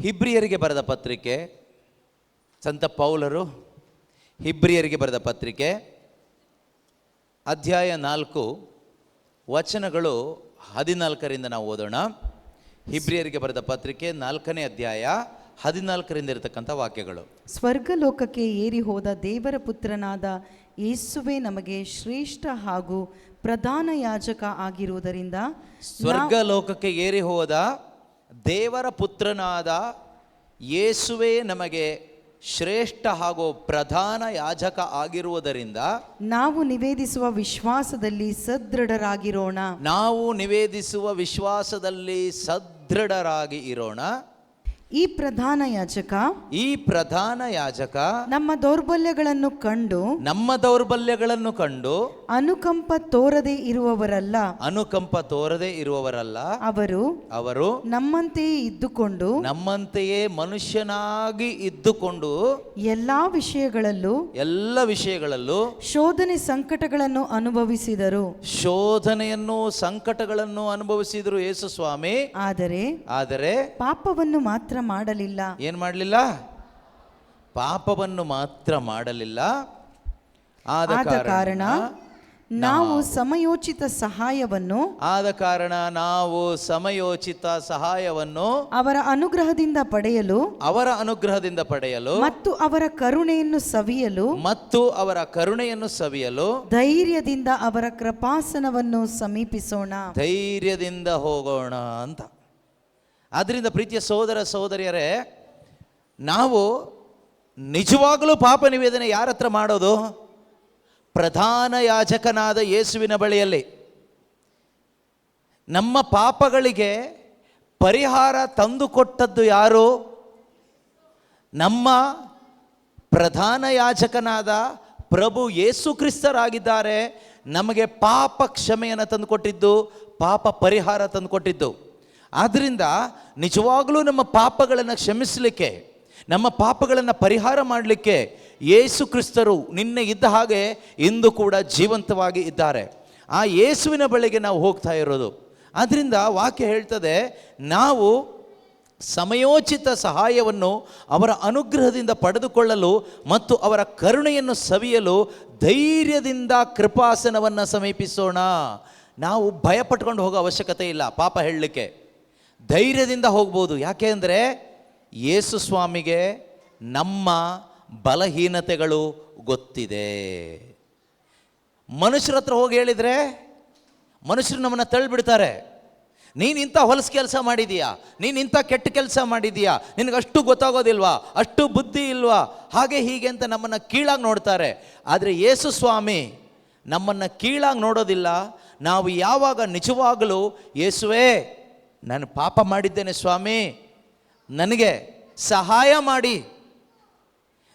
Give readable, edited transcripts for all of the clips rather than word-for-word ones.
ಹಿಬ್ರಿಯರಿಗೆ ಬರೆದ ಪತ್ರಿಕೆ, ಸಂತ ಪೌಲರು ಹಿಬ್ರಿಯರಿಗೆ ಬರೆದ ಪತ್ರಿಕೆ ಅಧ್ಯಾಯ 4 ವಚನಗಳು 14ರಿಂದ ನಾವು ಓದೋಣ. ಹಿಬ್ರಿಯರಿಗೆ ಬರೆದ ಪತ್ರಿಕೆ 4ನೇ ಅಧ್ಯಾಯ 14ರಿಂದ ಇರತಕ್ಕಂಥ ವಾಕ್ಯಗಳು. ಸ್ವರ್ಗಲೋಕಕ್ಕೆ ಏರಿ ಹೋದ ದೇವರ ಪುತ್ರನಾದ ಯೇಸುವೇ ನಮಗೆ ಶ್ರೇಷ್ಠ ಹಾಗೂ ಪ್ರಧಾನ ಯಾಜಕ ಆಗಿರುವುದರಿಂದ, ಸ್ವರ್ಗಲೋಕಕ್ಕೆ ಏರಿ ಹೋದ ದೇವರ ಪುತ್ರನಾದ ಯೇಸುವೇ ನಮಗೆ ಶ್ರೇಷ್ಠ ಹಾಗೂ ಪ್ರಧಾನ ಯಾಜಕ ಆಗಿರುವುದರಿಂದ ನಾವು ನಿವೇದಿಸುವ ವಿಶ್ವಾಸದಲ್ಲಿ ಸದೃಢರಾಗಿರೋಣ. ನಾವು ನಿವೇದಿಸುವ ವಿಶ್ವಾಸದಲ್ಲಿ ಸದೃಢರಾಗಿ ಇರೋಣ. ಈ ಪ್ರಧಾನ ಯಾಜಕ ನಮ್ಮ ದೌರ್ಬಲ್ಯಗಳನ್ನು ಕಂಡು ಅನುಕಂಪ ತೋರದೆ ಇರುವವರಲ್ಲ. ಅವರು ನಮ್ಮಂತೆಯೇ ಮನುಷ್ಯನಾಗಿ ಇದ್ದುಕೊಂಡು ಎಲ್ಲ ವಿಷಯಗಳಲ್ಲೂ ಶೋಧನೆಯನ್ನು ಸಂಕಟಗಳನ್ನು ಅನುಭವಿಸಿದರು ಯೇಸು ಸ್ವಾಮಿ. ಆದರೆ ಪಾಪವನ್ನು ಮಾತ್ರ ಮಾಡಲಿಲ್ಲ. ಏನ್ ಮಾಡಲಿಲ್ಲ? ಪಾಪವನ್ನು ಮಾತ್ರ ಮಾಡಲಿಲ್ಲ. ಆದ ಕಾರಣ ನಾವು ಸಮಯೋಚಿತ ಸಹಾಯವನ್ನು ಅವರ ಅನುಗ್ರಹದಿಂದ ಪಡೆಯಲು ಮತ್ತು ಅವರ ಕರುಣೆಯನ್ನು ಸವಿಯಲು ಧೈರ್ಯದಿಂದ ಅವರ ಕೃಪಾಸನವನ್ನು ಸಮೀಪಿಸೋಣ. ಧೈರ್ಯದಿಂದ ಹೋಗೋಣ ಅಂತ. ಆದ್ದರಿಂದ ಪ್ರೀತಿಯ ಸಹೋದರ ಸಹೋದರಿಯರೇ, ನಾವು ನಿಜವಾಗಲೂ ಪಾಪ ನಿವೇದನೆ ಯಾರ ಹತ್ರ ಮಾಡೋದು? ಪ್ರಧಾನ ಯಾಜಕನಾದ ಯೇಸುವಿನ ಬಳಿಯಲ್ಲಿ. ನಮ್ಮ ಪಾಪಗಳಿಗೆ ಪರಿಹಾರ ತಂದುಕೊಟ್ಟದ್ದು ಯಾರು? ನಮ್ಮ ಪ್ರಧಾನ ಯಾಜಕನಾದ ಪ್ರಭು ಯೇಸು ಕ್ರಿಸ್ತರಾಗಿದ್ದಾರೆ. ನಮಗೆ ಪಾಪ ಕ್ಷಮೆಯನ್ನು ತಂದುಕೊಟ್ಟಿದ್ದು, ಪಾಪ ಪರಿಹಾರ ತಂದುಕೊಟ್ಟಿದ್ದು. ಆದ್ದರಿಂದ ನಿಜವಾಗಲೂ ನಮ್ಮ ಪಾಪಗಳನ್ನು ಕ್ಷಮಿಸಲಿಕ್ಕೆ, ನಮ್ಮ ಪಾಪಗಳನ್ನು ಪರಿಹಾರ ಮಾಡಲಿಕ್ಕೆ ಯೇಸು ಕ್ರಿಸ್ತರು ನಿನ್ನೆ ಇದ್ದ ಹಾಗೆ ಇಂದು ಕೂಡ ಜೀವಂತವಾಗಿ ಇದ್ದಾರೆ. ಆ ಯೇಸುವಿನ ಬಳಿಗೆ ನಾವು ಹೋಗ್ತಾ ಇರೋದು. ಆದ್ದರಿಂದ ವಾಕ್ಯ ಹೇಳ್ತದೆ, ನಾವು ಸಮಯೋಚಿತ ಸಹಾಯವನ್ನು ಅವರ ಅನುಗ್ರಹದಿಂದ ಪಡೆದುಕೊಳ್ಳಲು ಮತ್ತು ಅವರ ಕರುಣೆಯನ್ನು ಸವಿಯಲು ಧೈರ್ಯದಿಂದ ಕೃಪಾಸನವನ್ನು ಸಮೀಪಿಸೋಣ. ನಾವು ಭಯಪಟ್ಕೊಂಡು ಹೋಗೋ ಅವಶ್ಯಕತೆ ಇಲ್ಲ. ಪಾಪ ಹೇಳಲಿಕ್ಕೆ ಧೈರ್ಯದಿಂದ ಹೋಗ್ಬೋದು. ಯಾಕೆ ಅಂದರೆ ಯೇಸು ಸ್ವಾಮಿಗೆ ನಮ್ಮ ಬಲಹೀನತೆಗಳು ಗೊತ್ತಿದೆ. ಮನುಷ್ಯರ ಹತ್ರ ಹೋಗಿ ಹೇಳಿದರೆ ಮನುಷ್ಯರು ನಮ್ಮನ್ನು ತಳ್ಳಿಬಿಡ್ತಾರೆ. ನೀನು ಇಂಥ ಹೊಲಸು ಕೆಲಸ ಮಾಡಿದೀಯಾ, ನೀನು ಇಂಥ ಕೆಟ್ಟ ಕೆಲಸ ಮಾಡಿದೀಯಾ, ನಿನಗಷ್ಟು ಗೊತ್ತಾಗೋದಿಲ್ವಾ, ಅಷ್ಟು ಬುದ್ಧಿ ಇಲ್ವಾ, ಹಾಗೆ ಹೀಗೆ ಅಂತ ನಮ್ಮನ್ನು ಕೀಳಾಗಿ ನೋಡ್ತಾರೆ. ಆದರೆ ಯೇಸು ಸ್ವಾಮಿ ನಮ್ಮನ್ನು ಕೀಳಾಗಿ ನೋಡೋದಿಲ್ಲ. ನಾವು ಯಾವಾಗ ನಿಜವಾಗಲೂ ಯೇಸುವೇ ನಾನು ಪಾಪ ಮಾಡಿದ್ದೇನೆ ಸ್ವಾಮಿ, ನನಗೆ ಸಹಾಯ ಮಾಡಿ,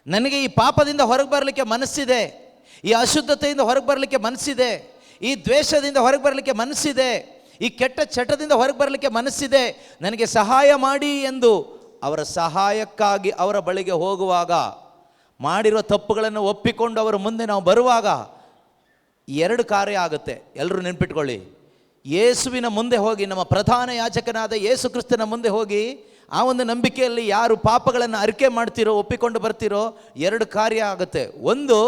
ನನಗೆ ಈ ಪಾಪದಿಂದ ಹೊರಗೆ ಬರಲಿಕ್ಕೆ ಮನಸ್ಸಿದೆ, ಈ ಅಶುದ್ಧತೆಯಿಂದ ಹೊರಗೆ ಬರಲಿಕ್ಕೆ ಮನಸ್ಸಿದೆ, ಈ ದ್ವೇಷದಿಂದ ಹೊರಗೆ ಬರಲಿಕ್ಕೆ ಮನಸ್ಸಿದೆ, ಈ ಕೆಟ್ಟ ಚಟದಿಂದ ಹೊರಗೆ ಬರಲಿಕ್ಕೆ ಮನಸ್ಸಿದೆ, ನನಗೆ ಸಹಾಯ ಮಾಡಿ ಎಂದು ಅವರ ಸಹಾಯಕ್ಕಾಗಿ ಅವರ ಬಳಿಗೆ ಹೋಗುವಾಗ, ಮಾಡಿರೋ ತಪ್ಪುಗಳನ್ನು ಒಪ್ಪಿಕೊಂಡು ಅವರ ಮುಂದೆ ನಾವು ಬರುವಾಗ 2 ಕಾರ್ಯ ಆಗುತ್ತೆ. ಎಲ್ಲರೂ ನೆನ್ಪಿಟ್ಕೊಳ್ಳಿ. ಯೇಸುವಿನ ಮುಂದೆ ಹೋಗಿ, ನಮ್ಮ ಪ್ರಧಾನ ಯಾಜಕನಾದ ಯೇಸು ಕ್ರಿಸ್ತನ ಮುಂದೆ ಹೋಗಿ, ಆ ಒಂದು ನಂಬಿಕೆಯಲ್ಲಿ ಯಾರು ಪಾಪಗಳನ್ನು ಅರಿಕೆ ಮಾಡ್ತೀರೋ, ಒಪ್ಪಿಕೊಂಡು ಬರ್ತೀರೋ, 2 ಕಾರ್ಯ ಆಗುತ್ತೆ. ಒಂದು,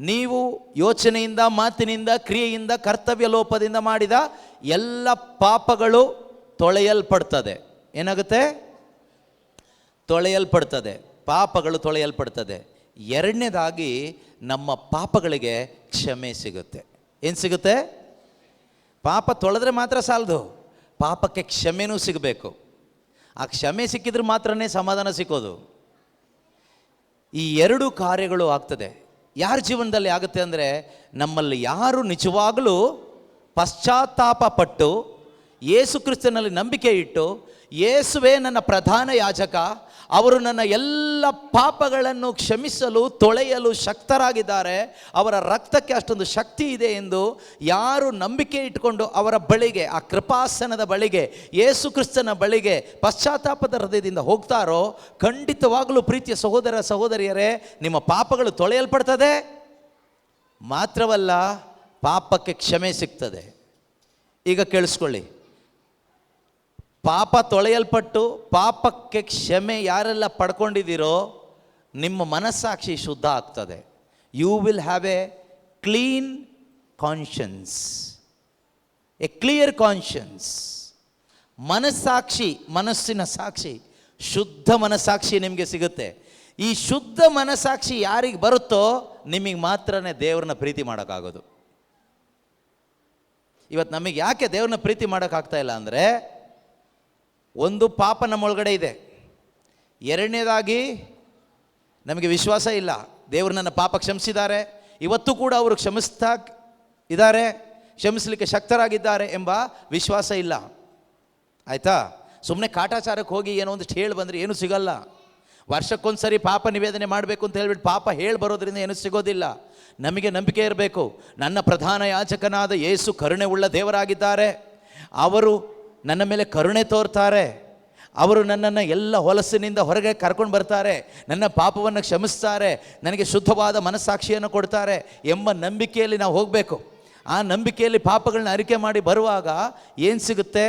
ನೀವು ಯೋಚನೆಯಿಂದ, ಮಾತಿನಿಂದ, ಕ್ರಿಯೆಯಿಂದ, ಕರ್ತವ್ಯ ಲೋಪದಿಂದ ಮಾಡಿದ ಎಲ್ಲ ಪಾಪಗಳು ತೊಳೆಯಲ್ಪಡ್ತದೆ. ಏನಾಗುತ್ತೆ? ತೊಳೆಯಲ್ಪಡ್ತದೆ. ಪಾಪಗಳು ತೊಳೆಯಲ್ಪಡ್ತದೆ. 2ನೇದಾಗಿ ನಮ್ಮ ಪಾಪಗಳಿಗೆ ಕ್ಷಮೆ ಸಿಗುತ್ತೆ. ಏನು ಸಿಗುತ್ತೆ? ಪಾಪ ತೊಳೆದ್ರೆ ಮಾತ್ರ ಸಾಲದು, ಪಾಪಕ್ಕೆ ಕ್ಷಮೆನೂ ಸಿಗಬೇಕು. ಆ ಕ್ಷಮೆ ಸಿಕ್ಕಿದ್ರೆ ಮಾತ್ರನೇ ಸಮಾಧಾನ ಸಿಕ್ಕೋದು. ಈ 2 ಕಾರ್ಯಗಳು ಆಗ್ತದೆ. ಯಾರ ಜೀವನದಲ್ಲಿ ಆಗುತ್ತೆ ಅಂದರೆ, ನಮ್ಮಲ್ಲಿ ಯಾರು ನಿಜವಾಗಲೂ ಪಶ್ಚಾತ್ತಾಪ ಪಟ್ಟು ಯೇಸು ಕ್ರಿಸ್ತನಲ್ಲಿ ನಂಬಿಕೆ ಇಟ್ಟು, ಯೇಸುವೇ ನನ್ನ ಪ್ರಧಾನ ಯಾಜಕ, ಅವರು ನನ್ನ ಎಲ್ಲ ಪಾಪಗಳನ್ನು ಕ್ಷಮಿಸಲು, ತೊಳೆಯಲು ಶಕ್ತರಾಗಿದ್ದಾರೆ, ಅವರ ರಕ್ತಕ್ಕೆ ಅಷ್ಟೊಂದು ಶಕ್ತಿ ಇದೆ ಎಂದು ಯಾರು ನಂಬಿಕೆ ಇಟ್ಕೊಂಡು ಅವರ ಬಳಿಗೆ, ಆ ಕೃಪಾಸನದ ಬಳಿಗೆ, ಯೇಸು ಕ್ರಿಸ್ತನ ಬಳಿಗೆ ಪಶ್ಚಾತ್ತಾಪದ ಹೃದಯದಿಂದ ಹೋಗ್ತಾರೋ, ಖಂಡಿತವಾಗಲೂ ಪ್ರೀತಿಯ ಸಹೋದರ ಸಹೋದರಿಯರೇ, ನಿಮ್ಮ ಪಾಪಗಳು ತೊಳೆಯಲ್ಪಡ್ತದೆ. ಮಾತ್ರವಲ್ಲ, ಪಾಪಕ್ಕೆ ಕ್ಷಮೆ ಸಿಗ್ತದೆ. ಈಗ ಕೇಳಿಸ್ಕೊಳ್ಳಿ, ಪಾಪ ತೊಳೆಯಲ್ಪಟ್ಟು ಪಾಪಕ್ಕೆ ಕ್ಷಮೆ ಯಾರೆಲ್ಲ ಪಡ್ಕೊಂಡಿದ್ದೀರೋ ನಿಮ್ಮ ಮನಸ್ಸಾಕ್ಷಿ ಶುದ್ಧ ಆಗ್ತದೆ. You will have a clean conscience, a clear conscience. ಮನಸ್ಸಾಕ್ಷಿ, ಮನಸ್ಸಿನ ಸಾಕ್ಷಿ, ಶುದ್ಧ ಮನಸ್ಸಾಕ್ಷಿ ನಿಮಗೆ ಸಿಗುತ್ತೆ. ಈ ಶುದ್ಧ ಮನಸ್ಸಾಕ್ಷಿ ಯಾರಿಗೆ ಬರುತ್ತೋ ನಿಮಗೆ ಮಾತ್ರನೇ ದೇವ್ರನ್ನ ಪ್ರೀತಿ ಮಾಡೋಕ್ಕಾಗೋದು. ಇವತ್ತು ನಮಗೆ ಯಾಕೆ ದೇವ್ರನ್ನ ಪ್ರೀತಿ ಮಾಡೋಕ್ಕಾಗ್ತಾ ಇಲ್ಲ ಅಂದರೆ, ಒಂದು ಪಾಪ ನಮ್ಮೊಳಗಡೆ ಇದೆ, ಎರಡನೇದಾಗಿ ನಮಗೆ ವಿಶ್ವಾಸ ಇಲ್ಲ. ದೇವರು ನನ್ನ ಪಾಪ ಕ್ಷಮಿಸಿದ್ದಾರೆ, ಇವತ್ತು ಕೂಡ ಅವರು ಕ್ಷಮಿಸ್ತಾ ಇದ್ದಾರೆ, ಕ್ಷಮಿಸಲಿಕ್ಕೆ ಶಕ್ತರಾಗಿದ್ದಾರೆ ಎಂಬ ವಿಶ್ವಾಸ ಇಲ್ಲ. ಆಯಿತಾ? ಸುಮ್ಮನೆ ಕಾಟಾಚಾರಕ್ಕೆ ಹೋಗಿ ಏನೋ ಒಂದಿಷ್ಟು ಹೇಳಿ ಬಂದರೆ ಏನೂ ಸಿಗಲ್ಲ. ವರ್ಷಕ್ಕೊಂದ್ಸರಿ ಪಾಪ ನಿವೇದನೆ ಮಾಡಬೇಕು ಅಂತ ಹೇಳ್ಬಿಟ್ಟು ಪಾಪ ಹೇಳಿ ಬರೋದ್ರಿಂದ ಏನೂ ಸಿಗೋದಿಲ್ಲ. ನಮಗೆ ನಂಬಿಕೆ ಇರಬೇಕು, ನನ್ನ ಪ್ರಧಾನ ಯಾಜಕನಾದ ಯೇಸು ಕರುಣೆ ಉಳ್ಳ ದೇವರಾಗಿದ್ದಾರೆ, ಅವರು ನನ್ನ ಮೇಲೆ ಕರುಣೆ ತೋರ್ತಾರೆ, ಅವರು ನನ್ನನ್ನು ಎಲ್ಲ ಹೊಲಸಿನಿಂದ ಹೊರಗೆ ಕರ್ಕೊಂಡು ಬರ್ತಾರೆ, ನನ್ನ ಪಾಪವನ್ನು ಕ್ಷಮಿಸ್ತಾರೆ, ನನಗೆ ಶುದ್ಧವಾದ ಮನಸ್ಸಾಕ್ಷಿಯನ್ನು ಕೊಡ್ತಾರೆ ಎಂಬ ನಂಬಿಕೆಯಲ್ಲಿ ನಾವು ಹೋಗಬೇಕು. ಆ ನಂಬಿಕೆಯಲ್ಲಿ ಪಾಪಗಳನ್ನ ಅರಿಕೆ ಮಾಡಿ ಬರುವಾಗ ಏನು ಸಿಗುತ್ತೆ?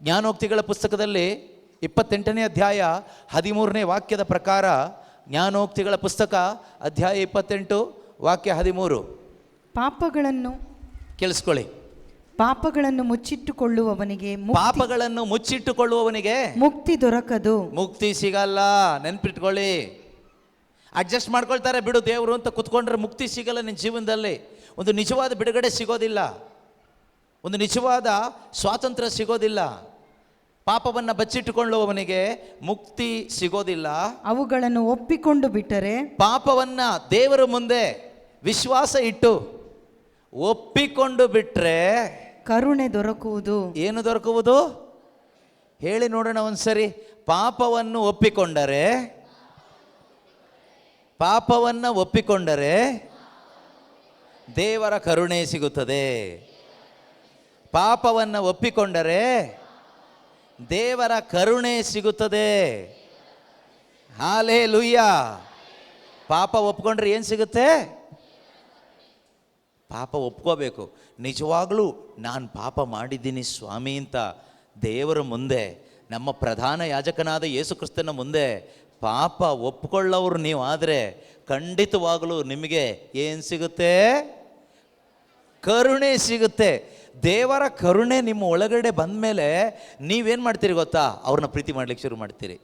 ಜ್ಞಾನೋಕ್ತಿಗಳ ಪುಸ್ತಕದಲ್ಲಿ 28ನೇ ಅಧ್ಯಾಯ 13ನೇ ವಾಕ್ಯದ ಪ್ರಕಾರ, ಜ್ಞಾನೋಕ್ತಿಗಳ ಪುಸ್ತಕ ಅಧ್ಯಾಯ 28 ವಾಕ್ಯ 13, ಪಾಪಗಳನ್ನು ಕೇಳಿಸ್ಕೊಳ್ಳಿ. ಪಾಪಗಳನ್ನು ಮುಚ್ಚಿಟ್ಟುಕೊಳ್ಳುವವನಿಗೆ ಪಾಪಗಳನ್ನು ಮುಚ್ಚಿಟ್ಟುಕೊಳ್ಳುವವನಿಗೆ ಮುಕ್ತಿ ದೊರಕದು. ಮುಕ್ತಿ ಸಿಗಲ್ಲ, ನೆನ್ಪಿಟ್ಕೊಳ್ಳಿ. ಅಡ್ಜಸ್ಟ್ ಮಾಡ್ಕೊಳ್ತಾರೆ, ಬಿಡು ದೇವರು ಅಂತ ಕುತ್ಕೊಂಡ್ರೆ ಮುಕ್ತಿ ಸಿಗಲ್ಲ ನಿನ್ನ ಜೀವನದಲ್ಲಿ. ಒಂದು ನಿಜವಾದ ಬಿಡುಗಡೆ ಸಿಗೋದಿಲ್ಲ, ಒಂದು ನಿಜವಾದ ಸ್ವಾತಂತ್ರ್ಯ ಸಿಗೋದಿಲ್ಲ. ಪಾಪವನ್ನು ಬಚ್ಚಿಟ್ಟುಕೊಳ್ಳುವವನಿಗೆ ಮುಕ್ತಿ ಸಿಗೋದಿಲ್ಲ. ಅವುಗಳನ್ನು ಒಪ್ಪಿಕೊಂಡು ಬಿಟ್ಟರೆ, ಪಾಪವನ್ನು ದೇವರ ಮುಂದೆ ವಿಶ್ವಾಸ ಇಟ್ಟು ಒಪ್ಪಿಕೊಂಡು ಬಿಟ್ರೆ ಕರುಣೆ ದೊರಕುವುದು. ಏನು ದೊರಕುವುದು? ಹೇಳಿ ನೋಡೋಣ ಒಂದ್ಸರಿ. ಪಾಪವನ್ನು ಒಪ್ಪಿಕೊಂಡರೆ, ಪಾಪವನ್ನು ಒಪ್ಪಿಕೊಂಡರೆ ದೇವರ ಕರುಣೆ ಸಿಗುತ್ತದೆ. ಪಾಪವನ್ನು ಒಪ್ಪಿಕೊಂಡರೆ ದೇವರ ಕರುಣೆ ಸಿಗುತ್ತದೆ. ಹಾಲೆಲೂಯ. ಪಾಪ ಒಪ್ಕೊಂಡ್ರೆ ಏನು ಸಿಗುತ್ತೆ? ಪಾಪ ಒಪ್ಕೋಬೇಕು. ನಿಜವಾಗ್ಲೂ ನಾನು ಪಾಪ ಮಾಡಿದ್ದೀನಿ ಸ್ವಾಮಿ ಅಂತ ದೇವರ ಮುಂದೆ, ನಮ್ಮ ಪ್ರಧಾನ ಯಾಜಕನಾದ ಯೇಸು ಕ್ರಿಸ್ತನ ಮುಂದೆ ಪಾಪ ಒಪ್ಕೊಳ್ಳೋರು ನೀವು ಆದರೆ ಖಂಡಿತವಾಗಲೂ ನಿಮಗೆ ಏನು ಸಿಗುತ್ತೆ? ಕರುಣೆ ಸಿಗುತ್ತೆ. ದೇವರ ಕರುಣೆ ನಿಮ್ಮ ಒಳಗಡೆ ಬಂದ ಮೇಲೆ ನೀವೇನು ಮಾಡ್ತೀರಿ ಗೊತ್ತಾ? ಅವ್ರನ್ನ ಪ್ರೀತಿ ಮಾಡ್ಲಿಕ್ಕೆ ಶುರು ಮಾಡ್ತೀರಿ.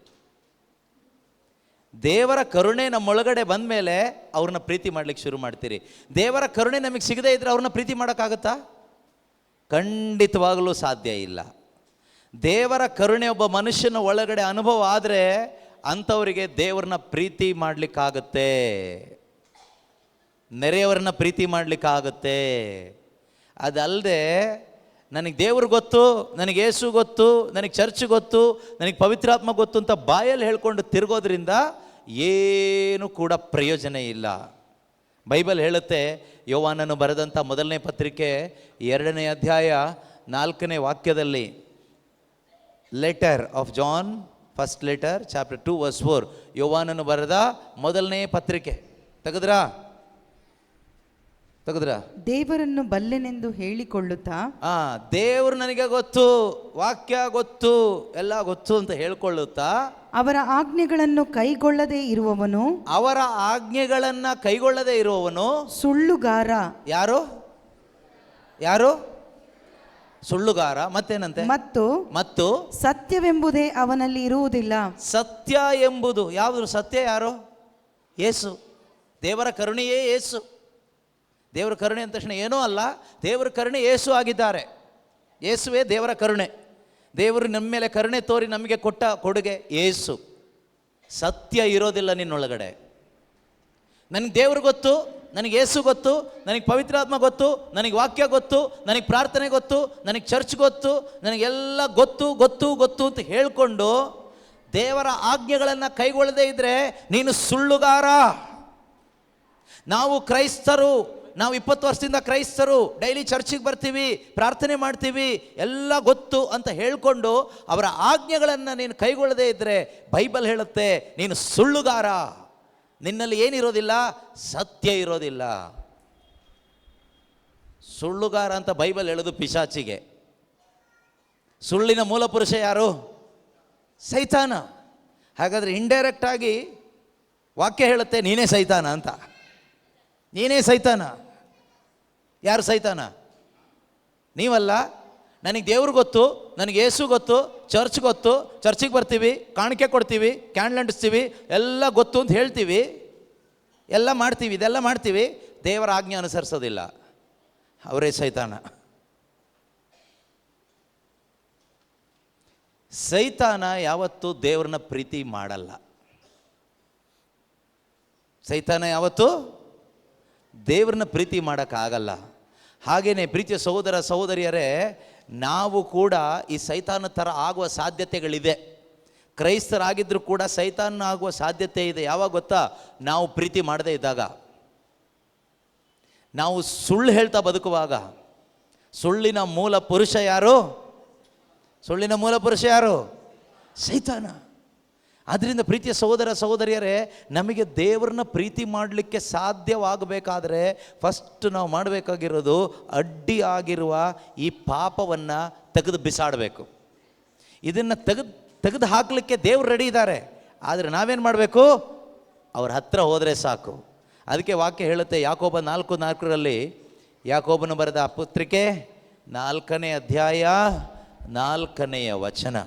ದೇವರ ಕರುಣೆ ನಮ್ಮೊಳಗಡೆ ಬಂದ ಮೇಲೆ ಅವ್ರನ್ನ ಪ್ರೀತಿ ಮಾಡ್ಲಿಕ್ಕೆ ಶುರು ಮಾಡ್ತೀರಿ. ದೇವರ ಕರುಣೆ ನಮಗೆ ಸಿಗದೇ ಇದ್ರೆ ಅವ್ರನ್ನ ಪ್ರೀತಿ ಮಾಡೋಕ್ಕಾಗತ್ತಾ? ಖಂಡಿತವಾಗಲೂ ಸಾಧ್ಯ ಇಲ್ಲ. ದೇವರ ಕರುಣೆ ಒಬ್ಬ ಮನುಷ್ಯನ ಒಳಗಡೆ ಅನುಭವ ಆದರೆ ಅಂಥವರಿಗೆ ದೇವರನ್ನ ಪ್ರೀತಿ ಮಾಡಲಿಕ್ಕಾಗತ್ತೆ, ನೆರೆಯವರನ್ನ ಪ್ರೀತಿ ಮಾಡಲಿಕ್ಕಾಗತ್ತೆ. ಅದಲ್ಲದೆ ನನಗೆ ದೇವ್ರು ಗೊತ್ತು, ನನಗೆ ಯೇಸು ಗೊತ್ತು, ನನಗೆ ಚರ್ಚ್ ಗೊತ್ತು, ನನಗೆ ಪವಿತ್ರಾತ್ಮ ಗೊತ್ತು ಅಂತ ಬಾಯಲ್ಲಿ ಹೇಳ್ಕೊಂಡು ತಿರುಗೋದ್ರಿಂದ ಏನು ಕೂಡ ಪ್ರಯೋಜನ ಇಲ್ಲ. ಬೈಬಲ್ ಹೇಳುತ್ತೆ, ಯೋವಾನನು ಬರೆದಂಥ ಮೊದಲನೇ ಪತ್ರಿಕೆ 2ನೇ ಅಧ್ಯಾಯ 4ನೇ ವಾಕ್ಯದಲ್ಲಿ, letter of John, first letter chapter 2 verse 4, ಯೋವಾನನು ಬರೆದ ಮೊದಲನೇ ಪತ್ರಿಕೆ. ತೆಗೆದ್ರಾ? ದೇವರನ್ನು ಬಲ್ಲೆನೆಂದು ಹೇಳಿಕೊಳ್ಳುತ್ತಾ, ದೇವರು ನನಗೆ ಗೊತ್ತು, ವಾಕ್ಯ ಗೊತ್ತು, ಎಲ್ಲ ಗೊತ್ತು ಅಂತ ಹೇಳ್ಕೊಳ್ಳುತ್ತಾ, ಅವರ ಆಜ್ಞೆಗಳನ್ನು ಕೈಗೊಳ್ಳದೆ ಇರುವವನು, ಅವರ ಆಜ್ಞೆಗಳನ್ನ ಕೈಗೊಳ್ಳದೆ ಇರುವವನು ಸುಳ್ಳುಗಾರ. ಯಾರು? ಯಾರು? ಸುಳ್ಳುಗಾರ. ಮತ್ತೇನಂತೆ? ಮತ್ತು ಸತ್ಯವೆಂಬುದೇ ಅವನಲ್ಲಿ ಇರುವುದಿಲ್ಲ. ಸತ್ಯ ಎಂಬುದು ಯಾವುದು? ಸತ್ಯ ಯಾರು? ಯೇಸು. ದೇವರ ಕರುಣೆಯೇ ಯೇಸು. ದೇವರ ಕರುಣೆ ಅಂದ ತಕ್ಷಣ ಏನೂ ಅಲ್ಲ, ದೇವರ ಕರುಣೆ ಯೇಸು ಆಗಿದ್ದಾರೆ. ಯೇಸುವೇ ದೇವರ ಕರುಣೆ. ದೇವರು ನಮ್ಮ ಮೇಲೆ ಕರುಣೆ ತೋರಿ ನಮಗೆ ಕೊಟ್ಟ ಕೊಡುಗೆ ಯೇಸು. ಸತ್ಯ ಇರೋದಿಲ್ಲ ನಿನ್ನೊಳಗಡೆ. ನನಗೆ ದೇವರು ಗೊತ್ತು, ನನಗೆ ಯೇಸು ಗೊತ್ತು, ನನಗೆ ಪವಿತ್ರಾತ್ಮ ಗೊತ್ತು, ನನಗೆ ವಾಕ್ಯ ಗೊತ್ತು, ನನಗೆ ಪ್ರಾರ್ಥನೆ ಗೊತ್ತು, ನನಗೆ ಚರ್ಚ್ ಗೊತ್ತು, ನನಗೆಲ್ಲ ಗೊತ್ತು ಗೊತ್ತು ಗೊತ್ತು ಅಂತ ಹೇಳಿಕೊಂಡು ದೇವರ ಆಜ್ಞೆಗಳನ್ನು ಕೈಗೊಳ್ಳದೇ ಇದ್ದರೆ ನೀನು ಸುಳ್ಳುಗಾರ. ನಾವು ಕ್ರೈಸ್ತರು, ನಾವು 20 ವರ್ಷದಿಂದ ಕ್ರೈಸ್ತರು, ಡೈಲಿ ಚರ್ಚಿಗೆ ಬರ್ತೀವಿ, ಪ್ರಾರ್ಥನೆ ಮಾಡ್ತೀವಿ, ಎಲ್ಲ ಗೊತ್ತು ಅಂತ ಹೇಳಿಕೊಂಡು ಅವರ ಆಜ್ಞೆಗಳನ್ನು ನೀನು ಕೈಗೊಳ್ಳದೇ ಇದ್ದರೆ ಬೈಬಲ್ ಹೇಳುತ್ತೆ ನೀನು ಸುಳ್ಳುಗಾರ. ನಿನ್ನಲ್ಲಿ ಏನಿರೋದಿಲ್ಲ? ಸತ್ಯ ಇರೋದಿಲ್ಲ. ಸುಳ್ಳುಗಾರ ಅಂತ ಬೈಬಲ್ ಹೇಳೋದು ಪಿಶಾಚಿಗೆ. ಸುಳ್ಳಿನ ಮೂಲ ಪುರುಷ ಯಾರು? ಸೈತಾನ. ಹಾಗಾದರೆ ಇಂಡೈರೆಕ್ಟ್ ಆಗಿ ವಾಕ್ಯ ಹೇಳುತ್ತೆ ನೀನೇ ಸೈತಾನ ಅಂತ. ನೀನೇ ಸೈತಾನ. ಯಾರು ಸೈತಾನ? ನೀವಲ್ಲ. ನನಗೆ ದೇವ್ರು ಗೊತ್ತು, ನನಗೆ ಯೇಸು ಗೊತ್ತು, ಚರ್ಚ್ ಗೊತ್ತು, ಚರ್ಚಿಗೆ ಬರ್ತೀವಿ, ಕಾಣಿಕೆ ಕೊಡ್ತೀವಿ, ಕ್ಯಾಂಡಲ್ ಅಂಟಿಸ್ತೀವಿ, ಎಲ್ಲ ಗೊತ್ತು ಅಂತ ಹೇಳ್ತೀವಿ, ಎಲ್ಲ ಮಾಡ್ತೀವಿ, ಇದೆಲ್ಲ ಮಾಡ್ತೀವಿ, ದೇವರ ಆಜ್ಞೆ ಅನುಸರಿಸೋದಿಲ್ಲ, ಅವರೇ ಸೈತಾನ. ಸೈತಾನ ಯಾವತ್ತೂ ದೇವ್ರನ್ನ ಪ್ರೀತಿ ಮಾಡಲ್ಲ. ಸೈತಾನ ಯಾವತ್ತೂ ದೇವ್ರನ್ನ ಪ್ರೀತಿ ಮಾಡೋಕ್ಕಾಗಲ್ಲ. ಹಾಗೆಯೇ ಪ್ರೀತಿಯ ಸಹೋದರ ಸಹೋದರಿಯರೇ, ನಾವು ಕೂಡ ಈ ಸೈತಾನ ಥರ ಆಗುವ ಸಾಧ್ಯತೆಗಳಿದೆ. ಕ್ರೈಸ್ತರಾಗಿದ್ದರೂ ಕೂಡ ಸೈತಾನ ಆಗುವ ಸಾಧ್ಯತೆ ಇದೆ. ಯಾವಾಗ ಗೊತ್ತಾ? ನಾವು ಪ್ರೀತಿ ಮಾಡದೇ ಇದ್ದಾಗ, ನಾವು ಸುಳ್ಳು ಹೇಳ್ತಾ ಬದುಕುವಾಗ. ಸುಳ್ಳಿನ ಮೂಲ ಪುರುಷ ಯಾರು? ಸುಳ್ಳಿನ ಮೂಲ ಪುರುಷ ಯಾರು? ಸೈತಾನ. ಆದ್ದರಿಂದ ಪ್ರೀತಿಯ ಸಹೋದರ ಸಹೋದರಿಯರೇ, ನಮಗೆ ದೇವರನ್ನ ಪ್ರೀತಿ ಮಾಡಲಿಕ್ಕೆ ಸಾಧ್ಯವಾಗಬೇಕಾದ್ರೆ ಫಸ್ಟ್ ನಾವು ಮಾಡಬೇಕಾಗಿರೋದು ಅಡ್ಡಿ ಆಗಿರುವ ಈ ಪಾಪವನ್ನು ತೆಗೆದು ಬಿಸಾಡಬೇಕು. ಇದನ್ನು ತೆಗೆದು ಹಾಕಲಿಕ್ಕೆ ದೇವರು ರೆಡಿ ಇದ್ದಾರೆ. ಆದರೆ ನಾವೇನು ಮಾಡಬೇಕು? ಅವ್ರ ಹತ್ರ ಹೋದರೆ ಸಾಕು. ಅದಕ್ಕೆ ವಾಕ್ಯ ಹೇಳುತ್ತೆ ಯಾಕೋಬ 4:4 ಯಾಕೋಬನು ಬರೆದ ಪತ್ರಿಕೆ 4ನೇ ಅಧ್ಯಾಯ 4ನೇ ವಚನ.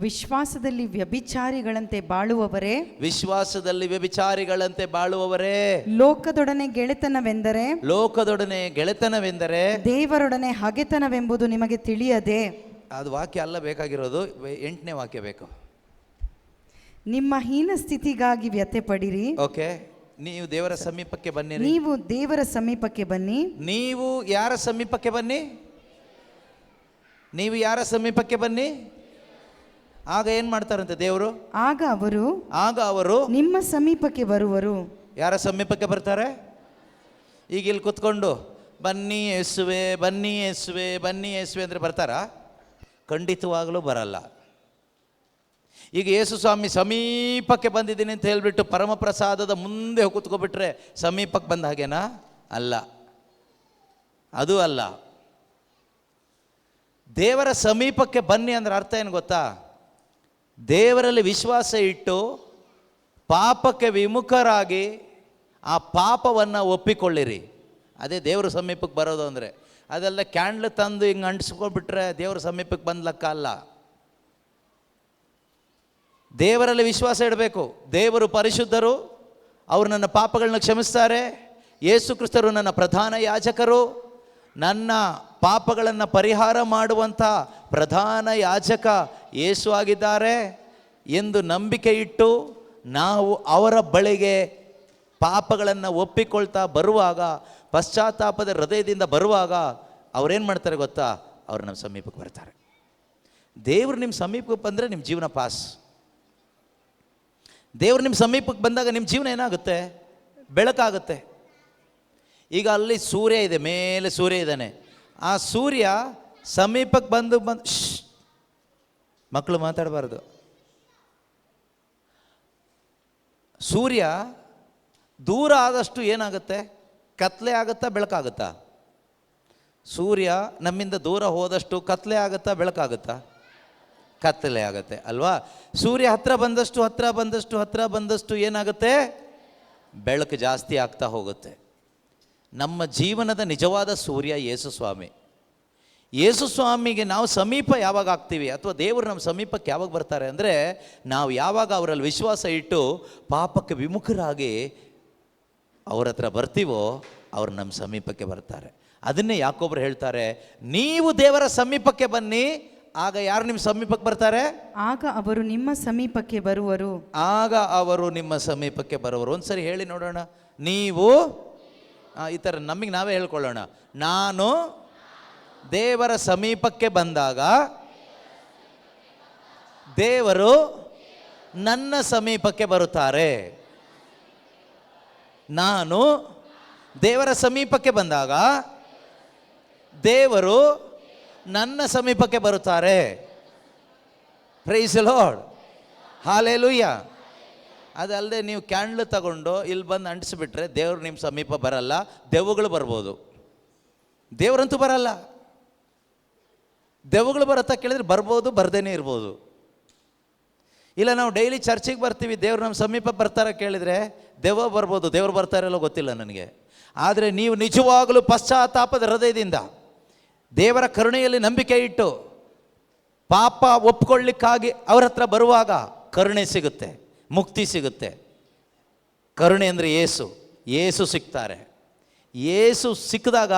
ವಿಶ್ವಾಸದಲ್ಲಿ ವ್ಯಭಿಚಾರಿಗಳಂತೆ ಬಾಳುವವರೇ, ವಿಶ್ವಾಸದಲ್ಲಿ ವ್ಯಭಿಚಾರಿಗಳಂತೆ ಬಾಳುವವರೇ, ಲೋಕದೊಡನೆ ಗೆಳೆತನವೆಂದರೆ, ಲೋಕದೊಡನೆ ಗೆಳೆತನವೆಂದರೆ ದೇವರೊಡನೆ ಹಗೆತನವೆಂಬುದು ನಿಮಗೆ ತಿಳಿಯದೆ. ಅದು ವಾಕ್ಯ ಅಲ್ಲ ಬೇಕಾಗಿರೋದು, 8ನೇ ವಾಕ್ಯ ಬೇಕು. ನಿಮ್ಮ ಹೀನ ಸ್ಥಿತಿಗಾಗಿ ವ್ಯಥೆ ಪಡಿರಿ. ಓಕೆ, ನೀವು ದೇವರ ಸಮೀಪಕ್ಕೆ ಬನ್ನಿರಿ. ನೀವು ದೇವರ ಸಮೀಪಕ್ಕೆ ಬನ್ನಿ. ನೀವು ಯಾರ ಸಮೀಪಕ್ಕೆ ಬನ್ನಿ? ನೀವು ಯಾರ ಸಮೀಪಕ್ಕೆ ಬನ್ನಿ? ಆಗ ಏನು ಮಾಡ್ತಾರಂತೆ ದೇವರು? ಆಗ ಅವರು ನಿಮ್ಮ ಸಮೀಪಕ್ಕೆ ಬರುವರು. ಯಾರ ಸಮೀಪಕ್ಕೆ ಬರ್ತಾರೆ? ಈಗ ಇಲ್ಲಿ ಕುತ್ಕೊಂಡು ಬನ್ನಿ ಯೇಸುವೆ, ಬನ್ನಿ ಯೇಸುವೆ, ಬನ್ನಿ ಯೇಸುವೆ ಅಂದರೆ ಬರ್ತಾರಾ? ಖಂಡಿತವಾಗಲೂ ಬರಲ್ಲ. ಈಗ ಯೇಸು ಸ್ವಾಮಿ ಸಮೀಪಕ್ಕೆ ಬಂದಿದ್ದೀನಿ ಅಂತ ಹೇಳಿಬಿಟ್ಟು ಪರಮಪ್ರಸಾದದ ಮುಂದೆ ಕೂತ್ಕೊಬಿಟ್ರೆ ಸಮೀಪಕ್ಕೆ ಬಂದ ಹಾಗೇನಾ? ಅಲ್ಲ, ಅದು ಅಲ್ಲ. ದೇವರ ಸಮೀಪಕ್ಕೆ ಬನ್ನಿ ಅಂದ್ರೆ ಅರ್ಥ ಏನು ಗೊತ್ತಾ? ದೇವರಲ್ಲಿ ವಿಶ್ವಾಸ ಇಟ್ಟು ಪಾಪಕ್ಕೆ ವಿಮುಖರಾಗಿ ಆ ಪಾಪವನ್ನು ಒಪ್ಪಿಕೊಳ್ಳಿರಿ. ಅದೇ ದೇವರ ಸಮೀಪಕ್ಕೆ ಬರೋದು ಅಂದರೆ. ಅದೆಲ್ಲ ಕ್ಯಾಂಡ್ಲ್ ತಂದು ಹಿಂಗೆ ಅಂಟಿಸ್ಕೊಂಡ್ಬಿಟ್ರೆ ದೇವರ ಸಮೀಪಕ್ಕೆ ಬಂದ್ಲಕ್ಕ ಅಲ್ಲ. ದೇವರಲ್ಲಿ ವಿಶ್ವಾಸ ಇಡಬೇಕು. ದೇವರು ಪರಿಶುದ್ಧರು, ಅವರು ನನ್ನ ಪಾಪಗಳನ್ನ ಕ್ಷಮಿಸ್ತಾರೆ. ಯೇಸು ಕ್ರಿಸ್ತರು ನನ್ನ ಪ್ರಧಾನ ಯಾಜಕರು, ನನ್ನ ಪಾಪಗಳನ್ನು ಪರಿಹಾರ ಮಾಡುವಂಥ ಪ್ರಧಾನ ಯಾಜಕ ಯೇಸು ಆಗಿದ್ದಾರೆ ಎಂದು ನಂಬಿಕೆ ಇಟ್ಟು ನಾವು ಅವರ ಬಳಿಗೆ ಪಾಪಗಳನ್ನು ಒಪ್ಪಿಕೊಳ್ತಾ ಬರುವಾಗ, ಪಶ್ಚಾತ್ತಾಪದ ಹೃದಯದಿಂದ ಬರುವಾಗ ಅವರೇನು ಮಾಡ್ತಾರೆ ಗೊತ್ತಾ? ಅವರು ನಮ್ಮ ಸಮೀಪಕ್ಕೆ ಬರ್ತಾರೆ. ದೇವರು ನಿಮ್ಮ ಸಮೀಪಕ್ಕೆ ಬಂದರೆ ನಿಮ್ಮ ಜೀವನ ಪಾಸ್. ದೇವರು ನಿಮ್ಮ ಸಮೀಪಕ್ಕೆ ಬಂದಾಗ ನಿಮ್ಮ ಜೀವನ ಏನಾಗುತ್ತೆ? ಬೆಳಕಾಗುತ್ತೆ. ಈಗ ಅಲ್ಲಿ ಸೂರ್ಯ ಇದೆ, ಮೇಲೆ ಸೂರ್ಯ ಇದ್ದಾನೆ. ಆ ಸೂರ್ಯ ಸಮೀಪಕ್ಕೆ ಬಂದು ಮಕ್ಕಳು ಮಾತಾಡಬಾರ್ದು. ಸೂರ್ಯ ದೂರ ಆದಷ್ಟು ಏನಾಗುತ್ತೆ? ಕತ್ಲೆ ಆಗುತ್ತಾ ಬೆಳಕಾಗುತ್ತಾ? ಸೂರ್ಯ ನಮ್ಮಿಂದ ದೂರ ಹೋದಷ್ಟು ಕತ್ಲೆ ಆಗುತ್ತಾ ಬೆಳಕಾಗುತ್ತಾ? ಕತ್ತಲೆ ಆಗುತ್ತೆ ಅಲ್ವಾ? ಸೂರ್ಯ ಹತ್ರ ಬಂದಷ್ಟು ಏನಾಗುತ್ತೆ? ಬೆಳಕು ಜಾಸ್ತಿ ಆಗ್ತಾ ಹೋಗುತ್ತೆ. ನಮ್ಮ ಜೀವನದ ನಿಜವಾದ ಸೂರ್ಯ ಯೇಸು ಸ್ವಾಮಿ. ಯೇಸು ಸ್ವಾಮಿಗೆ ನಾವು ಸಮೀಪ ಯಾವಾಗ ಆಗ್ತೀವಿ, ಅಥವಾ ದೇವರು ನಮ್ಮ ಸಮೀಪಕ್ಕೆ ಯಾವಾಗ ಬರ್ತಾರೆ ಅಂದರೆ, ನಾವು ಯಾವಾಗ ಅವರಲ್ಲಿ ವಿಶ್ವಾಸ ಇಟ್ಟು ಪಾಪಕ್ಕೆ ವಿಮುಖರಾಗಿ ಅವ್ರ ಹತ್ರ ಬರ್ತೀವೋ ಅವ್ರು ನಮ್ಮ ಸಮೀಪಕ್ಕೆ ಬರ್ತಾರೆ. ಅದನ್ನೇ ಯಾಕೋಬ್ರು ಹೇಳ್ತಾರೆ, ನೀವು ದೇವರ ಸಮೀಪಕ್ಕೆ ಬನ್ನಿ, ಆಗ ಯಾರು ನಿಮ್ಮ ಸಮೀಪಕ್ಕೆ ಬರ್ತಾರೆ? ಆಗ ಅವರು ನಿಮ್ಮ ಸಮೀಪಕ್ಕೆ ಬರುವರು. ಆಗ ಅವರು ನಿಮ್ಮ ಸಮೀಪಕ್ಕೆ ಬರುವರು. ಒಂದ್ಸರಿ ಹೇಳಿ ನೋಡೋಣ. ನೀವು ಈ ಥರ ನಮಗೆ ನಾವೇ ಹೇಳ್ಕೊಳ್ಳೋಣ. ನಾನು ದೇವರ ಸಮೀಪಕ್ಕೆ ಬಂದಾಗ ದೇವರು ನನ್ನ ಸಮೀಪಕ್ಕೆ ಬರುತ್ತಾರೆ. ನಾನು ದೇವರ ಸಮೀಪಕ್ಕೆ ಬಂದಾಗ ದೇವರು ನನ್ನ ಸಮೀಪಕ್ಕೆ ಬರುತ್ತಾರೆ. Praise the Lord, hallelujah. ಅದಲ್ಲದೆ ನೀವು ಕ್ಯಾಂಡ್ಲ್ ತಗೊಂಡು ಇಲ್ಲಿ ಬಂದು ಅಂಟಿಸಿಬಿಟ್ರೆ ದೇವರು ನಿಮ್ಮ ಸಮೀಪ ಬರಲ್ಲ. ದೆವ್ವಗಳು ಬರ್ಬೋದು, ದೇವರಂತೂ ಬರಲ್ಲ. ದೆವ್ವಗಳು ಬರತ್ತಾ ಕೇಳಿದ್ರೆ ಬರ್ಬೋದು, ಬರ್ದೇನೆ ಇರ್ಬೋದು. ಇಲ್ಲ ನಾವು ಡೈಲಿ ಚರ್ಚಿಗೆ ಬರ್ತೀವಿ, ದೇವ್ರು ನಮ್ಮ ಸಮೀಪ ಬರ್ತಾರ ಕೇಳಿದರೆ ದೆವ್ವ ಬರ್ಬೋದು, ದೇವ್ರು ಬರ್ತಾರಲ್ಲೋ ಗೊತ್ತಿಲ್ಲ ನನಗೆ. ಆದರೆ ನೀವು ನಿಜವಾಗಲೂ ಪಶ್ಚಾತ್ತಾಪದ ಹೃದಯದಿಂದ ದೇವರ ಕರುಣೆಯಲ್ಲಿ ನಂಬಿಕೆ ಇಟ್ಟು ಪಾಪ ಒಪ್ಕೊಳ್ಳಿಕ್ಕಾಗಿ ಅವ್ರ ಹತ್ರ ಬರುವಾಗ ಕರುಣೆ ಸಿಗುತ್ತೆ, ಮುಕ್ತಿ ಸಿಗುತ್ತೆ. ಕರುಣೆ ಅಂದರೆ ಯೇಸು ಸಿಗ್ತಾರೆ. ಯೇಸು ಸಿಕ್ಕಿದಾಗ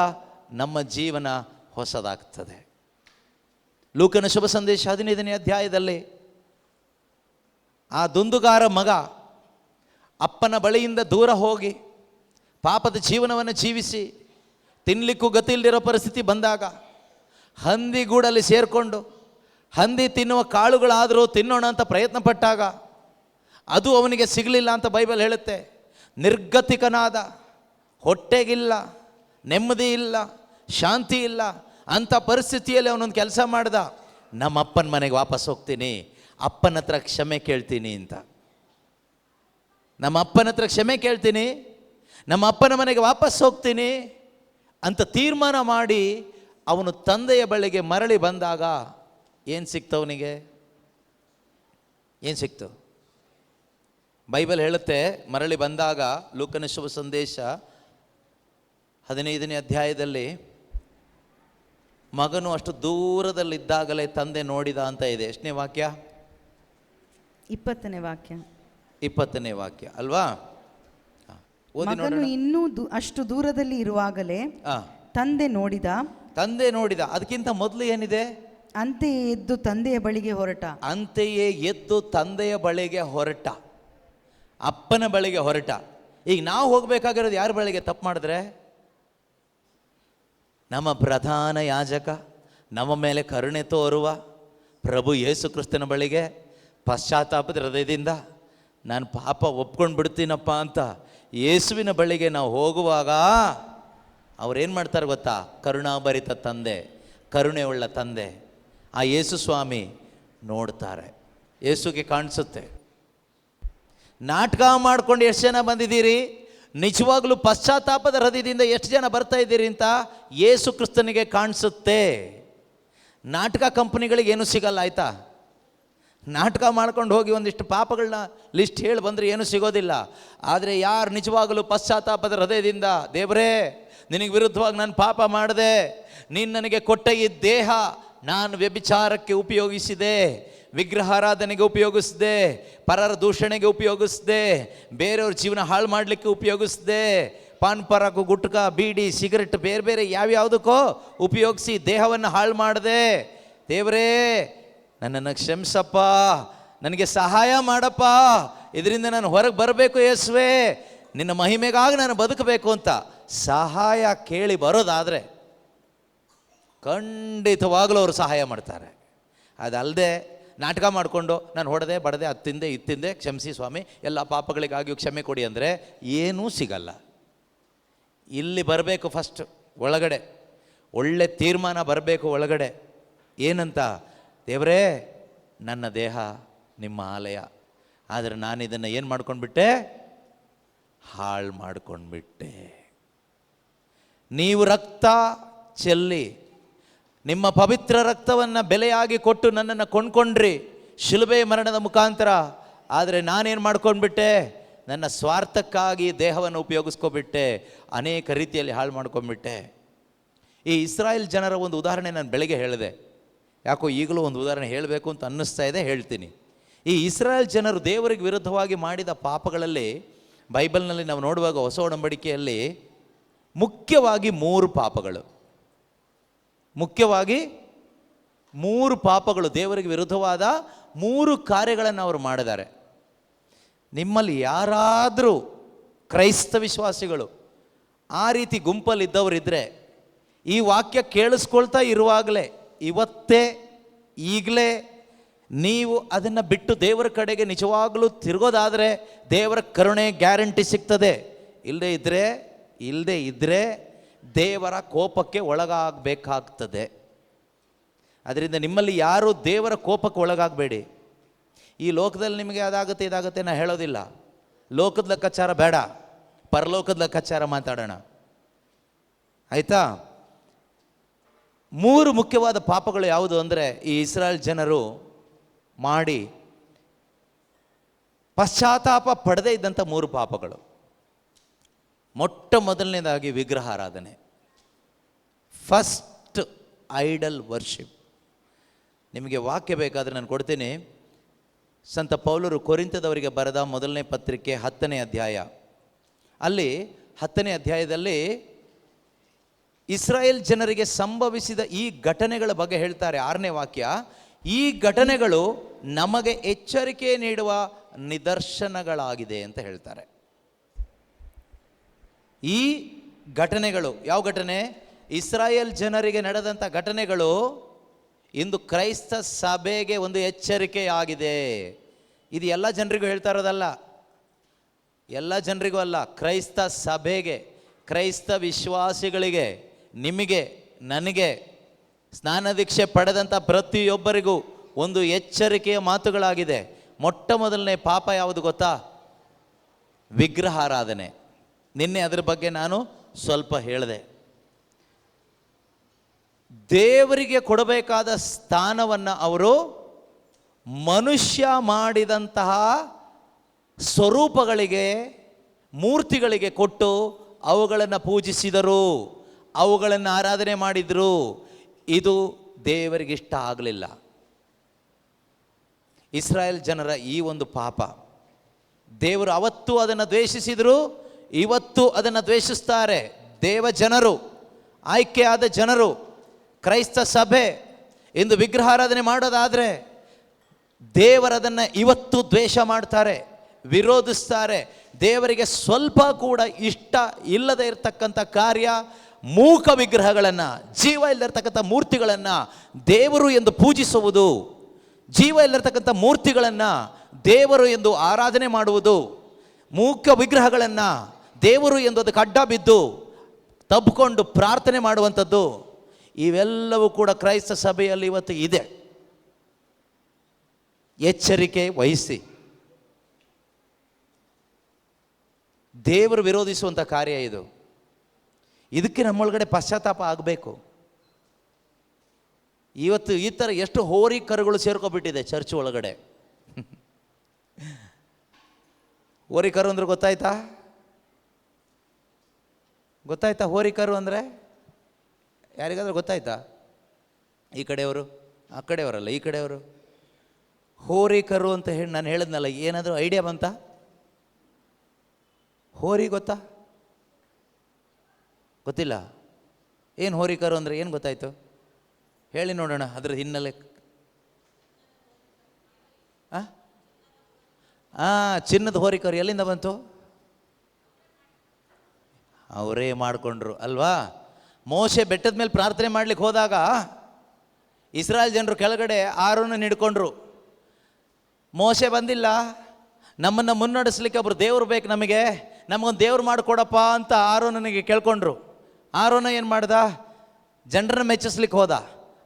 ನಮ್ಮ ಜೀವನ ಹೊಸದಾಗ್ತದೆ. ಲೂಕನ ಶುಭ ಸಂದೇಶ 15ನೇ ಅಧ್ಯಾಯದಲ್ಲಿ ಆ ದುಂದುಗಾರ ಮಗ ಅಪ್ಪನ ಬಳಿಯಿಂದ ದೂರ ಹೋಗಿ ಪಾಪದ ಜೀವನವನ್ನು ಜೀವಿಸಿ ತಿನ್ನಲಿಕ್ಕೂ ಗತಿ ಇಲ್ಲದಿರೋ ಪರಿಸ್ಥಿತಿ ಬಂದಾಗ ಹಂದಿಗೂಡಲ್ಲಿ ಸೇರಿಕೊಂಡು ಹಂದಿ ತಿನ್ನುವ ಕಾಳುಗಳಾದರೂ ತಿನ್ನೋಣ ಅಂತ ಪ್ರಯತ್ನ ಪಟ್ಟಾಗ ಅದು ಅವನಿಗೆ ಸಿಗಲಿಲ್ಲ ಅಂತ ಬೈಬಲ್ ಹೇಳುತ್ತೆ. ನಿರ್ಗತಿಕನಾದ, ಹೊಟ್ಟೆಗಿಲ್ಲ, ನೆಮ್ಮದಿ ಇಲ್ಲ, ಶಾಂತಿ ಇಲ್ಲ ಅಂಥ ಪರಿಸ್ಥಿತಿಯಲ್ಲಿ ಅವನೊಂದು ಕೆಲಸ ಮಾಡ್ದ. ನಮ್ಮ ಅಪ್ಪನ ಮನೆಗೆ ವಾಪಸ್ ಹೋಗ್ತೀನಿ, ಅಪ್ಪನ ಹತ್ರ ಕ್ಷಮೆ ಕೇಳ್ತೀನಿ ಅಂತ. ನಮ್ಮ ಅಪ್ಪನ ಹತ್ರ ಕ್ಷಮೆ ಕೇಳ್ತೀನಿ, ನಮ್ಮ ಅಪ್ಪನ ಮನೆಗೆ ವಾಪಸ್ ಹೋಗ್ತೀನಿ ಅಂತ ತೀರ್ಮಾನ ಮಾಡಿ ಅವನು ತಂದೆಯ ಬಳಿಗೆ ಮರಳಿ ಬಂದಾಗ ಏನು ಸಿಕ್ತವನಿಗೆ? ಏನು ಸಿಕ್ತು? ಬೈಬಲ್ ಹೇಳುತ್ತೆ, ಮರಳಿ ಬಂದಾಗ ಲೂಕನ ಶುಭ ಸಂದೇಶ 15ನೇ ಅಧ್ಯಾಯದಲ್ಲಿ ಮಗನು ಅಷ್ಟು ದೂರದಲ್ಲಿದ್ದಾಗಲೇ ತಂದೆ ನೋಡಿದ ಅಂತ ಇದೆ. ಎಷ್ಟನೇ ವಾಕ್ಯ? 20ನೇ ವಾಕ್ಯ. 20ನೇ ವಾಕ್ಯ ಅಲ್ವಾ? ಮಗನು ಇನ್ನೂ ಅಷ್ಟು ದೂರದಲ್ಲಿ ಇರುವಾಗಲೇ ತಂದೆ ನೋಡಿದ. ಅದಕ್ಕಿಂತ ಮೊದಲು ಏನಿದೆ? ಅಂತೆಯೇ ಎದ್ದು ತಂದೆಯ ಬಳಿಗೆ ಹೊರಟ. ಅಪ್ಪನ ಬಳಿಗೆ ಹೊರಟ. ಈಗ ನಾವು ಹೋಗಬೇಕಾಗಿರೋದು ಯಾರ ಬಳಿಗೆ? ತಪ್ಪು ಮಾಡಿದ್ರೆ ನಮ್ಮ ಪ್ರಧಾನ ಯಾಜಕ, ನಮ್ಮ ಮೇಲೆ ಕರುಣೆ ತೋರುವ ಪ್ರಭು ಯೇಸು ಕ್ರಿಸ್ತನ ಬಳಿಗೆ ಪಶ್ಚಾತ್ತಾಪದ ಹೃದಯದಿಂದ ನಾನು ಪಾಪ ಒಪ್ಕೊಂಡು ಬಿಡ್ತೀನಪ್ಪ ಅಂತ ಯೇಸುವಿನ ಬಳಿಗೆ ನಾವು ಹೋಗುವಾಗ ಅವ್ರೇನು ಮಾಡ್ತಾರೆ ಗೊತ್ತಾ? ಕರುಣಾಭರಿತ ತಂದೆ, ಕರುಣೆ ಉಳ್ಳ ತಂದೆ ಆ ಯೇಸು ಸ್ವಾಮಿ ನೋಡ್ತಾರೆ. ಯೇಸುಗೆ ಕಾಣಿಸುತ್ತೆ. ನಾಟಕ ಮಾಡ್ಕೊಂಡು ಎಷ್ಟು ಜನ ಬಂದಿದ್ದೀರಿ? ನಿಜವಾಗ್ಲೂ ಪಶ್ಚಾತ್ತಾಪದ ಹೃದಯದಿಂದ ಎಷ್ಟು ಜನ ಬರ್ತಾ ಇದ್ದೀರಿ ಅಂತ ಯೇಸು ಕ್ರಿಸ್ತನಿಗೆ ಕಾಣಿಸುತ್ತೆ. ನಾಟಕ ಕಂಪನಿಗಳಿಗೆ ಏನೂ ಸಿಗಲ್ಲ, ಆಯಿತಾ? ನಾಟಕ ಮಾಡ್ಕೊಂಡು ಹೋಗಿ ಒಂದಿಷ್ಟು ಪಾಪಗಳನ್ನ ಲಿಸ್ಟ್ ಹೇಳಿ ಬಂದರೆ ಏನೂ ಸಿಗೋದಿಲ್ಲ. ಆದರೆ ಯಾರು ನಿಜವಾಗಲೂ ಪಶ್ಚಾತ್ತಾಪದ ಹೃದಯದಿಂದ, ದೇವರೇ ನಿನಗೆ ವಿರುದ್ಧವಾಗಿ ನಾನು ಪಾಪ ಮಾಡಿದೆ, ನೀನು ನನಗೆ ಕೊಟ್ಟ ಈ ದೇಹ ನಾನು ವ್ಯಭಿಚಾರಕ್ಕೆ ಉಪಯೋಗಿಸಿದೆ, ವಿಗ್ರಹಾರಾಧನೆಗೆ ಉಪಯೋಗಿಸಿದೆ, ಪರರ ದೂಷಣೆಗೆ ಉಪಯೋಗಿಸಿದೆ, ಬೇರೆಯವ್ರ ಜೀವನ ಹಾಳು ಮಾಡಲಿಕ್ಕೆ ಉಪಯೋಗಿಸಿದೆ, ಪಾನ್ ಪರಾಕು, ಗುಟ್ಕ, ಬೀಡಿ, ಸಿಗರೆಟ್ ಬೇರೆ ಬೇರೆ ಯಾವ್ಯಾವುದಕ್ಕೋ ಉಪಯೋಗಿಸಿ ದೇಹವನ್ನು ಹಾಳು ಮಾಡಿದೆ. ದೇವರೇ ನನ್ನನ್ನು ಕ್ಷಮಿಸಪ್ಪ, ನನಗೆ ಸಹಾಯ ಮಾಡಪ್ಪ, ಇದರಿಂದ ನಾನು ಹೊರಗೆ ಬರಬೇಕು ಯೇಸುವೆ, ನಿನ್ನ ಮಹಿಮೆಗಾಗಿ ನಾನು ಬದುಕಬೇಕು ಅಂತ ಸಹಾಯ ಕೇಳಿ ಬರೋದಾದರೆ ಖಂಡಿತವಾಗಲೂ ಅವರು ಸಹಾಯ ಮಾಡ್ತಾರೆ. ಅದಲ್ಲದೆ ನಾಟಕ ಮಾಡಿಕೊಂಡು ನಾನು ಹೊಡೆದೆ ಬಡದೆ ಹತ್ತಿಂದೆ ಇತ್ತಿಂದೆ ಕ್ಷಮಿಸಿ ಸ್ವಾಮಿ ಎಲ್ಲ ಪಾಪಗಳಿಗಾಗಿಯೂ ಕ್ಷಮೆ ಕೊಡಿ ಅಂದರೆ ಏನೂ ಸಿಗಲ್ಲ. ಇಲ್ಲಿ ಬರಬೇಕು, ಫಸ್ಟ್ ಒಳಗಡೆ ಒಳ್ಳೆ ತೀರ್ಮಾನ ಬರಬೇಕು ಒಳಗಡೆ. ಏನಂತ? ದೇವರೇ ನನ್ನ ದೇಹ ನಿಮ್ಮ ಆಲಯ, ಆದರೆ ನಾನು ಇದನ್ನು ಏನು ಮಾಡ್ಕೊಂಡ್ಬಿಟ್ಟೆ? ಹಾಳು ಮಾಡ್ಕೊಂಡ್ಬಿಟ್ಟೆ. ನೀವು ರಕ್ತ ಚೆಲ್ಲಿ ನಿಮ್ಮ ಪವಿತ್ರ ರಕ್ತವನ್ನು ಬೆಲೆಯಾಗಿ ಕೊಟ್ಟು ನನ್ನನ್ನು ಕೊಂಡ್ಕೊಂಡ್ರಿ ಶಿಲುಬೆ ಮರಣದ ಮುಖಾಂತರ. ಆದರೆ ನಾನೇನು ಮಾಡ್ಕೊಂಡ್ಬಿಟ್ಟೆ? ನನ್ನ ಸ್ವಾರ್ಥಕ್ಕಾಗಿ ದೇಹವನ್ನು ಉಪಯೋಗಿಸ್ಕೊಬಿಟ್ಟೆ, ಅನೇಕ ರೀತಿಯಲ್ಲಿ ಹಾಳು ಮಾಡ್ಕೊಂಡ್ಬಿಟ್ಟೆ. ಈ ಇಸ್ರಾಯೇಲ್ ಜನರ ಒಂದು ಉದಾಹರಣೆ ನಾನು ಬೆಳಗ್ಗೆ ಹೇಳಿದೆ, ಯಾಕೋ ಈಗಲೂ ಒಂದು ಉದಾಹರಣೆ ಹೇಳಬೇಕು ಅಂತ ಅನ್ನಿಸ್ತಾ ಇದೆ, ಹೇಳ್ತೀನಿ. ಈ ಇಸ್ರಾಯೇಲ್ ಜನರು ದೇವರಿಗೆ ವಿರುದ್ಧವಾಗಿ ಮಾಡಿದ ಪಾಪಗಳಲ್ಲಿ ಬೈಬಲ್ನಲ್ಲಿ ನಾವು ನೋಡುವಾಗ ಹೊಸ ಒಡಂಬಡಿಕೆಯಲ್ಲಿ ಮುಖ್ಯವಾಗಿ 3 ಪಾಪಗಳು, ಮುಖ್ಯವಾಗಿ 3 ಪಾಪಗಳು, ದೇವರಿಗೆ ವಿರುದ್ಧವಾದ 3 ಕಾರ್ಯಗಳನ್ನು ಅವರು ಮಾಡಿದ್ದಾರೆ. ನಿಮ್ಮಲ್ಲಿ ಯಾರಾದರೂ ಕ್ರೈಸ್ತ ವಿಶ್ವಾಸಿಗಳು ಆ ರೀತಿ ಗುಂಪಲ್ಲಿದ್ದವರಿದ್ದರೆ ಈ ವಾಕ್ಯ ಕೇಳಿಸ್ಕೊಳ್ತಾ ಇರುವಾಗಲೇ ಇವತ್ತೇ ಈಗಲೇ ನೀವು ಅದನ್ನು ಬಿಟ್ಟು ದೇವರ ಕಡೆಗೆ ನಿಜವಾಗಲೂ ತಿರುಗೋದಾದರೆ ದೇವರ ಕರುಣೆ ಗ್ಯಾರಂಟಿ ಸಿಗ್ತದೆ. ಇಲ್ಲದೆ ಇದ್ದರೆ ದೇವರ ಕೋಪಕ್ಕೆ ಒಳಗಾಗಬೇಕಾಗ್ತದೆ. ಅದರಿಂದ ನಿಮ್ಮಲ್ಲಿ ಯಾರೂ ದೇವರ ಕೋಪಕ್ಕೆ ಒಳಗಾಗಬೇಡಿ. ಈ ಲೋಕದಲ್ಲಿ ನಿಮಗೆ ಅದಾಗುತ್ತೆ ಇದಾಗುತ್ತೆ ನಾನು ಹೇಳೋದಿಲ್ಲ. ಲೋಕದ ಲೆಕ್ಕಾಚಾರ ಬೇಡ, ಪರಲೋಕದ ಲೆಕ್ಕಾಚಾರ ಮಾತಾಡೋಣ, ಆಯಿತಾ? ಮೂರು ಮುಖ್ಯವಾದ ಪಾಪಗಳು ಯಾವುದು ಅಂದರೆ ಈ ಇಸ್ರಾಯೇಲ್ ಜನರು ಮಾಡಿ ಪಶ್ಚಾತ್ತಾಪ ಪಡದೇ ಇದ್ದಂಥ ಮೂರು ಪಾಪಗಳು. ಮೊಟ್ಟ ಮೊದಲನೇದಾಗಿ ವಿಗ್ರಹಾರಾಧನೆ, ಫಸ್ಟ್ ಐಡಲ್ ವರ್ಷಿಪ್. ನಿಮಗೆ ವಾಕ್ಯ ಬೇಕಾದರೆ ನಾನು ಕೊಡ್ತೀನಿ. ಸಂತ ಪೌಲರು ಕೊರಿಂಥದವರಿಗೆ ಬರೆದ ಮೊದಲನೇ ಪತ್ರಿಕೆ 10ನೇ ಅಧ್ಯಾಯ, ಅಲ್ಲಿ 10ನೇ ಅಧ್ಯಾಯದಲ್ಲಿ ಇಸ್ರಾಯೇಲ್ ಜನರಿಗೆ ಸಂಭವಿಸಿದ ಈ ಘಟನೆಗಳ ಬಗ್ಗೆ ಹೇಳ್ತಾರೆ. 6ನೇ ವಾಕ್ಯ, ಈ ಘಟನೆಗಳು ನಮಗೆ ಎಚ್ಚರಿಕೆ ನೀಡುವ ನಿದರ್ಶನಗಳಾಗಿದೆ ಅಂತ ಹೇಳ್ತಾರೆ. ಈ ಘಟನೆಗಳು ಯಾವ ಘಟನೆ? ಇಸ್ರಾಯೇಲ್ ಜನರಿಗೆ ನಡೆದಂಥ ಘಟನೆಗಳು ಇಂದು ಕ್ರೈಸ್ತ ಸಭೆಗೆ ಒಂದು ಎಚ್ಚರಿಕೆಯಾಗಿದೆ. ಇದು ಎಲ್ಲ ಜನರಿಗೂ ಹೇಳ್ತಾ ಇರೋದಲ್ಲ, ಎಲ್ಲ ಜನರಿಗೂ ಅಲ್ಲ, ಕ್ರೈಸ್ತ ಸಭೆಗೆ, ಕ್ರೈಸ್ತ ವಿಶ್ವಾಸಿಗಳಿಗೆ, ನಿಮಗೆ, ನನಗೆ, ಸ್ನಾನ ದೀಕ್ಷೆ ಪಡೆದಂಥ ಪ್ರತಿಯೊಬ್ಬರಿಗೂ ಒಂದು ಎಚ್ಚರಿಕೆಯ ಮಾತುಗಳಾಗಿದೆ. ಮೊಟ್ಟ ಮೊದಲನೇ ಪಾಪ ಯಾವುದು ಗೊತ್ತಾ? ವಿಗ್ರಹಾರಾಧನೆ. ನಿನ್ನೆ ಅದರ ಬಗ್ಗೆ ನಾನು ಸ್ವಲ್ಪ ಹೇಳಿದೆ. ದೇವರಿಗೆ ಕೊಡಬೇಕಾದ ಸ್ಥಾನವನ್ನು ಅವರು ಮನುಷ್ಯ ಮಾಡಿದಂತಹ ಸ್ವರೂಪಗಳಿಗೆ, ಮೂರ್ತಿಗಳಿಗೆ ಕೊಟ್ಟು ಅವುಗಳನ್ನು ಪೂಜಿಸಿದರು, ಅವುಗಳನ್ನು ಆರಾಧನೆ ಮಾಡಿದರು. ಇದು ದೇವರಿಗೆ ಇಷ್ಟ ಆಗಲಿಲ್ಲ. ಇಸ್ರಾಯೇಲ್ ಜನರ ಈ ಒಂದು ಪಾಪ ದೇವರು ಅವತ್ತು ಅದನ್ನು ದ್ವೇಷಿಸಿದರು, ಇವತ್ತು ಅದನ್ನು ದ್ವೇಷಿಸ್ತಾರೆ. ದೇವ ಜನರು, ಆಯ್ಕೆಯಾದ ಜನರು, ಕ್ರೈಸ್ತ ಸಭೆ ಇಂದು ವಿಗ್ರಹಾರಾಧನೆ ಮಾಡೋದಾದರೆ ದೇವರದನ್ನು ಇವತ್ತು ದ್ವೇಷ ಮಾಡ್ತಾರೆ, ವಿರೋಧಿಸ್ತಾರೆ. ದೇವರಿಗೆ ಸ್ವಲ್ಪ ಕೂಡ ಇಷ್ಟ ಇಲ್ಲದೆ ಇರತಕ್ಕಂಥ ಕಾರ್ಯ ಮೂಕ ವಿಗ್ರಹಗಳನ್ನು, ಜೀವ ಇಲ್ಲದಿರ್ತಕ್ಕಂಥ ಮೂರ್ತಿಗಳನ್ನು ದೇವರು ಎಂದು ಪೂಜಿಸುವುದು, ಜೀವ ಇಲ್ಲದಿರ್ತಕ್ಕಂಥ ಮೂರ್ತಿಗಳನ್ನು ದೇವರು ಎಂದು ಆರಾಧನೆ ಮಾಡುವುದು, ಮೂಕ ವಿಗ್ರಹಗಳನ್ನು ದೇವರು ಎಂದು ಅದಕ್ಕೆ ಅಡ್ಡ ಬಿದ್ದು ತಬ್ಬಿಕೊಂಡು ಪ್ರಾರ್ಥನೆ ಮಾಡುವಂಥದ್ದು, ಇವೆಲ್ಲವೂ ಕೂಡ ಕ್ರೈಸ್ತ ಸಭೆಯಲ್ಲಿ ಇವತ್ತು ಇದೆ. ಎಚ್ಚರಿಕೆ ವಹಿಸಿ. ದೇವರು ವಿರೋಧಿಸುವಂಥ ಕಾರ್ಯ ಇದು. ಇದಕ್ಕೆ ನಮ್ಮೊಳಗಡೆ ಪಶ್ಚಾತ್ತಾಪ ಆಗಬೇಕು. ಇವತ್ತು ಈ ಥರ ಎಷ್ಟು ಹೋರಿ ಕರುಗಳು ಸೇರ್ಕೊಬಿಟ್ಟಿದೆ ಚರ್ಚ್ ಒಳಗಡೆ. ಹೋರಿ ಕರು ಅಂದ್ರೆ ಗೊತ್ತಾಯ್ತಾ? ಗೊತ್ತಾಯ್ತಾ ಹೋರಿ ಕರು ಅಂದರೆ? ಯಾರಿಗಾದ್ರೂ ಗೊತ್ತಾಯ್ತಾ? ಈ ಕಡೆಯವರು, ಆ ಕಡೆಯವರಲ್ಲ, ಈ ಕಡೆಯವರು. ಹೋರಿ ಕರು ಅಂತ ಹೇಳಿ ನಾನು ಹೇಳಿದ್ನಲ್ಲ, ಏನಾದರೂ ಐಡಿಯಾ ಬಂತ? ಹೋರಿ ಗೊತ್ತಾ? ಗೊತ್ತಿಲ್ಲ? ಏನು ಹೋರಿ ಕರು ಅಂದರೆ ಏನು ಗೊತ್ತಾಯ್ತು? ಹೇಳಿ ನೋಡೋಣ ಅದರ ಹಿನ್ನೆಲೆ. ಚಿನ್ನದ ಹೋರಿ ಕರು ಎಲ್ಲಿಂದ ಬಂತು? ಅವರೇ ಮಾಡಿಕೊಂಡ್ರು ಅಲ್ವಾ? ಮೋಶೆ ಬೆಟ್ಟದ ಮೇಲೆ ಪ್ರಾರ್ಥನೆ ಮಾಡ್ಲಿಕ್ಕೆ ಹೋದಾಗ ಇಸ್ರಾಯೇಲ್ ಜನರು ಕೆಳಗಡೆ ಆರೋನನ್ನು ಹಿಡ್ಕೊಂಡ್ರು. ಮೋಶೆ ಬಂದಿಲ್ಲ, ನಮ್ಮನ್ನು ಮುನ್ನಡೆಸಲಿಕ್ಕೆ ಒಬ್ಬರು ದೇವರು ಬೇಕು, ನಮಗೊಂದು ದೇವ್ರು ಮಾಡಿಕೊಡಪ್ಪ ಅಂತ ಆರೋನನಿಗೆ ಕೇಳ್ಕೊಂಡ್ರು. ಆರೋನ ಏನು ಮಾಡ್ದ? ಜನರನ್ನ ಮೆಚ್ಚಿಸ್ಲಿಕ್ಕೆ ಹೋದ.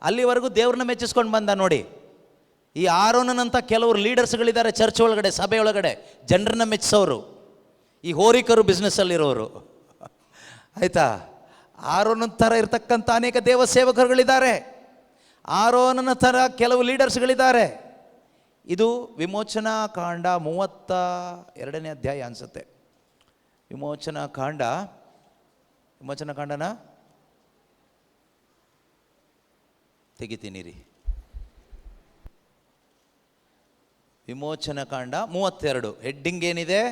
ಅಲ್ಲಿವರೆಗೂ ದೇವ್ರನ್ನ ಮೆಚ್ಚಿಸ್ಕೊಂಡು ಬಂದ. ನೋಡಿ, ಈ ಆರೋನಂತ ಕೆಲವರು ಲೀಡರ್ಸ್ಗಳಿದ್ದಾರೆ ಚರ್ಚ್ ಒಳಗಡೆ, ಸಭೆ ಒಳಗಡೆ, ಜನರನ್ನ ಮೆಚ್ಚಿಸೋರು, ಈ ಹೋರಿಕರು ಬಿಸ್ನೆಸ್ಸಲ್ಲಿರೋರು. ಆಯಿತಾ? ಆರೋನ ಥರ ಇರ್ತಕ್ಕಂಥ ಅನೇಕ ದೇವ ಸೇವಕರುಗಳಿದ್ದಾರೆ, ಆರೋನನ ಥರ ಕೆಲವು ಲೀಡರ್ಸ್ಗಳಿದ್ದಾರೆ. ಇದು ವಿಮೋಚನಾ ಕಾಂಡ 32ನೇ ಅಧ್ಯಾಯ ಅನಿಸುತ್ತೆ. ವಿಮೋಚನಾ ಕಾಂಡನ ತೆಗಿತೀನಿ ರೀ. ವಿಮೋಚನಾ ಕಾಂಡ 32 ಹೆಡ್ಡಿಂಗ್ ಏನಿದೆ?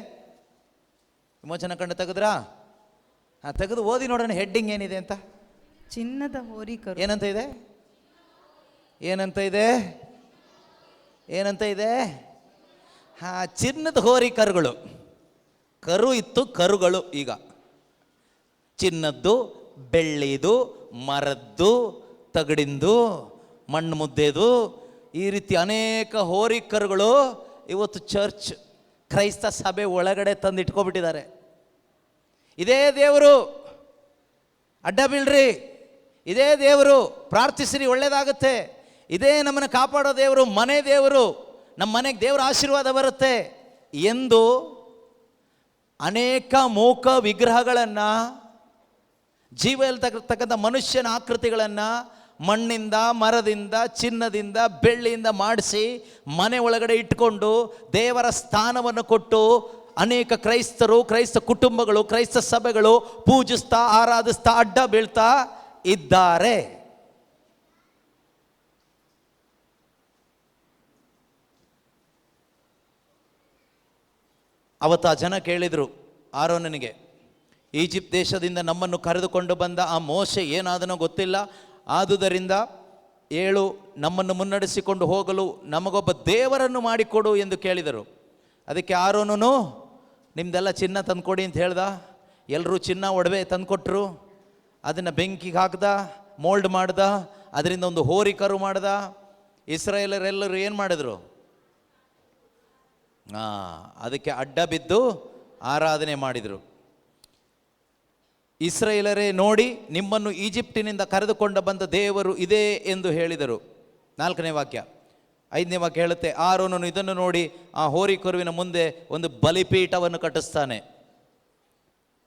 ವಿಮೋಚನಾ ಕಾಂಡ ತೆಗೆದ್ರಾ? ತೆಗೆದು ಓದಿ ನೋಡೋಣ ಹೆಡ್ಡಿಂಗ್ ಏನಿದೆ ಅಂತ. ಚಿನ್ನದ ಹೋರಿಕರು. ಏನಂತ ಇದೆ? ಏನಂತ ಇದೆ? ಏನಂತ ಇದೆ? ಚಿನ್ನದ ಹೋರಿಕರುಗಳು. ಕರು ಇತ್ತು, ಕರುಗಳು. ಈಗ ಚಿನ್ನದ್ದು, ಬೆಳ್ಳಿದು, ಮರದ್ದು, ತಗಡಿಂದು, ಮಣ್ಣು ಮುದ್ದೆದು, ಈ ರೀತಿ ಅನೇಕ ಹೋರಿಕರುಗಳು ಇವತ್ತು ಚರ್ಚ್, ಕ್ರೈಸ್ತ ಸಭೆ ಒಳಗಡೆ ತಂದು ಇಟ್ಕೊಬಿಟ್ಟಿದ್ದಾರೆ. ಇದೇ ದೇವರು, ಅಡ್ಡ ಬೀಳ್ರಿ, ಇದೇ ದೇವರು, ಪ್ರಾರ್ಥಿಸ್ರಿ ಒಳ್ಳೇದಾಗುತ್ತೆ, ಇದೇ ನಮ್ಮನ್ನು ಕಾಪಾಡೋ ದೇವರು, ಮನೆ ದೇವರು, ನಮ್ಮ ಮನೆಗೆ ದೇವರ ಆಶೀರ್ವಾದ ಬರುತ್ತೆ ಎಂದು ಅನೇಕ ಮೂಕ ವಿಗ್ರಹಗಳನ್ನು, ಜೀವ ಇಲ್ತಕ್ಕಂಥ ಮನುಷ್ಯನ ಆಕೃತಿಗಳನ್ನು ಮಣ್ಣಿಂದ, ಮರದಿಂದ, ಚಿನ್ನದಿಂದ, ಬೆಳ್ಳಿಯಿಂದ ಮಾಡಿಸಿ ಮನೆ ಒಳಗಡೆ ಇಟ್ಕೊಂಡು ದೇವರ ಸ್ಥಾನವನ್ನು ಕೊಟ್ಟು ಅನೇಕ ಕ್ರೈಸ್ತರು, ಕ್ರೈಸ್ತ ಕುಟುಂಬಗಳು, ಕ್ರೈಸ್ತ ಸಭೆಗಳು ಪೂಜಿಸ್ತಾ, ಆರಾಧಿಸ್ತಾ, ಅಡ್ಡ ಬೀಳ್ತಾ ಇದ್ದಾರೆ. ಅವತ್ತು ಆ ಜನ ಕೇಳಿದರು ಆರೋನನಿಗೆ, ಈಜಿಪ್ಟ್ ದೇಶದಿಂದ ನಮ್ಮನ್ನು ಕರೆದುಕೊಂಡು ಬಂದ ಆ ಮೋಶೆ ಏನಾದನೋ ಗೊತ್ತಿಲ್ಲ, ಆದುದರಿಂದ ಏಳು ನಮ್ಮನ್ನು ಮುನ್ನಡೆಸಿಕೊಂಡು ಹೋಗಲು ನಮಗೊಬ್ಬ ದೇವರನ್ನು ಮಾಡಿಕೊಡು ಎಂದು ಕೇಳಿದರು. ಅದಕ್ಕೆ ಆರೋನನು ನಿಮ್ದೆಲ್ಲ ಚಿನ್ನ ತಂದುಕೊಡಿ ಅಂತ ಹೇಳ್ದ. ಎಲ್ಲರೂ ಚಿನ್ನ ಒಡವೆ ತಂದುಕೊಟ್ರು. ಅದನ್ನು ಬೆಂಕಿಗೆ ಹಾಕ್ದ, ಮೋಲ್ಡ್ ಮಾಡ್ದ, ಅದರಿಂದ ಒಂದು ಹೋರಿ ಕರು ಮಾಡ್ದ. ಇಸ್ರಾಯೇಲರೆಲ್ಲರೂ ಏನು ಮಾಡಿದ್ರು? ಅದಕ್ಕೆ ಅಡ್ಡ ಬಿದ್ದು ಆರಾಧನೆ ಮಾಡಿದರು. ಇಸ್ರಾಯೇಲರೇ ನೋಡಿ, ನಿಮ್ಮನ್ನು ಈಜಿಪ್ಟಿನಿಂದ ಕರೆದುಕೊಂಡು ಬಂದ ದೇವರು ಇದೇ ಎಂದು ಹೇಳಿದರು. 4ನೇ ವಾಕ್ಯ. 5ನೇ ವಾಕ್ಯ ಹೇಳುತ್ತೆ, ಆರೋನನು ಇದನ್ನು ನೋಡಿ ಆ ಹೋರಿ ಕರುವಿನ ಮುಂದೆ ಒಂದು ಬಲಿಪೀಠವನ್ನು ಕಟ್ಟಿಸ್ತಾನೆ.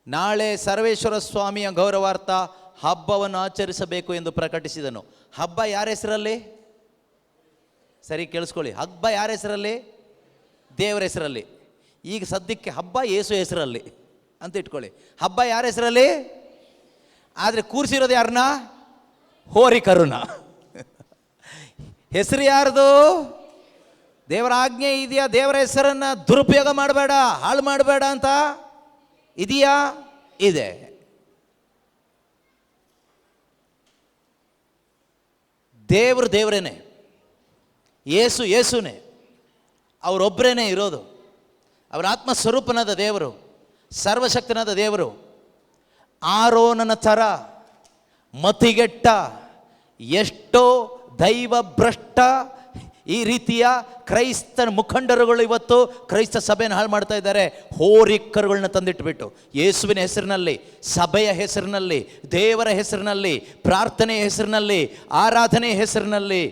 ನಾಳೆ ಸರ್ವೇಶ್ವರ ಸ್ವಾಮಿಯ ಗೌರವಾರ್ಥ ಹಬ್ಬವನ್ನು ಆಚರಿಸಬೇಕು ಎಂದು ಪ್ರಕಟಿಸಿದನು. ಹಬ್ಬ ಯಾರ ಹೆಸರಲ್ಲಿ? ಸರಿ ಕೇಳಿಸ್ಕೊಳ್ಳಿ, ಹಬ್ಬ ಯಾರ ಹೆಸರಲ್ಲಿ? ದೇವರ ಹೆಸರಲ್ಲಿ. ಈಗ ಸದ್ಯಕ್ಕೆ ಹಬ್ಬ ಯೇಸು ಹೆಸರಲ್ಲಿ ಅಂತ ಇಟ್ಕೊಳ್ಳಿ. ಹಬ್ಬ ಯಾರ ಹೆಸರಲ್ಲಿ? ಆದರೆ ಕೂರಿಸಿರೋದು ಯಾರನ್ನ? ಹೋರಿ ಕರುನ. ಹೆಸರು ಯಾರ್ದು? ದೇವರ ಆಜ್ಞೆ ಇದೆಯಾ? ದೇವರ ಹೆಸರನ್ನು ದುರುಪಯೋಗ ಮಾಡಬೇಡ, ಹಾಳು ಮಾಡಬೇಡ ಅಂತ ಇದೆಯಾ? ಇದೆ. ದೇವರು ದೇವರೇನೆ, ಯೇಸು ಯೇಸುನೇ, ಅವರೊಬ್ಬರೇನೆ ಇರೋದು. ಅವರ ಆತ್ಮಸ್ವರೂಪನಾದ ದೇವರು, ಸರ್ವಶಕ್ತನಾದ ದೇವರು. ಆರೋನನ ಥರ ಮತಿಗೆಟ್ಟ ಎಷ್ಟೋ ದೈವ ಭ್ರಷ್ಟ ಈ ರೀತಿಯ ಕ್ರೈಸ್ತ ಮುಖಂಡರುಗಳು ಇವತ್ತು ಕ್ರೈಸ್ತ ಸಭೆಯನ್ನು ಹಾಳು ಮಾಡ್ತಾ ಇದ್ದಾರೆ. ಹೋರಿಕರುಗಳನ್ನ ತಂದಿಟ್ಬಿಟ್ಟು ಯೇಸುವಿನ ಹೆಸರಿನಲ್ಲಿ, ಸಭೆಯ ಹೆಸರಿನಲ್ಲಿ, ದೇವರ ಹೆಸರಿನಲ್ಲಿ, ಪ್ರಾರ್ಥನೆಯ ಹೆಸರಿನಲ್ಲಿ, ಆರಾಧನೆಯ ಹೆಸರಿನಲ್ಲಿ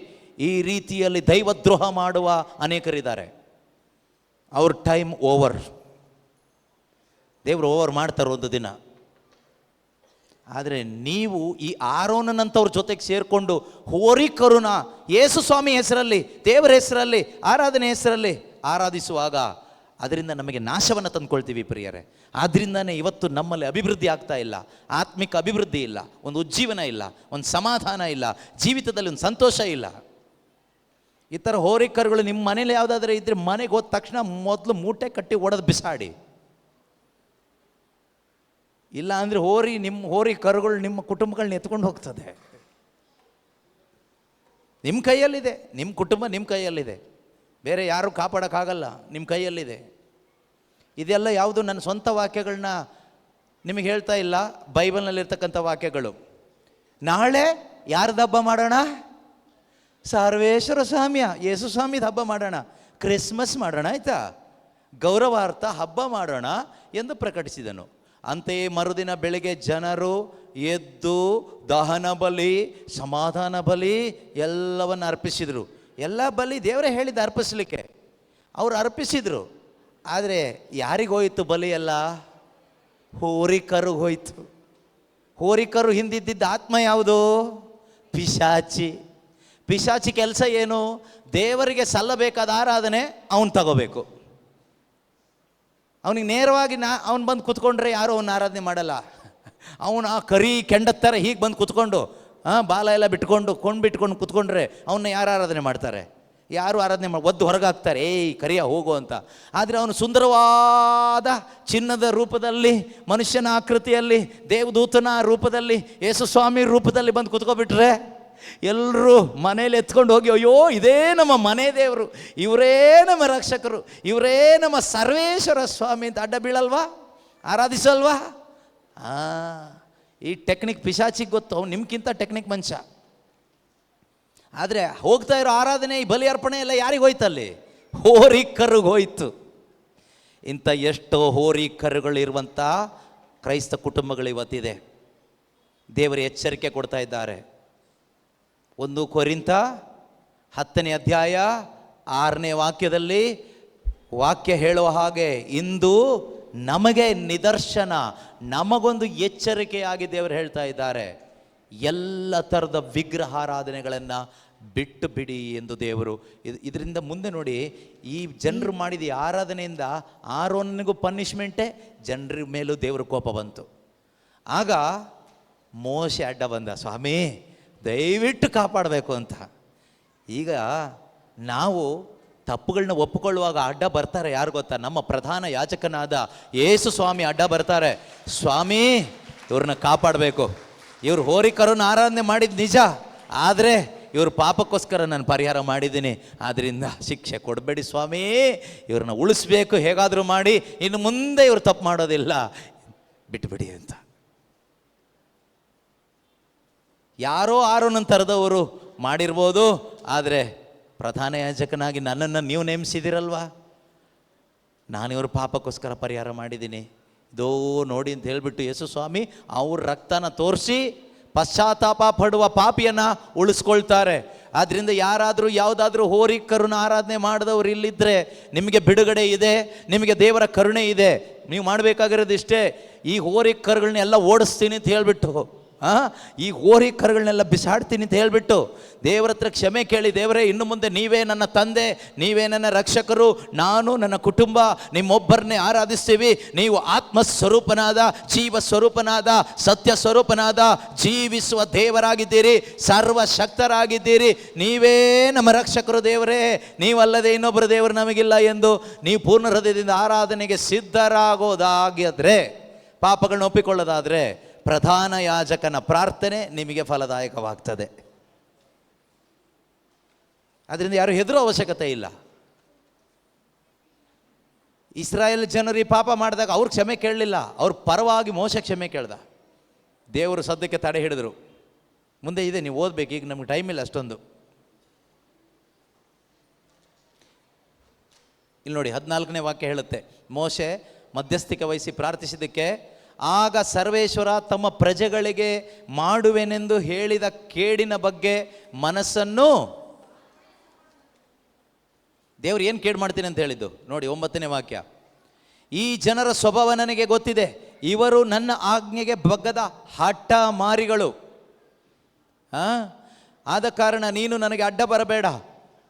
ಈ ರೀತಿಯಲ್ಲಿ ದೈವದ್ರೋಹ ಮಾಡುವ ಅನೇಕರಿದ್ದಾರೆ. ಅವ್ರ ಟೈಮ್ ಓವರ್. ದೇವರು ಓವರ್ ಮಾಡ್ತಾರೆ ಒಂದು ದಿನ. ಆದರೆ ನೀವು ಈ ಆರೋನನಂತವ್ರ ಜೊತೆಗೆ ಸೇರಿಕೊಂಡು ಹೋರಿಕರುನ ಯೇಸು ಸ್ವಾಮಿ ಹೆಸರಲ್ಲಿ, ದೇವರ ಹೆಸರಲ್ಲಿ, ಆರಾಧನೆ ಹೆಸರಲ್ಲಿ ಆರಾಧಿಸುವಾಗ ಅದರಿಂದ ನಮಗೆ ನಾಶವನ್ನು ತಂದುಕೊಳ್ತೀವಿ ಪ್ರಿಯರೇ. ಆದ್ದರಿಂದನೇ ಇವತ್ತು ನಮ್ಮಲ್ಲಿ ಅಭಿವೃದ್ಧಿ ಆಗ್ತಾ ಇಲ್ಲ, ಆತ್ಮಿಕ ಅಭಿವೃದ್ಧಿ ಇಲ್ಲ, ಒಂದು ಉಜ್ಜೀವನ ಇಲ್ಲ, ಒಂದು ಸಮಾಧಾನ ಇಲ್ಲ, ಜೀವಿತದಲ್ಲಿ ಒಂದು ಸಂತೋಷ ಇಲ್ಲ. ಈ ಥರ ಹೋರಿಕರುಗಳು ನಿಮ್ಮ ಮನೇಲಿ ಯಾವುದಾದ್ರೂ ಇದ್ದರೆ ಮನೆಗೆ ಹೋದ ತಕ್ಷಣ ಮೊದಲು ಮೂಟೆ ಕಟ್ಟಿ ಒಡೆದು ಬಿಸಾಡಿ. ಇಲ್ಲ ಅಂದರೆ ಹೋರಿ ಕರುಗಳು ನಿಮ್ಮ ಕುಟುಂಬಗಳನ್ನ ಎತ್ಕೊಂಡು ಹೋಗ್ತದೆ. ನಿಮ್ಮ ಕೈಯಲ್ಲಿದೆ, ನಿಮ್ಮ ಕುಟುಂಬ ನಿಮ್ಮ ಕೈಯಲ್ಲಿದೆ, ಬೇರೆ ಯಾರೂ ಕಾಪಾಡೋಕ್ಕಾಗಲ್ಲ, ನಿಮ್ಮ ಕೈಯಲ್ಲಿದೆ. ಇದೆಲ್ಲ ಯಾವುದು ನನ್ನ ಸ್ವಂತ ವಾಕ್ಯಗಳನ್ನ ನಿಮಗೆ ಹೇಳ್ತಾ ಇಲ್ಲ, ಬೈಬಲ್ನಲ್ಲಿರ್ತಕ್ಕಂಥ ವಾಕ್ಯಗಳು. ನಾಳೆ ಯಾರ್ದು ಹಬ್ಬ ಮಾಡೋಣ? ಸರ್ವೇಶ್ವರ ಸ್ವಾಮಿಯ, ಯೇಸು ಸ್ವಾಮಿದ ಹಬ್ಬ ಮಾಡೋಣ, ಕ್ರಿಸ್ಮಸ್ ಮಾಡೋಣ, ಆಯಿತಾ, ಗೌರವಾರ್ಥ ಹಬ್ಬ ಮಾಡೋಣ ಎಂದು ಪ್ರಕಟಿಸಿದನು. ಅಂತೆಯೇ ಮರುದಿನ ಬೆಳಗ್ಗೆ ಜನರು ಎದ್ದು ದಹನ ಬಲಿ, ಸಮಾಧಾನ ಬಲಿ ಎಲ್ಲವನ್ನು ಅರ್ಪಿಸಿದರು. ಎಲ್ಲ ಬಲಿ ದೇವರೇ ಹೇಳಿದ ಅರ್ಪಿಸಲಿಕ್ಕೆ, ಅವರು ಅರ್ಪಿಸಿದರು. ಆದರೆ ಯಾರಿಗೋಯ್ತು ಬಲಿ? ಎಲ್ಲ ಹೋರಿಕರು ಹೋಯ್ತು. ಹೋರಿಕರು ಹಿಂದಿದ್ದ ಆತ್ಮ ಯಾವುದು? ಪಿಶಾಚಿ. ಪಿಶಾಚಿ ಕೆಲಸ ಏನು? ದೇವರಿಗೆ ಸಲ್ಲಬೇಕಾದ ಆರಾಧನೆ ಅವನು ತಗೋಬೇಕು. ಅವನಿಗೆ ನೇರವಾಗಿ ಅವನು ಬಂದು ಕೂತ್ಕೊಂಡ್ರೆ ಯಾರು ಅವನ್ನ ಆರಾಧನೆ ಮಾಡಲ್ಲ. ಅವನು ಆ ಕರಿ ಕೆಂಡತ್ತರ ಹೀಗೆ ಬಂದು ಕೂತ್ಕೊಂಡು ಬಾಲ ಎಲ್ಲ ಬಿಟ್ಕೊಂಡು ಬಿಟ್ಕೊಂಡು ಕೂತ್ಕೊಂಡ್ರೆ ಅವನ್ನ ಯಾರು ಆರಾಧನೆ ಮಾಡ್ತಾರೆ? ಯಾರು ಆರಾಧನೆ ಒದ್ದು ಹೊರಗಾಗ್ತಾರೆ, ಏಯ್ ಕರಿಯ ಹೋಗು ಅಂತ. ಆದರೆ ಅವನು ಸುಂದರವಾದ ಚಿನ್ನದ ರೂಪದಲ್ಲಿ, ಮನುಷ್ಯನ ಆಕೃತಿಯಲ್ಲಿ, ದೇವದೂತನ ರೂಪದಲ್ಲಿ, ಯೇಸು ಸ್ವಾಮಿ ರೂಪದಲ್ಲಿ ಬಂದು ಕೂತ್ಕೊಬಿಟ್ರೆ ಎಲ್ಲರೂ ಮನೇಲಿ ಎತ್ಕೊಂಡು ಹೋಗಿ, ಅಯ್ಯೋ ಇದೇ ನಮ್ಮ ಮನೆ ದೇವರು, ಇವರೇ ನಮ್ಮ ರಕ್ಷಕರು, ಇವರೇ ನಮ್ಮ ಸರ್ವೇಶ್ವರ ಸ್ವಾಮಿ ಅಂತ ಅಡ್ಡ ಬೀಳಲ್ವಾ? ಆರಾಧಿಸಲ್ವಾ? ಈ ಟೆಕ್ನಿಕ್ ಪಿಶಾಚಿಗೆ ಗೊತ್ತು, ಅವ್ನು ನಿಮ್ಗಿಂತ ಟೆಕ್ನಿಕ್ ಮನುಷ್ಯ. ಆದರೆ ಹೋಗ್ತಾ ಇರೋ ಆರಾಧನೆ, ಈ ಬಲಿ ಅರ್ಪಣೆ ಎಲ್ಲ ಯಾರಿಗೆ ಹೋಯ್ತಲ್ಲಿ? ಹೋರಿಕರುಗೆ ಹೋಯ್ತು. ಇಂಥ ಎಷ್ಟೋ ಹೋರಿಕರುಗಳಿರುವಂಥ ಕ್ರೈಸ್ತ ಕುಟುಂಬಗಳು ಇವತ್ತಿದೆ. ದೇವರ ಎಚ್ಚರಿಕೆ ಕೊಡ್ತಾ ಇದ್ದಾರೆ. 1 ಕೊರಿಂಥ 10ನೇ ಅಧ್ಯಾಯ 6ನೇ ವಾಕ್ಯದಲ್ಲಿ ವಾಕ್ಯ ಹೇಳುವ ಹಾಗೆ, ಇಂದು ನಮಗೆ ನಿದರ್ಶನ, ನಮಗೊಂದು ಎಚ್ಚರಿಕೆಯಾಗಿ ದೇವರು ಹೇಳ್ತಾ ಇದ್ದಾರೆ. ಎಲ್ಲ ಥರದ ವಿಗ್ರಹಾರಾಧನೆಗಳನ್ನು ಬಿಟ್ಟು ಬಿಡಿ ಎಂದು ದೇವರು ಇದರಿಂದ ಮುಂದೆ ನೋಡಿ, ಈ ಜನರು ಮಾಡಿದ ಈ ಆರಾಧನೆಯಿಂದ ಆರೋನಿಗೂ ಪನಿಷ್ಮೆಂಟೇ, ಜನರ ಮೇಲೂ ದೇವ್ರ ಕೋಪ ಬಂತು. ಆಗ ಮೋಶೆ ಅಡ್ಡ ಬಂದ, ಸ್ವಾಮಿ ದಯವಿಟ್ಟು ಕಾಪಾಡಬೇಕು ಅಂತ. ಈಗ ನಾವು ತಪ್ಪುಗಳನ್ನ ಒಪ್ಪಿಕೊಳ್ಳುವಾಗ ಅಡ್ಡ ಬರ್ತಾರೆ ಯಾರು ಗೊತ್ತಾ? ನಮ್ಮ ಪ್ರಧಾನ ಯಾಜಕನಾದ ಯೇಸು ಸ್ವಾಮಿ ಅಡ್ಡ ಬರ್ತಾರೆ. ಸ್ವಾಮಿ ಇವ್ರನ್ನ ಕಾಪಾಡಬೇಕು, ಇವ್ರು ಹೋರಿಕರನ್ನು ಆರಾಧನೆ ಮಾಡಿದ ನಿಜ, ಆದರೆ ಇವ್ರ ಪಾಪಕ್ಕೋಸ್ಕರ ನಾನು ಪರಿಹಾರ ಮಾಡಿದ್ದೀನಿ, ಆದ್ದರಿಂದ ಶಿಕ್ಷೆ ಕೊಡಬೇಡಿ ಸ್ವಾಮಿ, ಇವ್ರನ್ನ ಉಳಿಸ್ಬೇಕು ಹೇಗಾದರೂ ಮಾಡಿ, ಇನ್ನು ಮುಂದೆ ಇವ್ರು ತಪ್ಪು ಮಾಡೋದಿಲ್ಲ, ಬಿಟ್ಟುಬಿಡಿ ಅಂತ. ಯಾರೋ ಆರೋನನ್ನು ತರದವರು ಮಾಡಿರ್ಬೋದು, ಆದರೆ ಪ್ರಧಾನ ಯಾಜಕನಾಗಿ ನನ್ನನ್ನು ನೀವು ನೇಮಿಸಿದಿರಲ್ವಾ, ನಾನು ಇವ್ರ ಪಾಪಕ್ಕೋಸ್ಕರ ಪರಿಹಾರ ಮಾಡಿದ್ದೀನಿ, ಇದೋ ನೋಡಿ ಅಂತ ಹೇಳಿಬಿಟ್ಟು ಯೇಸು ಸ್ವಾಮಿ ಅವ್ರ ರಕ್ತನ ತೋರಿಸಿ ಪಶ್ಚಾತ್ತಾಪ ಪಡುವ ಪಾಪಿಯನ್ನು ಉಳಿಸ್ಕೊಳ್ತಾರೆ. ಆದ್ದರಿಂದ ಯಾರಾದರೂ ಯಾವುದಾದ್ರೂ ಹೋರಿಕರನ್ನು ಆರಾಧನೆ ಮಾಡಿದವರು ಇಲ್ಲಿದ್ದರೆ ನಿಮಗೆ ಬಿಡುಗಡೆ ಇದೆ, ನಿಮಗೆ ದೇವರ ಕರುಣೆ ಇದೆ. ನೀವು ಮಾಡಬೇಕಾಗಿರೋದು ಇಷ್ಟೇ, ಈ ಹೋರಿಕರುಗಳನ್ನೆಲ್ಲ ಓಡಿಸ್ತೀನಿ ಅಂತ ಹೇಳಿಬಿಟ್ಟು, ಈ ಹೋರಿಕರುಗಳನ್ನೆಲ್ಲ ಬಿಸಾಡ್ತೀನಿ ಅಂತ ಹೇಳಿಬಿಟ್ಟು ದೇವರ ಹತ್ರ ಕ್ಷಮೆ ಕೇಳಿ, ದೇವರೇ ಇನ್ನು ಮುಂದೆ ನೀವೇ ನನ್ನ ತಂದೆ, ನೀವೇ ನನ್ನ ರಕ್ಷಕರು, ನಾನು ನನ್ನ ಕುಟುಂಬ ನಿಮ್ಮೊಬ್ಬರನ್ನೇ ಆರಾಧಿಸ್ತೀವಿ, ನೀವು ಆತ್ಮಸ್ವರೂಪನಾದ, ಜೀವ ಸ್ವರೂಪನಾದ, ಸತ್ಯ ಸ್ವರೂಪನಾದ, ಜೀವಿಸುವ ದೇವರಾಗಿದ್ದೀರಿ, ಸರ್ವಶಕ್ತರಾಗಿದ್ದೀರಿ, ನೀವೇ ನಮ್ಮ ರಕ್ಷಕರು ದೇವರೇ, ನೀವಲ್ಲದೆ ಇನ್ನೊಬ್ಬರು ದೇವರು ನಮಗಿಲ್ಲ ಎಂದು ನೀವು ಪೂರ್ಣ ಹೃದಯದಿಂದ ಆರಾಧನೆಗೆ ಸಿದ್ಧರಾಗೋದಾಗಿದ್ರೆ, ಪಾಪಗಳನ್ನ ಒಪ್ಪಿಕೊಳ್ಳೋದಾದರೆ ಪ್ರಧಾನ ಯಾಜಕನ ಪ್ರಾರ್ಥನೆ ನಿಮಗೆ ಫಲದಾಯಕವಾಗ್ತದೆ. ಅದರಿಂದ ಯಾರು ಹೆದರೋ ಅವಶ್ಯಕತೆ ಇಲ್ಲ. ಇಸ್ರಾಯೇಲ್ ಜನರು ಈ ಪಾಪ ಮಾಡಿದಾಗ ಅವ್ರು ಕ್ಷಮೆ ಕೇಳಲಿಲ್ಲ, ಅವ್ರ ಪರವಾಗಿ ಮೋಶೆ ಕ್ಷಮೆ ಕೇಳ್ದ. ದೇವರು ಸದ್ಯಕ್ಕೆ ತಡೆ ಹಿಡಿದ್ರು. ಮುಂದೆ ಇದೆ, ನೀವು ಓದಬೇಕು, ಈಗ ನಮ್ಗೆ ಟೈಮ್ ಇಲ್ಲ ಅಷ್ಟೊಂದು. ಇಲ್ಲಿ ನೋಡಿ 14ನೇ ವಾಕ್ಯ ಹೇಳುತ್ತೆ, ಮೋಶೆ ಮಧ್ಯಸ್ಥಿಕೆ ವಹಿಸಿ ಪ್ರಾರ್ಥಿಸಿದ್ದಕ್ಕೆ ಆಗ ಸರ್ವೇಶ್ವರ ತಮ್ಮ ಪ್ರಜೆಗಳಿಗೆ ಮಾಡುವೆನೆಂದು ಹೇಳಿದ ಕೇಡಿನ ಬಗ್ಗೆ ಮನಸ್ಸನ್ನು, ದೇವ್ರು ಏನು ಕೇಡು ಮಾಡ್ತೀನಿ ಅಂತ ಹೇಳಿದ್ದು ನೋಡಿ 9ನೇ ವಾಕ್ಯ, ಈ ಜನರ ಸ್ವಭಾವ ನನಗೆ ಗೊತ್ತಿದೆ, ಇವರು ನನ್ನ ಆಜ್ಞೆಗೆ ಬಗ್ಗದ ಹಠ ಮಾರಿಗಳು, ಆದ ಕಾರಣ ನೀನು ನನಗೆ ಅಡ್ಡ ಬರಬೇಡ,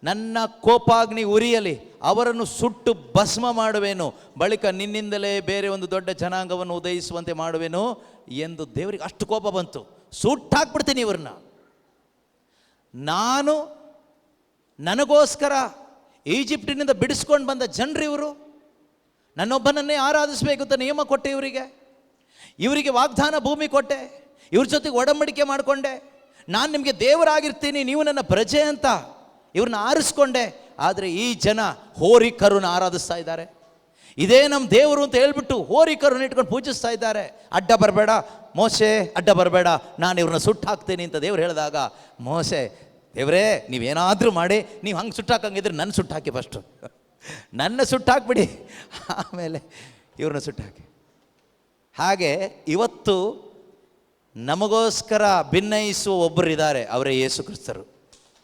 ನನ್ನ ಕೋಪಾಗ್ನಿ ಉರಿಯಲಿ, ಅವರನ್ನು ಸುಟ್ಟು ಭಸ್ಮ ಮಾಡುವೆನು, ಬಳಿಕ ನಿನ್ನಿಂದಲೇ ಬೇರೆ ಒಂದು ದೊಡ್ಡ ಜನಾಂಗವನ್ನು ಉದಯಿಸುವಂತೆ ಮಾಡುವೆನು ಎಂದು ದೇವರಿಗೆ ಅಷ್ಟು ಕೋಪ ಬಂತು. ಸುಟ್ಟಾಕ್ಬಿಡ್ತೀನಿ ಇವ್ರನ್ನ, ನಾನು ನನಗೋಸ್ಕರ ಈಜಿಪ್ಟಿನಿಂದ ಬಿಡಿಸ್ಕೊಂಡು ಬಂದ ಜನರು ಇವರು, ನನ್ನೊಬ್ಬನನ್ನೇ ಆರಾಧಿಸಬೇಕು ಅಂತ ನಿಯಮ ಕೊಟ್ಟೆ, ಇವರಿಗೆ ವಾಗ್ದಾನ ಭೂಮಿ ಕೊಟ್ಟೆ, ಇವ್ರ ಜೊತೆಗೆ ಒಡಂಬಡಿಕೆ ಮಾಡಿಕೊಂಡೆ, ನಾನು ನಿಮಗೆ ದೇವರಾಗಿರ್ತೀನಿ, ನೀವು ನನ್ನ ಪ್ರಜೆ ಅಂತ ಇವ್ರನ್ನ ಆರಿಸ್ಕೊಂಡೆ. ಆದರೆ ಈ ಜನ ಹೋರಿಕರನ್ನು ಆರಾಧಿಸ್ತಾ ಇದ್ದಾರೆ, ಇದೇ ನಮ್ಮ ದೇವರು ಅಂತ ಹೇಳ್ಬಿಟ್ಟು ಹೋರಿಕರನ್ನು ಇಟ್ಕೊಂಡು ಪೂಜಿಸ್ತಾ ಇದ್ದಾರೆ. ಅಡ್ಡ ಬರಬೇಡ ಮೋಶೆ, ಅಡ್ಡ ಬರಬೇಡ, ನಾನು ಇವ್ರನ್ನ ಸುಟ್ಟು ಹಾಕ್ತೀನಿ ಅಂತ ದೇವ್ರು ಹೇಳಿದಾಗ, ಮೋಶೆ ದೇವರೇ ನೀವೇನಾದರೂ ಮಾಡಿ, ನೀವು ಹಂಗೆ ಸುಟ್ಟಾಕಂಗಿದ್ರೆ ನನ್ನ ಸುಟ್ಟಾಕಿ, ಫಸ್ಟು ನನ್ನ ಸುಟ್ಟಾಕ್ಬಿಡಿ, ಆಮೇಲೆ ಇವ್ರನ್ನ ಸುಟ್ಟಾಕಿ. ಹಾಗೆ ಇವತ್ತು ನಮಗೋಸ್ಕರ ಭಿನ್ನಯಿಸುವ ಒಬ್ಬರಿದ್ದಾರೆ, ಅವರೇ ಯೇಸು ಕ್ರಿಸ್ತರು.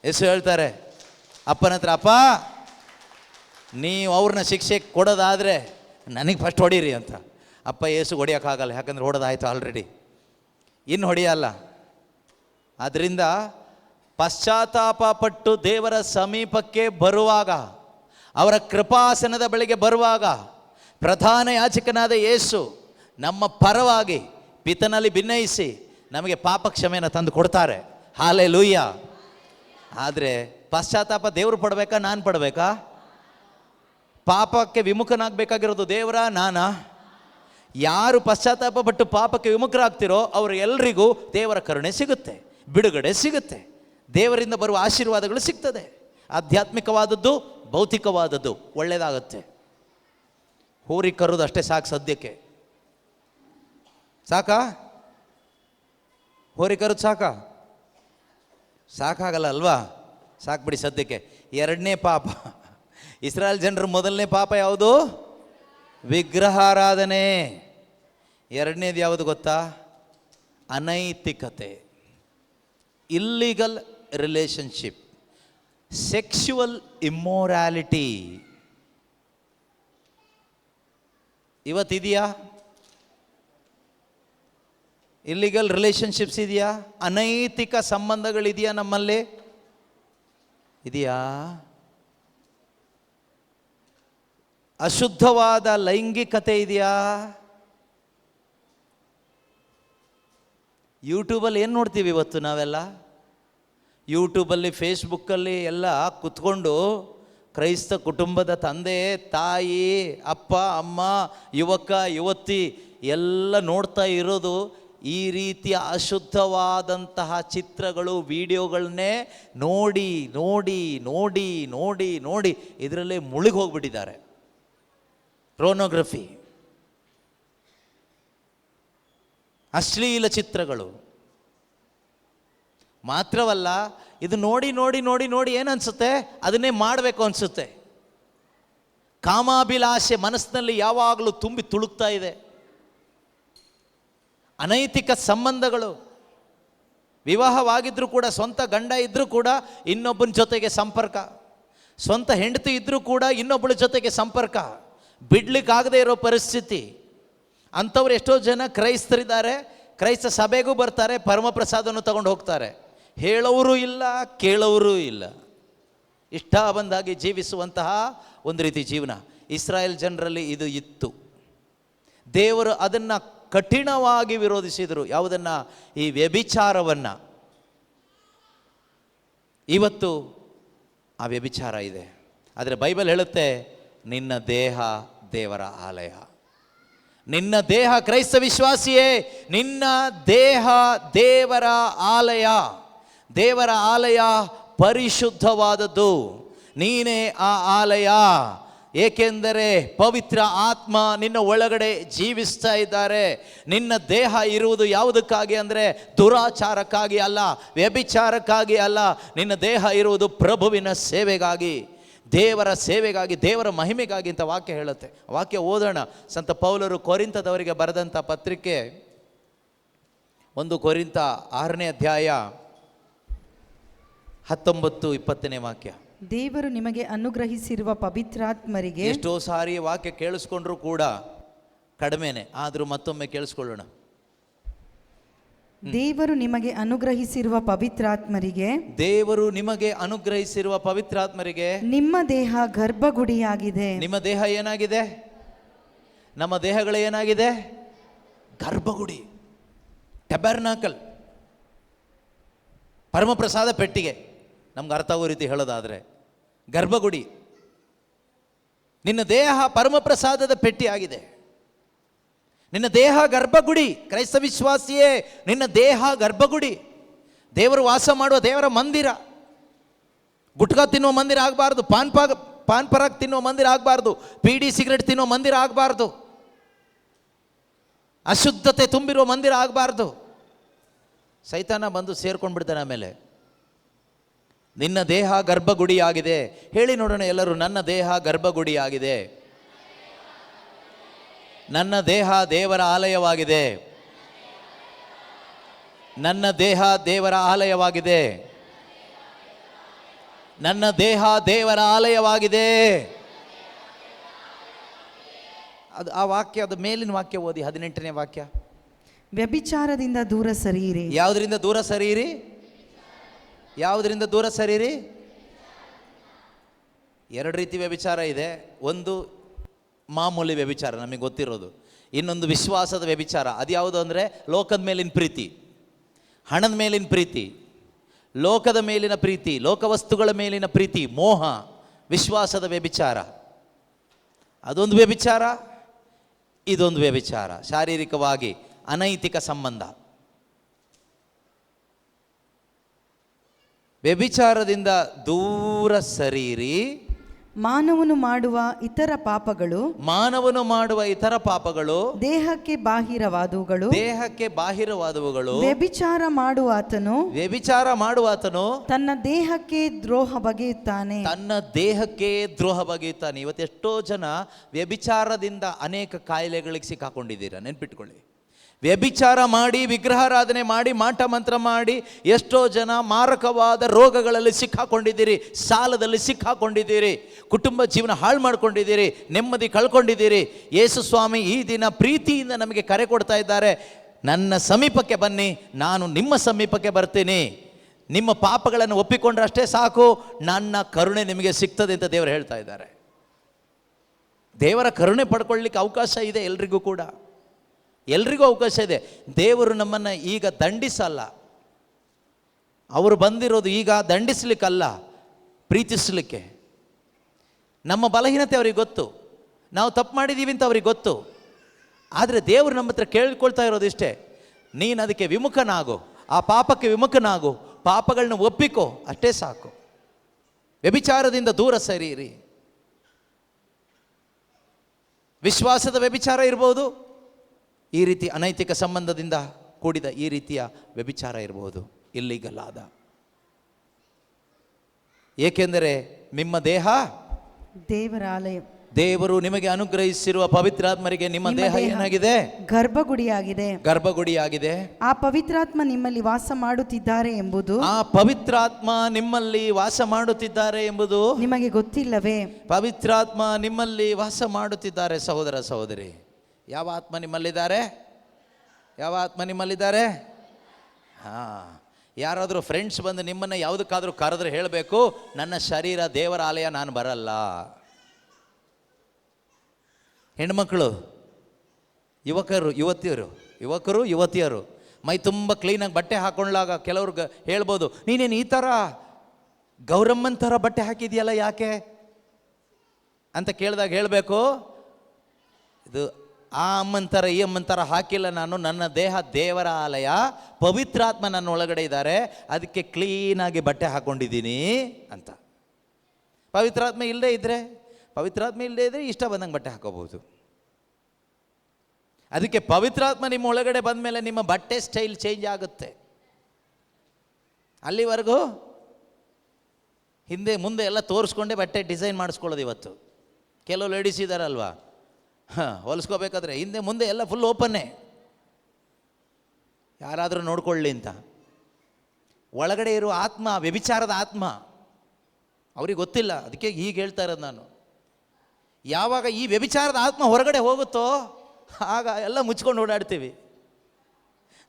ಯೇಸು ಹೇಳ್ತಾರೆ ಅಪ್ಪನ ಹತ್ರ, ಅಪ್ಪ ನೀವು ಅವ್ರನ್ನ ಶಿಕ್ಷೆ ಕೊಡೋದಾದರೆ ನನಗೆ ಫಸ್ಟ್ ಹೊಡೀರಿ ಅಂತ. ಅಪ್ಪ ಯೇಸು ಹೊಡಿಯೋಕ್ಕಾಗಲ್ಲ, ಯಾಕಂದ್ರೆ ಹೊಡೆದಾಯ್ತು ಆಲ್ರೆಡಿ, ಇನ್ನು ಹೊಡೆಯಲ್ಲ. ಆದ್ದರಿಂದ ಪಶ್ಚಾತ್ತಾಪ ಪಟ್ಟು ದೇವರ ಸಮೀಪಕ್ಕೆ ಬರುವಾಗ, ಅವರ ಕೃಪಾಸನದ ಬಳಿಗೆ ಬರುವಾಗ, ಪ್ರಧಾನ ಯಾಜಕನಾದ ಯೇಸು ನಮ್ಮ ಪರವಾಗಿ ಪಿತನಲ್ಲಿ ಭಿನ್ನಯಿಸಿ ನಮಗೆ ಪಾಪ ಕ್ಷಮೆಯನ್ನು ತಂದು ಕೊಡ್ತಾರೆ. ಹಾಲೆಲೂಯ್ಯ. ಆದರೆ ಪಶ್ಚಾತ್ತಾಪ ದೇವರು ಪಡಬೇಕಾ, ನಾನು ಪಡಬೇಕಾ? ಪಾಪಕ್ಕೆ ವಿಮುಖನಾಗಬೇಕಾಗಿರೋದು ದೇವರ, ನಾನಾ? ಯಾರು ಪಶ್ಚಾತ್ತಾಪ ಪಟ್ಟು ಪಾಪಕ್ಕೆ ವಿಮುಖರಾಗ್ತಿರೋ ಅವರು ಎಲ್ರಿಗೂ ದೇವರ ಕರುಣೆ ಸಿಗುತ್ತೆ, ಬಿಡುಗಡೆ ಸಿಗುತ್ತೆ, ದೇವರಿಂದ ಬರುವ ಆಶೀರ್ವಾದಗಳು ಸಿಗ್ತದೆ. ಆಧ್ಯಾತ್ಮಿಕವಾದದ್ದು, ಭೌತಿಕವಾದದ್ದು ಒಳ್ಳೆಯದಾಗುತ್ತೆ. ಹೋರಿ ಕರುದು ಅಷ್ಟೇ ಸಾಕು ಸದ್ಯಕ್ಕೆ. ಸಾಕಾ? ಹೋರಿ ಕರುದು ಸಾಕಾ? ಸಾಕಾಗಲ್ಲ ಅಲ್ವಾ? ಸಾಕ್ಬಿಡಿ ಸದ್ಯಕ್ಕೆ. ಎರಡನೇ ಪಾಪ, ಇಸ್ರಾಯೇಲ್ ಜನರ ಮೊದಲನೇ ಪಾಪ ಯಾವುದು? ವಿಗ್ರಹಾರಾಧನೆ. ಎರಡನೇದು ಯಾವುದು ಗೊತ್ತಾ? ಅನೈತಿಕತೆ, ಇಲ್ಲಿಗಲ್ ರಿಲೇಶನ್ಶಿಪ್, ಸೆಕ್ಸುವಲ್ ಇಮ್ಮೋರಾಲಿಟಿ. ಇವತ್ತಿದೆಯಾ? ಇಲ್ಲಿಗಲ್ ರಿಲೇಶನ್ಶಿಪ್ಸ್ ಇದೆಯಾ? ಅನೈತಿಕ ಸಂಬಂಧಗಳಿದೆಯಾ ನಮ್ಮಲ್ಲಿ? ಇದೆಯಾ? ಅಶುದ್ಧವಾದ ಲೈಂಗಿಕತೆ ಇದೆಯಾ? ಯೂಟ್ಯೂಬಲ್ಲಿ ಏನು ನೋಡ್ತೀವಿ ಇವತ್ತು ನಾವೆಲ್ಲ? ಯೂಟ್ಯೂಬಲ್ಲಿ, ಫೇಸ್ಬುಕ್ಕಲ್ಲಿ ಎಲ್ಲ ಕುತ್ಕೊಂಡು ಕ್ರೈಸ್ತ ಕುಟುಂಬದ ತಂದೆ ತಾಯಿ ಅಪ್ಪ ಅಮ್ಮ ಯುವಕ ಯುವತಿ ಎಲ್ಲ ನೋಡ್ತಾ ಇರೋದು ಈ ರೀತಿಯ ಅಶುದ್ಧವಾದಂತಹ ಚಿತ್ರಗಳು, ವಿಡಿಯೋಗಳನ್ನೇ ನೋಡಿ ನೋಡಿ ನೋಡಿ ನೋಡಿ ನೋಡಿ ಇದರಲ್ಲೇ ಮುಳುಗಿ ಹೋಗ್ಬಿಟ್ಟಿದ್ದಾರೆ. ಪೋರ್ನೋಗ್ರಫಿ, ಅಶ್ಲೀಲ ಚಿತ್ರಗಳು. ಮಾತ್ರವಲ್ಲ, ಇದು ನೋಡಿ ನೋಡಿ ನೋಡಿ ನೋಡಿ ಏನನ್ಸುತ್ತೆ? ಅದನ್ನೇ ಮಾಡಬೇಕು ಅನಿಸುತ್ತೆ. ಕಾಮಾಭಿಲಾಷೆ ಮನಸ್ಸಿನಲ್ಲಿ ಯಾವಾಗಲೂ ತುಂಬಿ ತುಳುಕ್ತಾ ಇದೆ. ಅನೈತಿಕ ಸಂಬಂಧಗಳು, ವಿವಾಹವಾಗಿದ್ದರೂ ಕೂಡ, ಸ್ವಂತ ಗಂಡ ಇದ್ದರೂ ಕೂಡ ಇನ್ನೊಬ್ಬನ ಜೊತೆಗೆ ಸಂಪರ್ಕ, ಸ್ವಂತ ಹೆಂಡತಿ ಇದ್ದರೂ ಕೂಡ ಇನ್ನೊಬ್ಬಳ ಜೊತೆಗೆ ಸಂಪರ್ಕ, ಬಿಡ್ಲಿಕ್ಕಾಗದೇ ಇರೋ ಪರಿಸ್ಥಿತಿ. ಅಂಥವ್ರು ಎಷ್ಟೋ ಜನ ಕ್ರೈಸ್ತರಿದ್ದಾರೆ, ಕ್ರೈಸ್ತ ಸಭೆಗೂ ಬರ್ತಾರೆ, ಪರಮಪ್ರಸಾದವನ್ನು ತಗೊಂಡು ಹೋಗ್ತಾರೆ. ಹೇಳೋರು ಇಲ್ಲ, ಕೇಳೋರು ಇಲ್ಲ, ಇಷ್ಟ ಬಂದಾಗಿ ಜೀವಿಸುವಂತಹ ಒಂದು ರೀತಿ ಜೀವನ. ಇಸ್ರಾಯೇಲ್ ಜನರಲ್ಲಿ ಇದು ಇತ್ತು. ದೇವರು ಅದನ್ನು ಕಠಿಣವಾಗಿ ವಿರೋಧಿಸಿದರು. ಯಾವುದನ್ನು? ಈ ವ್ಯಭಿಚಾರವನ್ನು. ಇವತ್ತು ಆ ವ್ಯಭಿಚಾರ ಇದೆ. ಆದರೆ ಬೈಬಲ್ ಹೇಳುತ್ತೆ, ನಿನ್ನ ದೇಹ ದೇವರ ಆಲಯ. ನಿನ್ನ ದೇಹ, ಕ್ರೈಸ್ತ ವಿಶ್ವಾಸಿಯೇ, ನಿನ್ನ ದೇಹ ದೇವರ ಆಲಯ. ದೇವರ ಆಲಯ ಪರಿಶುದ್ಧವಾದದ್ದು. ನೀನೇ ಆ ಆಲಯ. ಏಕೆಂದರೆ ಪವಿತ್ರ ಆತ್ಮ ನಿನ್ನ ಒಳಗಡೆ ಜೀವಿಸ್ತಾ ಇದ್ದಾರೆ. ನಿನ್ನ ದೇಹ ಇರುವುದು ಯಾವುದಕ್ಕಾಗಿ ಅಂದರೆ ದುರಾಚಾರಕ್ಕಾಗಿ ಅಲ್ಲ, ವ್ಯಭಿಚಾರಕ್ಕಾಗಿ ಅಲ್ಲ. ನಿನ್ನ ದೇಹ ಇರುವುದು ಪ್ರಭುವಿನ ಸೇವೆಗಾಗಿ, ದೇವರ ಸೇವೆಗಾಗಿ, ದೇವರ ಮಹಿಮೆಗಾಗಿ ಅಂತ ವಾಕ್ಯ ಹೇಳುತ್ತೆ. ವಾಕ್ಯ ಓದೋಣ. ಸಂತ ಪೌಲರು ಕೊರಿಂಥದವರಿಗೆ ಬರೆದಂಥ ಪತ್ರಿಕೆ 1 ಕೊರಿಂಥ 6ನೇ ಅಧ್ಯಾಯ 19-20ನೇ ವಾಕ್ಯ. ದೇವರು ನಿಮಗೆ ಅನುಗ್ರಹಿಸಿರುವ ಪವಿತ್ರಾತ್ಮರಿಗೆ. ಎಷ್ಟೋ ಸಾರಿ ವಾಕ್ಯ ಕೇಳಿಸ್ಕೊಂಡ್ರೂ ಕೂಡ ಕಡಿಮೆನೆ, ಆದರೂ ಮತ್ತೊಮ್ಮೆ ಕೇಳಿಸ್ಕೊಳ್ಳೋಣ. ದೇವರು ನಿಮಗೆ ಅನುಗ್ರಹಿಸಿರುವ ಪವಿತ್ರಾತ್ಮರಿಗೆ. ದೇವರು ನಿಮಗೆ ಅನುಗ್ರಹಿಸಿರುವ ಪವಿತ್ರಾತ್ಮರಿಗೆ. ನಿಮ್ಮ ದೇಹ ಗರ್ಭಗುಡಿಯಾಗಿದೆ. ನಿಮ್ಮ ದೇಹ ಏನಾಗಿದೆ? ನಮ್ಮ ದೇಹಗಳು ಏನಾಗಿದೆ? ಗರ್ಭಗುಡಿ, ಟ್ಯಾಬರ್ನಾಕಲ್, ಪರಮಪ್ರಸಾದ ಪೆಟ್ಟಿಗೆ. ನಮ್ಗೆ ಅರ್ಥ ಆಗೋ ರೀತಿ ಹೇಳೋದಾದರೆ ಗರ್ಭಗುಡಿ. ನಿನ್ನ ದೇಹ ಪರಮಪ್ರಸಾದದ ಪೆಟ್ಟಿ ಆಗಿದೆ. ನಿನ್ನ ದೇಹ ಗರ್ಭಗುಡಿ. ಕ್ರೈಸ್ತ ವಿಶ್ವಾಸಿಯೇ, ನಿನ್ನ ದೇಹ ಗರ್ಭಗುಡಿ. ದೇವರು ವಾಸ ಮಾಡುವ ದೇವರ ಮಂದಿರ. ಗುಟ್ಕಾ ತಿನ್ನುವ ಮಂದಿರ ಆಗಬಾರ್ದು, ಪಾನ್ ಪರಾಗ್ ತಿನ್ನುವ ಮಂದಿರ ಆಗಬಾರ್ದು, ಬೀಡಿ ಸಿಗರೆಟ್ ತಿನ್ನುವ ಮಂದಿರ ಆಗಬಾರ್ದು, ಅಶುದ್ಧತೆ ತುಂಬಿರುವ ಮಂದಿರ ಆಗಬಾರ್ದು. ಸೈತಾನ ಬಂದು ಸೇರ್ಕೊಂಡು ಬಿಡ್ತಾನೆ. ಆಮೇಲೆ ನಿನ್ನ ದೇಹ ಗರ್ಭಗುಡಿಯಾಗಿದೆ. ಹೇಳಿ ನೋಡೋಣ ಎಲ್ಲರೂ, ನನ್ನ ದೇಹ ಗರ್ಭಗುಡಿಯಾಗಿದೆ. ನನ್ನ ದೇಹ ದೇವರ ಆಲಯವಾಗಿದೆ. ನನ್ನ ದೇಹ ದೇವರ ಆಲಯವಾಗಿದೆ. ನನ್ನ ದೇಹ ದೇವರ ಆಲಯವಾಗಿದೆ. ಅದು ಆ ವಾಕ್ಯ, ಅದು ಮೇಲಿನ ವಾಕ್ಯ ಓದಿ, 18ನೇ ವಾಕ್ಯ. ವ್ಯಭಿಚಾರದಿಂದ ದೂರ ಸರಿಯಿರಿ. ಯಾವುದರಿಂದ ದೂರ ಸರಿಯಿರಿ? ಯಾವುದರಿಂದ ದೂರ ಸರಿಯಿರಿ? 2 ರೀತಿ ವ್ಯಭಿಚಾರ ಇದೆ. ಒಂದು ಮಾಮೂಲಿ ವ್ಯಭಿಚಾರ, ನಮಗೆ ಗೊತ್ತಿರೋದು. ಇನ್ನೊಂದು ವಿಶ್ವಾಸದ ವ್ಯಭಿಚಾರ. ಅದು ಯಾವುದು ಅಂದರೆ ಲೋಕದ ಮೇಲಿನ ಪ್ರೀತಿ, ಹಣದ ಮೇಲಿನ ಪ್ರೀತಿ, ಲೋಕದ ಮೇಲಿನ ಪ್ರೀತಿ, ಲೋಕವಸ್ತುಗಳ ಮೇಲಿನ ಪ್ರೀತಿ, ಮೋಹ, ವಿಶ್ವಾಸದ ವ್ಯಭಿಚಾರ. ಅದೊಂದು ವ್ಯಭಿಚಾರ, ಇದೊಂದು ವ್ಯಭಿಚಾರ. ಶಾರೀರಿಕವಾಗಿ ಅನೈತಿಕ ಸಂಬಂಧ. ವ್ಯಭಿಚಾರದಿಂದ ದೂರ ಸರಿಯಿರಿ. ಮಾನವನು ಮಾಡುವ ಇತರ ಪಾಪಗಳು. ಮಾನವನು ಮಾಡುವ ಇತರ ಪಾಪಗಳು ದೇಹಕ್ಕೆ ಬಾಹಿರವಾದವುಗಳು. ದೇಹಕ್ಕೆ ಬಾಹಿರವಾದವುಗಳು. ವ್ಯಭಿಚಾರ ಮಾಡುವಾತನು ತನ್ನ ದೇಹಕ್ಕೆ ದ್ರೋಹ ಬಗೆಯುತ್ತಾನೆ. ತನ್ನ ದೇಹಕ್ಕೆ ದ್ರೋಹ ಬಗೆಯುತ್ತಾನೆ. ಇವತ್ತೆಷ್ಟೋ ಜನ ವ್ಯಭಿಚಾರದಿಂದ ಅನೇಕ ಕಾಯಿಲೆಗಳಿಗೆ ಸಿಕ್ಕಾಕೊಂಡಿದ್ದೀರಾ, ನೆನ್ಪಿಟ್ಕೊಳ್ಳಿ. ವ್ಯಭಿಚಾರ ಮಾಡಿ, ವಿಗ್ರಹಾರಾಧನೆ ಮಾಡಿ, ಮಾಟ ಮಂತ್ರ ಮಾಡಿ ಎಷ್ಟೋ ಜನ ಮಾರಕವಾದ ರೋಗಗಳಲ್ಲಿ ಸಿಕ್ಕಾಕೊಂಡಿದ್ದೀರಿ, ಸಾಲದಲ್ಲಿ ಸಿಕ್ಕಾಕೊಂಡಿದ್ದೀರಿ, ಕುಟುಂಬ ಜೀವನ ಹಾಳು ಮಾಡ್ಕೊಂಡಿದ್ದೀರಿ, ನೆಮ್ಮದಿ ಕಳ್ಕೊಂಡಿದ್ದೀರಿ. ಯೇಸು ಸ್ವಾಮಿ ಈ ದಿನ ಪ್ರೀತಿಯಿಂದ ನಮಗೆ ಕರೆ ಕೊಡ್ತಾ ಇದ್ದಾರೆ. ನನ್ನ ಸಮೀಪಕ್ಕೆ ಬನ್ನಿ, ನಾನು ನಿಮ್ಮ ಸಮೀಪಕ್ಕೆ ಬರ್ತೀನಿ. ನಿಮ್ಮ ಪಾಪಗಳನ್ನು ಒಪ್ಪಿಕೊಂಡ್ರೆ ಅಷ್ಟೇ ಸಾಕು, ನನ್ನ ಕರುಣೆ ನಿಮಗೆ ಸಿಗ್ತದೆ ಅಂತ ದೇವರು ಹೇಳ್ತಾ ಇದ್ದಾರೆ. ದೇವರ ಕರುಣೆ ಪಡ್ಕೊಳ್ಳಿಕ್ಕೆ ಅವಕಾಶ ಇದೆ ಎಲ್ರಿಗೂ ಕೂಡ, ಎಲ್ರಿಗೂ ಅವಕಾಶ ಇದೆ. ದೇವರು ನಮ್ಮನ್ನು ಈಗ ದಂಡಿಸಲ್ಲ. ಅವರು ಬಂದಿರೋದು ಈಗ ದಂಡಿಸ್ಲಿಕ್ಕಲ್ಲ, ಪ್ರೀತಿಸಲಿಕ್ಕೆ. ನಮ್ಮ ಬಲಹೀನತೆ ಅವ್ರಿಗೆ ಗೊತ್ತು, ನಾವು ತಪ್ಪು ಮಾಡಿದ್ದೀವಿ ಅಂತ ಅವ್ರಿಗೆ ಗೊತ್ತು. ಆದರೆ ದೇವರು ನಮ್ಮ ಹತ್ರ ಕೇಳ್ಕೊಳ್ತಾ ಇರೋದು ಇಷ್ಟೇ, ನೀನು ಅದಕ್ಕೆ ವಿಮುಖನಾಗು, ಆ ಪಾಪಕ್ಕೆ ವಿಮುಖನಾಗು, ಪಾಪಗಳನ್ನ ಒಪ್ಪಿಕೋ, ಅಷ್ಟೇ ಸಾಕು. ವ್ಯಭಿಚಾರದಿಂದ ದೂರ ಸರಿಯಿರಿ. ವಿಶ್ವಾಸದ ವ್ಯಭಿಚಾರ ಇರ್ಬೋದು, ಈ ರೀತಿ ಅನೈತಿಕ ಸಂಬಂಧದಿಂದ ಕೂಡಿದ ಈ ರೀತಿಯ ವ್ಯಭಿಚಾರ ಇರಬಹುದು, ಇಲ್ಲಿಗಲ್ ಆದ. ಏಕೆಂದರೆ ನಿಮ್ಮ ದೇಹ ದೇವರ ಆಲಯ. ದೇವರು ನಿಮಗೆ ಅನುಗ್ರಹಿಸಿರುವ ಪವಿತ್ರಾತ್ಮರಿಗೆ ನಿಮ್ಮ ದೇಹ ಏನಾಗಿದೆ? ಗರ್ಭಗುಡಿಯಾಗಿದೆ. ಗರ್ಭಗುಡಿಯಾಗಿದೆ. ಆ ಪವಿತ್ರಾತ್ಮ ನಿಮ್ಮಲ್ಲಿ ವಾಸ ಮಾಡುತ್ತಿದ್ದಾರೆ ಎಂಬುದು, ಆ ಪವಿತ್ರಾತ್ಮ ನಿಮ್ಮಲ್ಲಿ ವಾಸ ಮಾಡುತ್ತಿದ್ದಾರೆ ಎಂಬುದು ನಿಮಗೆ ಗೊತ್ತಿಲ್ಲವೇ? ಪವಿತ್ರಾತ್ಮ ನಿಮ್ಮಲ್ಲಿ ವಾಸ ಮಾಡುತ್ತಿದ್ದಾರೆ. ಸಹೋದರ ಸಹೋದರಿ, ಯಾವ ಆತ್ಮ ನಿಮ್ಮಲ್ಲಿದ್ದಾರೆ? ಯಾವ ಆತ್ಮ ನಿಮ್ಮಲ್ಲಿದ್ದಾರೆ? ಯಾರಾದರೂ ಫ್ರೆಂಡ್ಸ್ ಬಂದು ನಿಮ್ಮನ್ನು ಯಾವುದಕ್ಕಾದರೂ ಕರೆದ್ರೆ ಹೇಳಬೇಕು, ನನ್ನ ಶರೀರ ದೇವರ ಆಲಯ, ನಾನು ಬರಲ್ಲ. ಹೆಣ್ಮಕ್ಳು, ಯುವಕರು ಯುವತಿಯರು ಮೈ ತುಂಬ ಕ್ಲೀನಾಗಿ ಬಟ್ಟೆ ಹಾಕೊಂಡಾಗ ಕೆಲವ್ರು ಹೇಳ್ಬೋದು, ನೀನೇನು ಈ ಥರ ಗೌರಮ್ಮನ ಥರ ಬಟ್ಟೆ ಹಾಕಿದ್ಯಲ್ಲ ಯಾಕೆ ಅಂತ ಕೇಳಿದಾಗ ಹೇಳಬೇಕು, ಇದು ಆ ಅಮ್ಮನ ಥರ ಈ ಅಮ್ಮನ ಥರ ಹಾಕಿಲ್ಲ ನಾನು, ನನ್ನ ದೇಹ ದೇವರ ಆಲಯ, ಪವಿತ್ರಾತ್ಮ ನನ್ನ ಒಳಗಡೆ ಇದ್ದಾರೆ, ಅದಕ್ಕೆ ಕ್ಲೀನಾಗಿ ಬಟ್ಟೆ ಹಾಕ್ಕೊಂಡಿದ್ದೀನಿ ಅಂತ. ಪವಿತ್ರಾತ್ಮ ಇಲ್ಲದೇ ಇದ್ದರೆ ಇಷ್ಟ ಬಂದಂಗೆ ಬಟ್ಟೆ ಹಾಕೋಬಹುದು. ಅದಕ್ಕೆ ಪವಿತ್ರಾತ್ಮ ನಿಮ್ಮ ಒಳಗಡೆ ಬಂದ ಮೇಲೆ ನಿಮ್ಮ ಬಟ್ಟೆ ಸ್ಟೈಲ್ ಚೇಂಜ್ ಆಗುತ್ತೆ. ಅಲ್ಲಿವರೆಗೂ ಹಿಂದೆ ಮುಂದೆ ಎಲ್ಲ ತೋರಿಸ್ಕೊಂಡೇ ಬಟ್ಟೆ ಡಿಸೈನ್ ಮಾಡಿಸ್ಕೊಳ್ಳೋದು. ಇವತ್ತು ಕೆಲವು ಲೇಡೀಸ್ ಇದ್ದಾರಲ್ವಾ, ಹೊಲಿಸ್ಕೋಬೇಕಾದ್ರೆ ಹಿಂದೆ ಮುಂದೆ ಎಲ್ಲ ಫುಲ್ ಓಪನ್ನೇ, ಯಾರಾದರೂ ನೋಡ್ಕೊಳ್ಳಿ ಅಂತ. ಒಳಗಡೆ ಇರುವ ಆತ್ಮ, ವ್ಯಭಿಚಾರದ ಆತ್ಮ, ಅವ್ರಿಗೆ ಗೊತ್ತಿಲ್ಲ. ಅದಕ್ಕೆ ಹೀಗೆ ಹೇಳ್ತಾ ಇರೋದು ನಾನು. ಯಾವಾಗ ಈ ವ್ಯಭಿಚಾರದ ಆತ್ಮ ಹೊರಗಡೆ ಹೋಗುತ್ತೋ ಆಗ ಎಲ್ಲ ಮುಚ್ಕೊಂಡು ಓಡಾಡ್ತೀವಿ.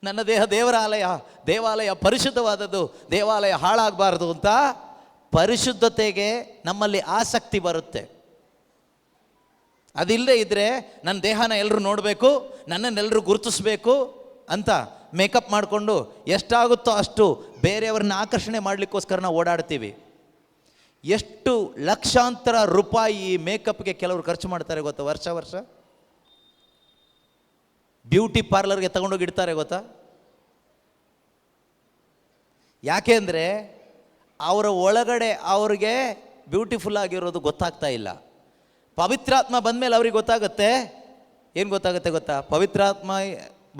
ನನ್ನ ದೇಹ ದೇವರ ಆಲಯ, ದೇವಾಲಯ ಪರಿಶುದ್ಧವಾದದ್ದು, ದೇವಾಲಯ ಹಾಳಾಗಬಾರ್ದು ಅಂತ ಪರಿಶುದ್ಧತೆಗೆ ನಮ್ಮಲ್ಲಿ ಆಸಕ್ತಿ ಬರುತ್ತೆ. ಅದಿಲ್ಲದೆ ಇದ್ದರೆ ನನ್ನ ದೇಹನ ಎಲ್ಲರೂ ನೋಡಬೇಕು, ನನ್ನನ್ನೆಲ್ಲರೂ ಗುರುತಿಸ್ಬೇಕು ಅಂತ ಮೇಕಪ್ ಮಾಡಿಕೊಂಡು ಎಷ್ಟಾಗುತ್ತೋ ಅಷ್ಟು ಬೇರೆಯವ್ರನ್ನ ಆಕರ್ಷಣೆ ಮಾಡಲಿಕ್ಕೋಸ್ಕರ ನಾವು ಓಡಾಡ್ತೀವಿ. ಎಷ್ಟು ಲಕ್ಷಾಂತರ ರೂಪಾಯಿ ಈ ಮೇಕಪ್ಗೆ ಕೆಲವರು ಖರ್ಚು ಮಾಡ್ತಾರೆ ಗೊತ್ತಾ? ವರ್ಷ ಬ್ಯೂಟಿ ಪಾರ್ಲರ್ಗೆ ತಗೊಂಡೋಗಿ ಇಡ್ತಾರೆ ಗೊತ್ತಾ? ಯಾಕೆ ಅಂದರೆ ಅವರ ಒಳಗಡೆ ಅವ್ರಿಗೆ ಬ್ಯೂಟಿಫುಲ್ ಆಗಿರೋದು ಗೊತ್ತಾಗ್ತಾ ಇಲ್ಲ. ಪವಿತ್ರಾತ್ಮ ಬಂದಮೇಲೆ ಅವ್ರಿಗೆ ಗೊತ್ತಾಗುತ್ತೆ. ಏನು ಗೊತ್ತಾಗುತ್ತೆ ಗೊತ್ತಾ? ಪವಿತ್ರಾತ್ಮ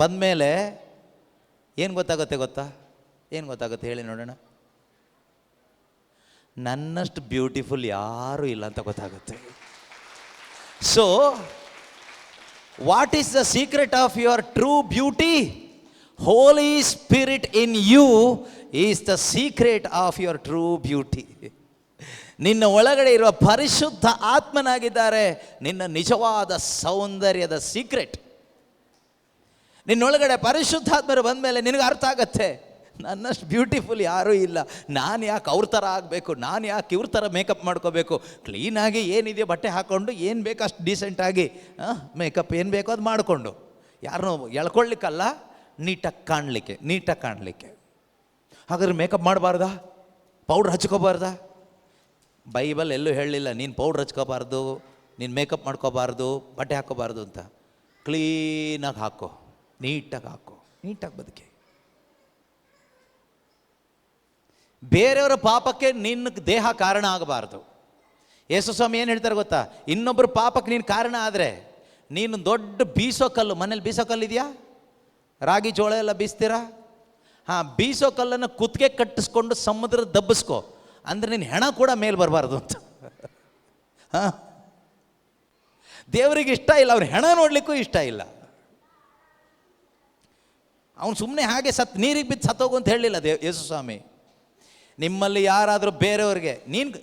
ಬಂದಮೇಲೆ ಏನು ಗೊತ್ತಾಗುತ್ತೆ ಗೊತ್ತಾ? ಏನು ಗೊತ್ತಾಗುತ್ತೆ ಹೇಳಿ ನೋಡೋಣ. ನನ್ನಷ್ಟು ಬ್ಯೂಟಿಫುಲ್ ಯಾರೂ ಇಲ್ಲ ಅಂತ ಗೊತ್ತಾಗುತ್ತೆ. So what is the secret of your true beauty? Holy Spirit in you is the secret of your true beauty. ನಿನ್ನ ಒಳಗಡೆ ಇರುವ ಪರಿಶುದ್ಧ ಆತ್ಮನಾಗಿದ್ದಾರೆ ನಿನ್ನ ನಿಜವಾದ ಸೌಂದರ್ಯದ ಸೀಕ್ರೆಟ್. ನಿನ್ನೊಳಗಡೆ ಪರಿಶುದ್ಧಾತ್ಮರು ಬಂದ ಮೇಲೆ ನಿನಗೆ ಅರ್ಥ ಆಗತ್ತೆ, ನನ್ನಷ್ಟು ಬ್ಯೂಟಿಫುಲ್ ಯಾರೂ ಇಲ್ಲ, ನಾನು ಯಾಕೆ ಅವ್ರ ಥರ ಆಗಬೇಕು, ನಾನು ಯಾಕೆ ಇವ್ರ ಥರ ಮೇಕಪ್ ಮಾಡ್ಕೋಬೇಕು, ಕ್ಲೀನಾಗಿ ಏನಿದೆಯೋ ಬಟ್ಟೆ ಹಾಕ್ಕೊಂಡು ಏನು ಬೇಕೋ ಅಷ್ಟು ಡೀಸೆಂಟಾಗಿ ಮೇಕಪ್ ಏನು ಬೇಕೋ ಅದು ಮಾಡಿಕೊಂಡು, ಯಾರನ್ನೂ ಎಳ್ಕೊಳ್ಳಿಕ್ಕಲ್ಲ, ನೀಟಾಗಿ ಕಾಣಲಿಕ್ಕೆ. ಹಾಗಾದ್ರೆ ಮೇಕಪ್ ಮಾಡಬಾರ್ದಾ? ಪೌಡ್ರ್ ಹಚ್ಕೋಬಾರ್ದಾ? ಬೈಬಲ್ ಎಲ್ಲೂ ಹೇಳಲಿಲ್ಲ ನೀನು ಪೌಡ್ರ್ ಹಚ್ಕೋಬಾರ್ದು, ನೀನು ಮೇಕಪ್ ಮಾಡ್ಕೋಬಾರ್ದು, ಬಟ್ಟೆ ಹಾಕೋಬಾರ್ದು ಅಂತ. ಕ್ಲೀನಾಗಿ ಹಾಕೋ, ನೀಟಾಗಿ ಬದುಕಿ. ಬೇರೆಯವರ ಪಾಪಕ್ಕೆ ನಿನ್ನ ದೇಹ ಕಾರಣ ಆಗಬಾರ್ದು. ಯೇಸು ಸ್ವಾಮಿ ಏನು ಹೇಳ್ತಾರೆ ಗೊತ್ತಾ? ಇನ್ನೊಬ್ಬರ ಪಾಪಕ್ಕೆ ನೀನು ಕಾರಣ ಆದರೆ ನೀನು ದೊಡ್ಡ ಬೀಸೋ ಕಲ್ಲು, ಮನೇಲಿ ಬೀಸೋ ಕಲ್ಲು ಇದೆಯಾ? ರಾಗಿ ಜೋಳ ಎಲ್ಲ ಬೀಸ್ತೀರಾ? ಬೀಸೋ ಕಲ್ಲನ್ನು ಕುತ್ತಿಗೆ ಕಟ್ಟಿಸ್ಕೊಂಡು ಸಮುದ್ರ ದಬ್ಬಿಸ್ಕೋ, ಅಂದರೆ ನಿನ್ನ ಹೆಣ ಕೂಡ ಮೇಲೆ ಬರಬಾರ್ದು ಅಂತ. ದೇವರಿಗೆ ಇಷ್ಟ ಇಲ್ಲ, ಅವ್ರ ಹೆಣ ನೋಡಲಿಕ್ಕೂ ಇಷ್ಟ ಇಲ್ಲ. ಅವನು ಸುಮ್ಮನೆ ಹಾಗೆ ನೀರಿಗೆ ಬಿದ್ದು ಸತ್ತೋಗು ಅಂತ ಹೇಳಲಿಲ್ಲ ಯೇಸು ಸ್ವಾಮಿ. ನಿಮ್ಮಲ್ಲಿ ಯಾರಾದರೂ ಬೇರೆಯವ್ರಿಗೆ,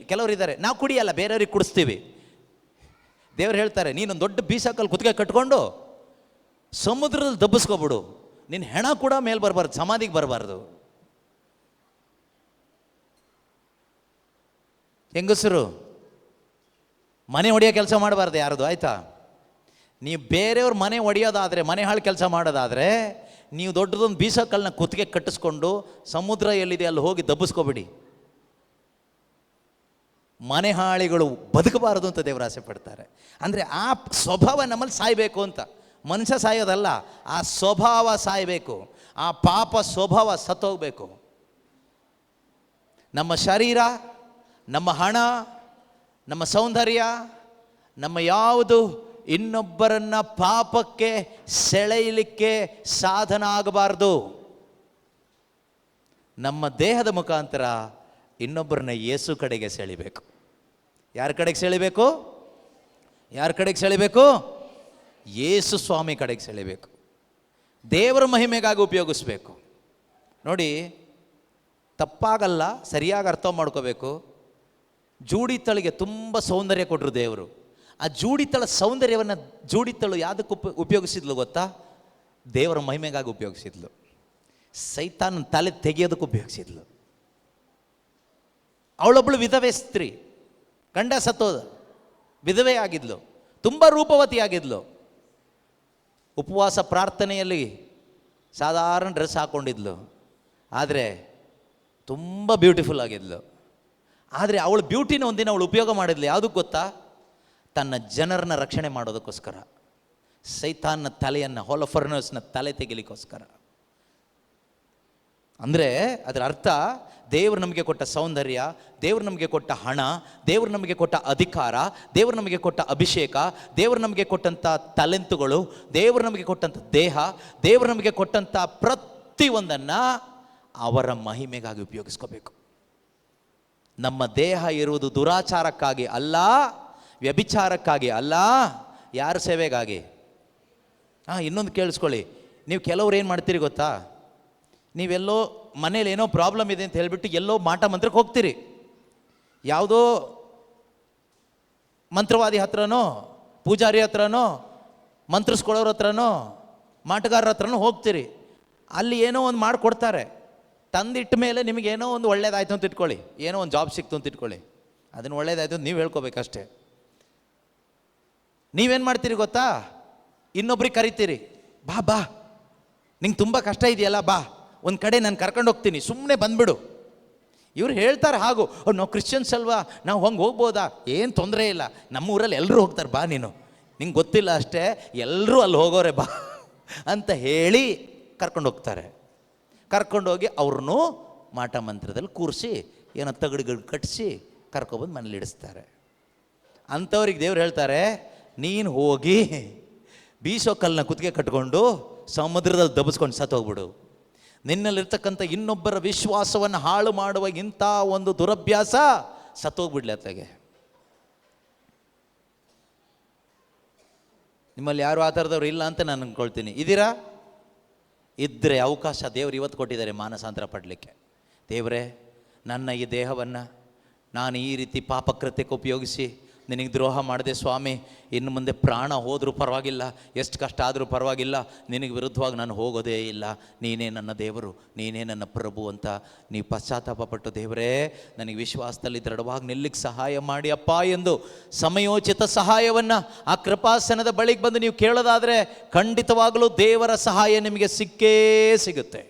ಕೆಲವ್ರು ಇದ್ದಾರೆ ನಾವು ಕುಡಿಯಲ್ಲ ಬೇರೆಯವ್ರಿಗೆ ಕುಡಿಸ್ತೀವಿ. ದೇವ್ರು ಹೇಳ್ತಾರೆ ನೀನೊಂದು ದೊಡ್ಡ ಬೀಸಕಲ್ಲಿ ಕುತ್ತಿಗೆ ಕಟ್ಕೊಂಡು ಸಮುದ್ರದಲ್ಲಿ ದಬ್ಬಿಸ್ಕೊಬಿಡು, ನಿನ್ನ ಹೆಣ ಕೂಡ ಮೇಲೆ ಬರಬಾರ್ದು, ಸಮಾಧಿಗೆ ಬರಬಾರ್ದು. ಹೆಂಗಸರು ಮನೆ ಹೊಡೆಯೋ ಕೆಲಸ ಮಾಡಬಾರ್ದು ಯಾರ್ದು, ಆಯಿತಾ? ನೀವು ಬೇರೆಯವ್ರ ಮನೆ ಹೊಡೆಯೋದಾದರೆ, ಮನೆ ಹಾಳು ಕೆಲಸ ಮಾಡೋದಾದರೆ, ನೀವು ದೊಡ್ಡದೊಂದು ಬೀಸಕಲ್ಲನ್ನ ಕುತ್ತಿಗೆ ಕಟ್ಟಿಸ್ಕೊಂಡು ಸಮುದ್ರ ಎಲ್ಲಿದೆ ಅಲ್ಲಿ ಹೋಗಿ ದಬ್ಬಿಸ್ಕೊಬಿಡಿ. ಮನೆ ಹಾಳಿಗಳು ಬದುಕಬಾರದು ಅಂತ ದೇವರು ಆಸೆ ಪಡ್ತಾರೆ. ಅಂದರೆ ಆ ಸ್ವಭಾವ ನಮ್ಮಲ್ಲಿ ಸಾಯಬೇಕು ಅಂತ. ಮನುಷ್ಯ ಸಾಯೋದಲ್ಲ, ಆ ಸ್ವಭಾವ ಸಾಯಬೇಕು, ಆ ಪಾಪ ಸ್ವಭಾವ ಸತ್ತೋಗ್ಬೇಕು. ನಮ್ಮ ಶರೀರ, ನಮ್ಮ ಹಣ, ನಮ್ಮ ಸೌಂದರ್ಯ, ನಮ್ಮ ಯಾವುದು ಇನ್ನೊಬ್ಬರನ್ನ ಪಾಪಕ್ಕೆ ಸೆಳೆಯಲಿಕ್ಕೆ ಸಾಧನ ಆಗಬಾರ್ದು. ನಮ್ಮ ದೇಹದ ಮುಖಾಂತರ ಇನ್ನೊಬ್ಬರನ್ನ ಯೇಸು ಕಡೆಗೆ ಸೆಳಿಬೇಕು. ಯಾರ ಕಡೆಗೆ ಸೆಳಿಬೇಕು? ಯಾರ ಕಡೆಗೆ ಸೆಳಿಬೇಕು? ಯೇಸು ಸ್ವಾಮಿ ಕಡೆಗೆ ಸೆಳಿಬೇಕು. ದೇವರ ಮಹಿಮೆಗಾಗಿ ಉಪಯೋಗಿಸ್ಬೇಕು. ನೋಡಿ, ತಪ್ಪಾಗಲ್ಲ, ಸರಿಯಾಗಿ ಅರ್ಥ ಮಾಡ್ಕೋಬೇಕು. ಜೂಡಿತಳಿಗೆ ತುಂಬ ಸೌಂದರ್ಯ ಕೊಟ್ಟರು ದೇವರು. ಆ ಜೂಡಿತಳ ಸೌಂದರ್ಯವನ್ನು ಜೂಡಿತಳು ಯಾವುದಕ್ಕೆ ಉಪಯೋಗಿಸಿದ್ಲು ಗೊತ್ತಾ? ದೇವರ ಮಹಿಮೆಗಾಗಿ ಉಪಯೋಗಿಸಿದ್ಲು. ಸೈತಾನನ ತಲೆ ತೆಗೆಯೋದಕ್ಕೆ ಉಪಯೋಗಿಸಿದ್ಲು. ಅವಳೊಬ್ಬಳು ವಿಧವೆ ಸ್ತ್ರೀ, ಗಂಡ ಸತ್ತೋದ, ವಿಧವೆ ಆಗಿದ್ಲು, ತುಂಬ ರೂಪವತಿ ಆಗಿದ್ಲು. ಉಪವಾಸ ಪ್ರಾರ್ಥನೆಯಲ್ಲಿ ಸಾಧಾರಣ ಡ್ರೆಸ್ ಹಾಕ್ಕೊಂಡಿದ್ಲು, ಆದರೆ ತುಂಬ ಬ್ಯೂಟಿಫುಲ್ ಆಗಿದ್ಲು. ಆದರೆ ಅವಳು ಬ್ಯೂಟಿನ ಒಂದಿನ ಅವಳು ಉಪಯೋಗ ಮಾಡಿದ್ಲು. ಯಾವುದಕ್ಕೆ ಗೊತ್ತಾ? ತನ್ನ ಜನರನ್ನ ರಕ್ಷಣೆ ಮಾಡೋದಕ್ಕೋಸ್ಕರ. ಸೈತಾನ್ನ ತಲೆಯನ್ನು, ಹೊಲಫರ್ನಸ್ನ ತಲೆ ತೆಗಿಲಿಕ್ಕೋಸ್ಕರ. ಅಂದರೆ ಅದರ ಅರ್ಥ, ದೇವರು ನಮಗೆ ಕೊಟ್ಟ ಸೌಂದರ್ಯ, ದೇವರು ನಮಗೆ ಕೊಟ್ಟ ಹಣ, ದೇವರು ನಮಗೆ ಕೊಟ್ಟ ಅಧಿಕಾರ, ದೇವರು ನಮಗೆ ಕೊಟ್ಟ ಅಭಿಷೇಕ, ದೇವರು ನಮಗೆ ಕೊಟ್ಟಂಥ ತಲೆಂತುಗಳು, ದೇವರು ನಮಗೆ ಕೊಟ್ಟಂಥ ದೇಹ, ದೇವರು ನಮಗೆ ಕೊಟ್ಟಂಥ ಪ್ರತಿಯೊಂದನ್ನು ಅವರ ಮಹಿಮೆಗಾಗಿ ಉಪಯೋಗಿಸ್ಕೋಬೇಕು. ನಮ್ಮ ದೇಹ ಇರುವುದು ದುರಾಚಾರಕ್ಕಾಗಿ ಅಲ್ಲ, ವ್ಯಭಿಚಾರಕ್ಕಾಗಿ ಅಲ್ಲ, ಯಾರ ಸೇವೆಗಾಗಿ. ಇನ್ನೊಂದು ಕೇಳಿಸ್ಕೊಳ್ಳಿ, ನೀವು ಕೆಲವ್ರು ಏನು ಮಾಡ್ತೀರಿ ಗೊತ್ತಾ? ನೀವೆಲ್ಲೋ ಮನೇಲಿ ಏನೋ ಪ್ರಾಬ್ಲಮ್ ಇದೆ ಅಂತ ಹೇಳಿಬಿಟ್ಟು ಎಲ್ಲೋ ಮಾಟ ಮಂತ್ರಕ್ಕೆ ಹೋಗ್ತೀರಿ. ಯಾವುದೋ ಮಂತ್ರವಾದಿ ಹತ್ರನೋ, ಪೂಜಾರಿ ಹತ್ರನೋ, ಮಂತ್ರಿಸ್ಕೊಳ್ಳೋರ ಹತ್ರನೋ, ಮಾಟಗಾರರ ಹತ್ರನೋ ಹೋಗ್ತೀರಿ. ಅಲ್ಲಿ ಏನೋ ಒಂದು ಮಾಡಿಕೊಡ್ತಾರೆ. ತಂದಿಟ್ಟ ಮೇಲೆ ನಿಮಗೇನೋ ಒಂದು ಒಳ್ಳೇದಾಯ್ತು ಅಂತ ಇಟ್ಕೊಳ್ಳಿ, ಏನೋ ಒಂದು ಜಾಬ್ ಸಿಕ್ತು ಅಂತ ಇಟ್ಕೊಳ್ಳಿ. ಅದನ್ನು ಒಳ್ಳೇದಾಯ್ತು ಅಂತ ನೀವು ಹೇಳ್ಕೊಬೇಕಷ್ಟೇ. ನೀವೇನು ಮಾಡ್ತೀರಿ ಗೊತ್ತಾ? ಇನ್ನೊಬ್ರಿಗೆ ಕರಿತೀರಿ, ಬಾ ಬಾ, ನಿಂಗೆ ತುಂಬ ಕಷ್ಟ ಇದೆಯಲ್ಲ, ಬಾ ಒಂದು ಕಡೆ ನಾನು ಕರ್ಕೊಂಡು ಹೋಗ್ತೀನಿ, ಸುಮ್ಮನೆ ಬಂದ್ಬಿಡು. ಇವ್ರು ಹೇಳ್ತಾರೆ ಹಾಗೂ, ನಾವು ಕ್ರಿಶ್ಚಿಯನ್ಸ್ ಅಲ್ವಾ, ನಾವು ಹಂಗೆ ಹೋಗ್ಬೋದಾ? ಏನು ತೊಂದರೆ ಇಲ್ಲ, ನಮ್ಮ ಊರಲ್ಲಿ ಎಲ್ಲರೂ ಹೋಗ್ತಾರೆ, ಬಾ ನೀನು, ನಿಂಗೆ ಗೊತ್ತಿಲ್ಲ ಅಷ್ಟೇ, ಎಲ್ಲರೂ ಅಲ್ಲಿ ಹೋಗೋರೆ ಬಾ ಅಂತ ಹೇಳಿ ಕರ್ಕೊಂಡು ಹೋಗ್ತಾರೆ. ಕರ್ಕೊಂಡೋಗಿ ಅವ್ರನ್ನೂ ಮಾಟ ಮಂತ್ರದಲ್ಲಿ ಕೂರಿಸಿ ಏನೋ ತಗಡುಗಳು ಕಟ್ಟಿಸಿ ಕರ್ಕೊಬಂದು ಮನೇಲಿ ಇಡಿಸ್ತಾರೆ. ಅಂಥವ್ರಿಗೆ ದೇವ್ರು ಹೇಳ್ತಾರೆ, ನೀನು ಹೋಗಿ ಬೀಸೋ ಕಲ್ಲನ್ನ ಕುತ್ತಿಗೆ ಕಟ್ಕೊಂಡು ಸಮುದ್ರದಲ್ಲಿ ದಬ್ಬಿಸ್ಕೊಂಡು ಸತ್ತೋಗ್ಬಿಡು. ನಿನ್ನಲ್ಲಿರ್ತಕ್ಕಂಥ ಇನ್ನೊಬ್ಬರ ವಿಶ್ವಾಸವನ್ನು ಹಾಳು ಮಾಡುವ ಇಂಥ ಒಂದು ದುರಭ್ಯಾಸ ಸತ್ತೋಗ್ಬಿಡ್ಲಿ ಅತ್ತಗೆ. ನಿಮ್ಮಲ್ಲಿ ಯಾರು ಆ ಥರದವ್ರು ಇಲ್ಲ ಅಂತ ನಾನು ಅಂದ್ಕೊಳ್ತೀನಿ. ಇದ್ದೀರಾ? ಇದ್ದರೆ ಅವಕಾಶ ದೇವರು ಇವತ್ತು ಕೊಟ್ಟಿದ್ದಾರೆ ಮಾನಸಾಂತರ ಪಡಲಿಕ್ಕೆ. ದೇವರೇ, ನನ್ನ ಈ ದೇಹವನ್ನು ನಾನು ಈ ರೀತಿ ಪಾಪಕೃತ್ಯಕ್ಕೆ ಉಪಯೋಗಿಸಿ ನಿನಗೆ ದ್ರೋಹ ಮಾಡಿದೆ ಸ್ವಾಮಿ. ಇನ್ನು ಮುಂದೆ ಪ್ರಾಣ ಹೋದರೂ ಪರವಾಗಿಲ್ಲ, ಎಷ್ಟು ಕಷ್ಟ ಆದರೂ ಪರವಾಗಿಲ್ಲ, ನಿನಗೆ ವಿರುದ್ಧವಾಗಿ ನಾನು ಹೋಗೋದೇ ಇಲ್ಲ. ನೀನೇ ನನ್ನ ದೇವರು, ನೀನೇ ನನ್ನ ಪ್ರಭು ಅಂತ ನೀವು ಪಶ್ಚಾತ್ತಾಪ ಪಟ್ಟು, ದೇವರೇ ನನಗೆ ವಿಶ್ವಾಸದಲ್ಲಿ ದೃಢವಾಗಿ ನಿಲ್ಲಿಕ್ಕೆ ಸಹಾಯ ಮಾಡಿ ಅಪ್ಪ ಎಂದು ಸಮಯೋಚಿತ ಸಹಾಯವನ್ನು ಆ ಕೃಪಾಸನದ ಬಳಿಗೆ ಬಂದು ನೀವು ಕೇಳೋದಾದರೆ ಖಂಡಿತವಾಗಲೂ ದೇವರ ಸಹಾಯ ನಿಮಗೆ ಸಿಕ್ಕೇ ಸಿಗುತ್ತೆ.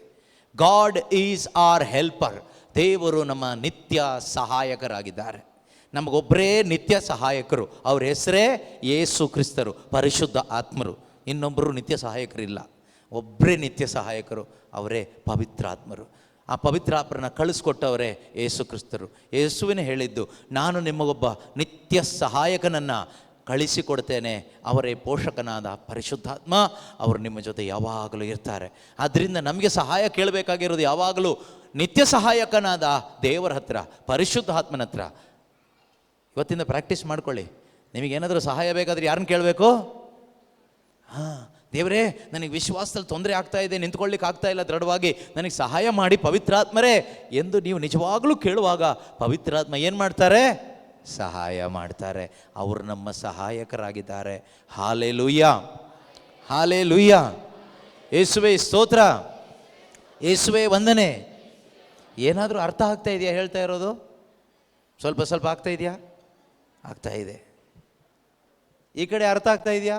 God is our helper. ದೇವರು ನಮ್ಮ ನಿತ್ಯ ಸಹಾಯಕರಾಗಿದ್ದಾರೆ. ನಮಗೊಬ್ಬರೇ ನಿತ್ಯ ಸಹಾಯಕರು, ಅವ್ರ ಹೆಸರೇ ಯೇಸು ಕ್ರಿಸ್ತರು, ಪರಿಶುದ್ಧ ಆತ್ಮರು. ಇನ್ನೊಬ್ಬರು ನಿತ್ಯ ಸಹಾಯಕರಿಲ್ಲ, ಒಬ್ಬರೇ ನಿತ್ಯ ಸಹಾಯಕರು, ಅವರೇ ಪವಿತ್ರಾತ್ಮರು. ಆ ಪವಿತ್ರಾತ್ಮರನ್ನ ಕಳಿಸ್ಕೊಟ್ಟವರೇ ಯೇಸು ಕ್ರಿಸ್ತರು. ಯೇಸುವಿನ ಹೇಳಿದ್ದು, ನಾನು ನಿಮಗೊಬ್ಬ ನಿತ್ಯ ಸಹಾಯಕನನ್ನು ಕಳಿಸಿಕೊಡ್ತೇನೆ, ಅವರೇ ಪೋಷಕನಾದ ಪರಿಶುದ್ಧಾತ್ಮ. ಅವರು ನಿಮ್ಮ ಜೊತೆ ಯಾವಾಗಲೂ ಇರ್ತಾರೆ. ಆದ್ದರಿಂದ ನಮಗೆ ಸಹಾಯ ಕೇಳಬೇಕಾಗಿರೋದು ಯಾವಾಗಲೂ ನಿತ್ಯ ಸಹಾಯಕನಾದ ದೇವರ ಹತ್ರ, ಪರಿಶುದ್ಧಾತ್ಮನ ಹತ್ರ. ಇವತ್ತಿಂದ ಪ್ರಾಕ್ಟೀಸ್ ಮಾಡ್ಕೊಳ್ಳಿ. ನಿಮಗೇನಾದರೂ ಸಹಾಯ ಬೇಕಾದರೆ ಯಾರನ್ನು ಕೇಳಬೇಕು? ದೇವರೇ, ನನಗೆ ವಿಶ್ವಾಸದಲ್ಲಿ ತೊಂದರೆ ಆಗ್ತಾ ಇದೆ, ನಿಂತ್ಕೊಳ್ಳಿಕ್ಕೆ ಆಗ್ತಾ ಇಲ್ಲ ದೃಢವಾಗಿ, ನನಗೆ ಸಹಾಯ ಮಾಡಿ ಪವಿತ್ರಾತ್ಮರೇ ಎಂದು ನೀವು ನಿಜವಾಗ್ಲೂ ಕೇಳುವಾಗ ಪವಿತ್ರಾತ್ಮ ಏನು ಮಾಡ್ತಾರೆ? ಸಹಾಯ ಮಾಡ್ತಾರೆ. ಅವರು ನಮ್ಮ ಸಹಾಯಕರಾಗಿದ್ದಾರೆ. Hallelujah, hallelujah. ಯೇಸುವೆ ಸ್ತೋತ್ರ, ಯೇಸುವೆ ವಂದನೆ. ಏನಾದರೂ ಅರ್ಥ ಆಗ್ತಾ ಇದೆಯಾ ಹೇಳ್ತಾ ಇರೋದು? ಸ್ವಲ್ಪ ಸ್ವಲ್ಪ ಆಗ್ತಾ ಇದೆಯಾ? ಆಗ್ತಾ ಇದೆ. ಈ ಕಡೆ ಅರ್ಥ ಆಗ್ತಾ ಇದೆಯಾ?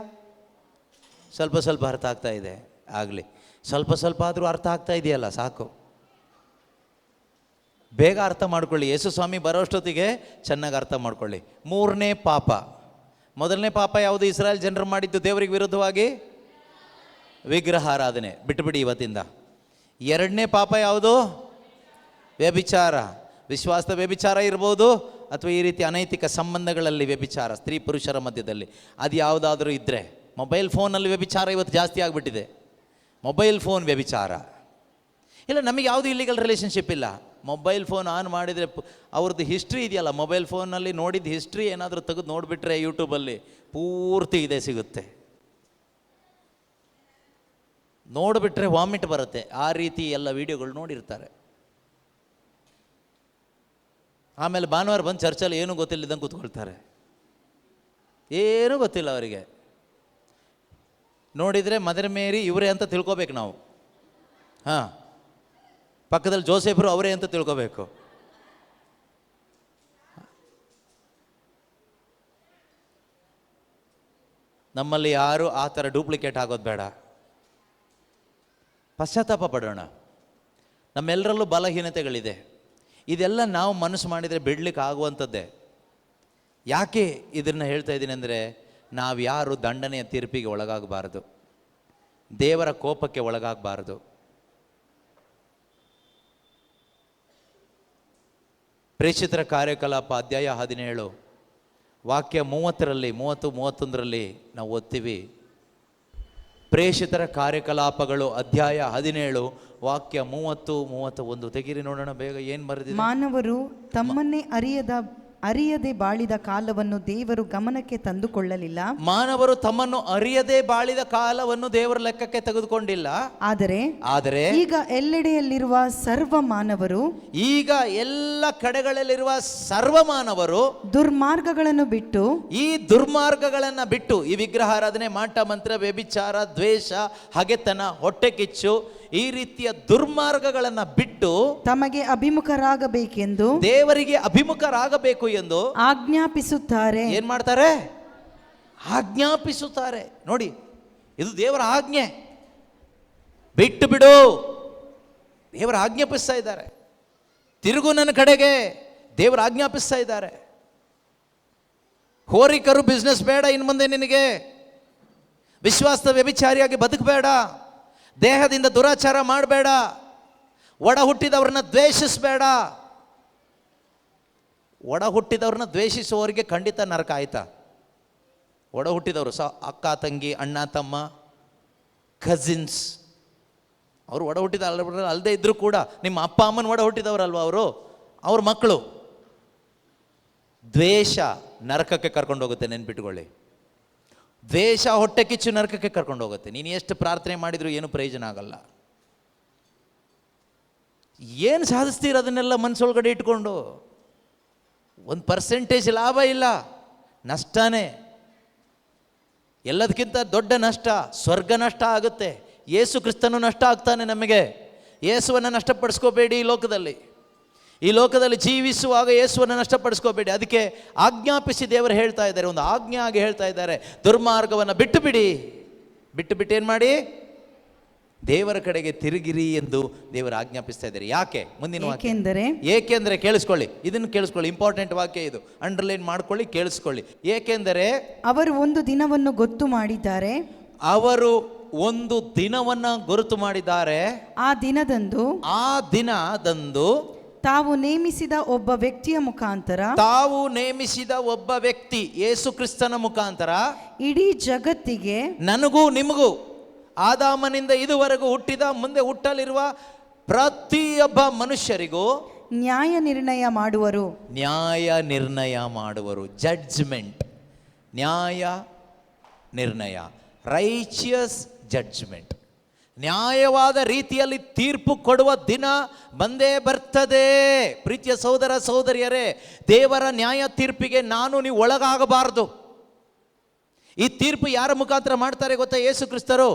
ಸ್ವಲ್ಪ ಸ್ವಲ್ಪ ಅರ್ಥ ಆಗ್ತಾ ಇದೆ. ಆಗಲಿ, ಸ್ವಲ್ಪ ಸ್ವಲ್ಪ ಆದರೂ ಅರ್ಥ ಆಗ್ತಾ ಇದೆಯಲ್ಲ, ಸಾಕು. ಬೇಗ ಅರ್ಥ ಮಾಡ್ಕೊಳ್ಳಿ. ಯೇಸು ಸ್ವಾಮಿ ಬರೋಷ್ಟೊತ್ತಿಗೆ ಚೆನ್ನಾಗಿ ಅರ್ಥ ಮಾಡ್ಕೊಳ್ಳಿ. ಮೂರನೇ ಪಾಪ. ಮೊದಲನೇ ಪಾಪ ಯಾವುದು? ಇಸ್ರಾಯೇಲ್ ಜನರು ಮಾಡಿದ್ದು ದೇವರಿಗೆ ವಿರುದ್ಧವಾಗಿ ವಿಗ್ರಹಾರಾಧನೆ. ಬಿಟ್ಟುಬಿಡಿ ಇವತ್ತಿಂದ. ಎರಡನೇ ಪಾಪ ಯಾವುದು? ವ್ಯಭಿಚಾರ. ವಿಶ್ವಾಸದ ವ್ಯಭಿಚಾರ ಇರ್ಬೋದು, ಅಥವಾ ಈ ರೀತಿ ಅನೈತಿಕ ಸಂಬಂಧಗಳಲ್ಲಿ ವ್ಯಭಿಚಾರ, ಸ್ತ್ರೀ ಪುರುಷರ ಮಧ್ಯದಲ್ಲಿ. ಅದು ಯಾವುದಾದ್ರೂ ಇದ್ದರೆ, ಮೊಬೈಲ್ ಫೋನಲ್ಲಿ ವ್ಯಭಿಚಾರ ಇವತ್ತು ಜಾಸ್ತಿ ಆಗಿಬಿಟ್ಟಿದೆ. ಮೊಬೈಲ್ ಫೋನ್ ವ್ಯಭಿಚಾರ. ಇಲ್ಲ, ನಮಗೆ ಯಾವುದು ಇಲ್ಲಿಗಲ್ ರಿಲೇಷನ್ಶಿಪ್ ಇಲ್ಲ. ಮೊಬೈಲ್ ಫೋನ್ ಆನ್ ಮಾಡಿದರೆ ಅವ್ರದ್ದು ಹಿಸ್ಟ್ರಿ ಇದೆಯಲ್ಲ, ಮೊಬೈಲ್ ಫೋನಲ್ಲಿ ನೋಡಿದ ಹಿಸ್ಟ್ರಿ ಏನಾದರೂ ತೆಗೆದು ನೋಡಿಬಿಟ್ರೆ ಯೂಟ್ಯೂಬಲ್ಲಿ ಪೂರ್ತಿ ಇದೆ ಸಿಗುತ್ತೆ. ನೋಡಿಬಿಟ್ರೆ ವಾಮಿಟ್ ಬರುತ್ತೆ. ಆ ರೀತಿ ಎಲ್ಲ ವೀಡಿಯೋಗಳು ನೋಡಿರ್ತಾರೆ. ಆಮೇಲೆ ಭಾನುವಾರ ಬಂದು ಚರ್ಚಲ್ಲಿ ಏನೂ ಗೊತ್ತಿಲ್ಲದಂಗೆ ಕೂತ್ಕೊಳ್ತಾರೆ. ಏನೂ ಗೊತ್ತಿಲ್ಲ ಅವರಿಗೆ. ನೋಡಿದರೆ ಮದರ್ ಮೇರಿ ಇವರೇ ಅಂತ ತಿಳ್ಕೊಬೇಕು ನಾವು. ಹಾಂ, ಪಕ್ಕದಲ್ಲಿ ಜೋಸೆಫರು ಅವರೇ ಅಂತ ತಿಳ್ಕೊಬೇಕು. ನಮ್ಮಲ್ಲಿ ಯಾರು ಆ ಥರ ಡೂಪ್ಲಿಕೇಟ್ ಆಗೋದು ಬೇಡ. ಪಶ್ಚಾತ್ತಾಪ ಪಡೋಣ. ನಮ್ಮೆಲ್ಲರಲ್ಲೂ ಬಲಹೀನತೆಗಳಿದೆ. ಇದೆಲ್ಲ ನಾವು ಮನಸ್ಸು ಮಾಡಿದರೆ ಬಿಡ್ಲಿಕ್ಕೆ ಆಗುವಂಥದ್ದೇ. ಯಾಕೆ ಇದನ್ನು ಹೇಳ್ತಾ ಇದ್ದೀನಿ ಅಂದರೆ, ನಾವು ಯಾರು ದಂಡನೆಯ ತೀರ್ಪಿಗೆ ಒಳಗಾಗಬಾರ್ದು, ದೇವರ ಕೋಪಕ್ಕೆ ಒಳಗಾಗಬಾರ್ದು. ಪ್ರೇಷಿತರ ಕಾರ್ಯಕಲಾಪ ಅಧ್ಯಾಯ 17 ವಾಕ್ಯ 30ರಲ್ಲಿ 30-31ರಲ್ಲಿ ನಾವು ಓದ್ತೀವಿ. ಪ್ರೇಷಿತರ ಕಾರ್ಯಕಲಾಪಗಳು ಅಧ್ಯಾಯ 17 ವಾಕ್ಯ 30-31 ತೆಗೀರಿ ನೋಡೋಣ ಬೇಗ. ಏನು ಬರೆದಿದೆ? ಮಾನವರು ತಮ್ಮನ್ನೇ ಅರಿಯದೆ ಬಾಳಿದ ಕಾಲವನ್ನು ದೇವರು ಗಮನಕ್ಕೆ ತಂದುಕೊಳ್ಳಲಿಲ್ಲ. ಮಾನವರು ತಮ್ಮನ್ನು ಅರಿಯದೆ ಬಾಳಿದ ಕಾಲವನ್ನು ದೇವರ ಲೆಕ್ಕಕ್ಕೆ ತೆಗೆದುಕೊಂಡಿಲ್ಲ. ಆದರೆ ಈಗ ಎಲ್ಲೆಡೆಯಲ್ಲಿರುವ ಸರ್ವ ಮಾನವರು, ಈಗ ಎಲ್ಲ ಕಡೆಗಳಲ್ಲಿರುವ ಸರ್ವ ಮಾನವರು ದುರ್ಮಾರ್ಗಗಳನ್ನು ಬಿಟ್ಟು, ಈ ದುರ್ಮಾರ್ಗಗಳನ್ನು ಬಿಟ್ಟು, ಈ ವಿಗ್ರಹಾರಾಧನೆ, ಮಾಟ ಮಂತ್ರ, ವ್ಯಭಿಚಾರ, ದ್ವೇಷ, ಹಗೆತನ, ಹೊಟ್ಟೆ ಕಿಚ್ಚು, ಈ ರೀತಿಯ ದುರ್ಮಾರ್ಗಗಳನ್ನು ಬಿಟ್ಟು ತಮಗೆ ಅಭಿಮುಖರಾಗಬೇಕೆಂದು, ದೇವರಿಗೆ ಅಭಿಮುಖರಾಗಬೇಕು ಎಂದು ಆಜ್ಞಾಪಿಸುತ್ತಾರೆ. ಏನ್ ಮಾಡ್ತಾರೆ? ಆಜ್ಞಾಪಿಸುತ್ತಾರೆ. ನೋಡಿ, ಇದು ದೇವರ ಆಜ್ಞೆ. ಬಿಟ್ಟು ಬಿಡು, ದೇವರ ಆಜ್ಞಾಪಿಸ್ತಾ ಇದ್ದಾರೆ. ತಿರುಗು ನನ್ನ ಕಡೆಗೆ, ದೇವರ ಆಜ್ಞಾಪಿಸ್ತಾ ಇದ್ದಾರೆ. ಹೋರಿಕರು ಬಿಸ್ನೆಸ್ ಬೇಡ ಇನ್ನು ಮುಂದೆ ನಿನಗೆ. ವಿಶ್ವಾಸದ ವ್ಯಭಿಚಾರಿಯಾಗಿ ಬದುಕಬೇಡ. ದೇಹದಿಂದ ದುರಾಚಾರ ಮಾಡಬೇಡ. ಒಡ ಹುಟ್ಟಿದವ್ರನ್ನ ದ್ವೇಷಿಸಬೇಡ. ಒಡ ಹುಟ್ಟಿದವ್ರನ್ನ ದ್ವೇಷಿಸುವವರಿಗೆ ಖಂಡಿತ ನರಕ. ಆಯ್ತಾ? ಒಡ ಹುಟ್ಟಿದವರು ಅಕ್ಕ ತಂಗಿ, ಅಣ್ಣ ತಮ್ಮ, ಕಸಿನ್ಸ್, ಅವರು ಒಡ ಹುಟ್ಟಿದ ಅಲ್ಲದೆ ಇದ್ದರೂ ಕೂಡ ನಿಮ್ಮ ಅಪ್ಪ ಅಮ್ಮನ ಒಡ ಹುಟ್ಟಿದವರಲ್ವ ಅವರು, ಅವ್ರ ಮಕ್ಕಳು. ದ್ವೇಷ ನರಕಕ್ಕೆ ಕರ್ಕೊಂಡು ಹೋಗುತ್ತೆ, ನೆನ್ಪಿಟ್ಕೊಳ್ಳಿ. ದ್ವೇಷ ಹೊಟ್ಟೆ ಕಿಚ್ಚು ನರಕಕ್ಕೆ ಕರ್ಕೊಂಡು ಹೋಗುತ್ತೆ. ನೀನು ಎಷ್ಟು ಪ್ರಾರ್ಥನೆ ಮಾಡಿದರೂ ಏನು ಪ್ರಯೋಜನ ಆಗಲ್ಲ. ಏನು ಸಾಧಿಸ್ತೀರ ಅದನ್ನೆಲ್ಲ ಮನಸ್ಸೊಳಗಡೆ ಇಟ್ಕೊಂಡು? 1% ಲಾಭ ಇಲ್ಲ, ನಷ್ಟನೇ. ಎಲ್ಲದಕ್ಕಿಂತ ದೊಡ್ಡ ನಷ್ಟ ಸ್ವರ್ಗ ನಷ್ಟ ಆಗುತ್ತೆ. ಯೇಸು ಕ್ರಿಸ್ತನು ನಷ್ಟ ಆಗ್ತಾನೆ ನಮಗೆ. ಯೇಸುವನ್ನು ನಷ್ಟಪಡಿಸ್ಕೋಬೇಡಿ. ಈ ಲೋಕದಲ್ಲಿ ಜೀವಿಸುವಾಗ ಯೇಸುವನ್ನು ನಷ್ಟಪಡಿಸ್ಕೋಬೇಡಿ. ಅದಕ್ಕೆ ಆಜ್ಞಾಪಿಸಿ ದೇವರು ಹೇಳ್ತಾ ಇದ್ದಾರೆ, ಒಂದು ಆಜ್ಞೆ ಆಗಿ ಹೇಳ್ತಾ ಇದ್ದಾರೆ, ದುರ್ಮಾರ್ಗವನ್ನು ಬಿಟ್ಟು ಬಿಟ್ಟು ಏನು ಮಾಡಿ? ದೇವರ ಕಡೆಗೆ ತಿರುಗಿರಿ ಎಂದು ದೇವರು ಆಜ್ಞಾಪಿಸ್ತಾ ಇದ್ದಾರೆ. ಯಾಕೆ? ಮುಂದಿನ ವಾಕ್ಯ. ಏಕೆಂದರೆ ಕೇಳಿಸ್ಕೊಳ್ಳಿ, ಇದನ್ನು ಕೇಳಿಸ್ಕೊಳ್ಳಿ, ಇಂಪಾರ್ಟೆಂಟ್ ವಾಕ್ಯ ಇದು, ಅಂಡರ್ಲೈನ್ ಮಾಡ್ಕೊಳ್ಳಿ, ಕೇಳಿಸ್ಕೊಳ್ಳಿ. ಏಕೆಂದರೆ ಅವರು ಒಂದು ದಿನವನ್ನು ಗೊತ್ತು ಮಾಡಿದ್ದಾರೆ. ಅವರು ಒಂದು ದಿನವನ್ನ ಗುರುತು ಮಾಡಿದ್ದಾರೆ. ಆ ದಿನದಂದು ತಾವು ನೇಮಿಸಿದ ಒಬ್ಬ ವ್ಯಕ್ತಿ ಯೇಸು ಕ್ರಿಸ್ತನ ಮುಖಾಂತರ ಇಡೀ ಜಗತ್ತಿಗೆ, ನನಗೂ ನಿಮಗೂ, ಆದಾಮನಿಂದ ಇದುವರೆಗೂ ಹುಟ್ಟಿದ, ಮುಂದೆ ಹುಟ್ಟಲಿರುವ ಪ್ರತಿಯೊಬ್ಬ ಮನುಷ್ಯರಿಗೂ ನ್ಯಾಯ ನಿರ್ಣಯ ಮಾಡುವರು. ಜಡ್ಜ್ಮೆಂಟ್, ನ್ಯಾಯ ನಿರ್ಣಯ, ರೈಚಿಯಸ್ ಜಡ್ಜ್ಮೆಂಟ್. ನ್ಯಾಯವಾದ ರೀತಿಯಲ್ಲಿ ತೀರ್ಪು ಕೊಡುವ ದಿನ ಬಂದೇ ಬರ್ತದೆ. ಪ್ರೀತಿಯ ಸಹೋದರ ಸಹೋದರಿಯರೇ, ದೇವರ ನ್ಯಾಯ ತೀರ್ಪಿಗೆ ನೀವು ಒಳಗಾಗಬಾರದು. ಈ ತೀರ್ಪು ಯಾರ ಮುಖಾಂತರ ಮಾಡ್ತಾರೆ ಗೊತ್ತಾ? ಯೇಸು ಕ್ರಿಸ್ತರು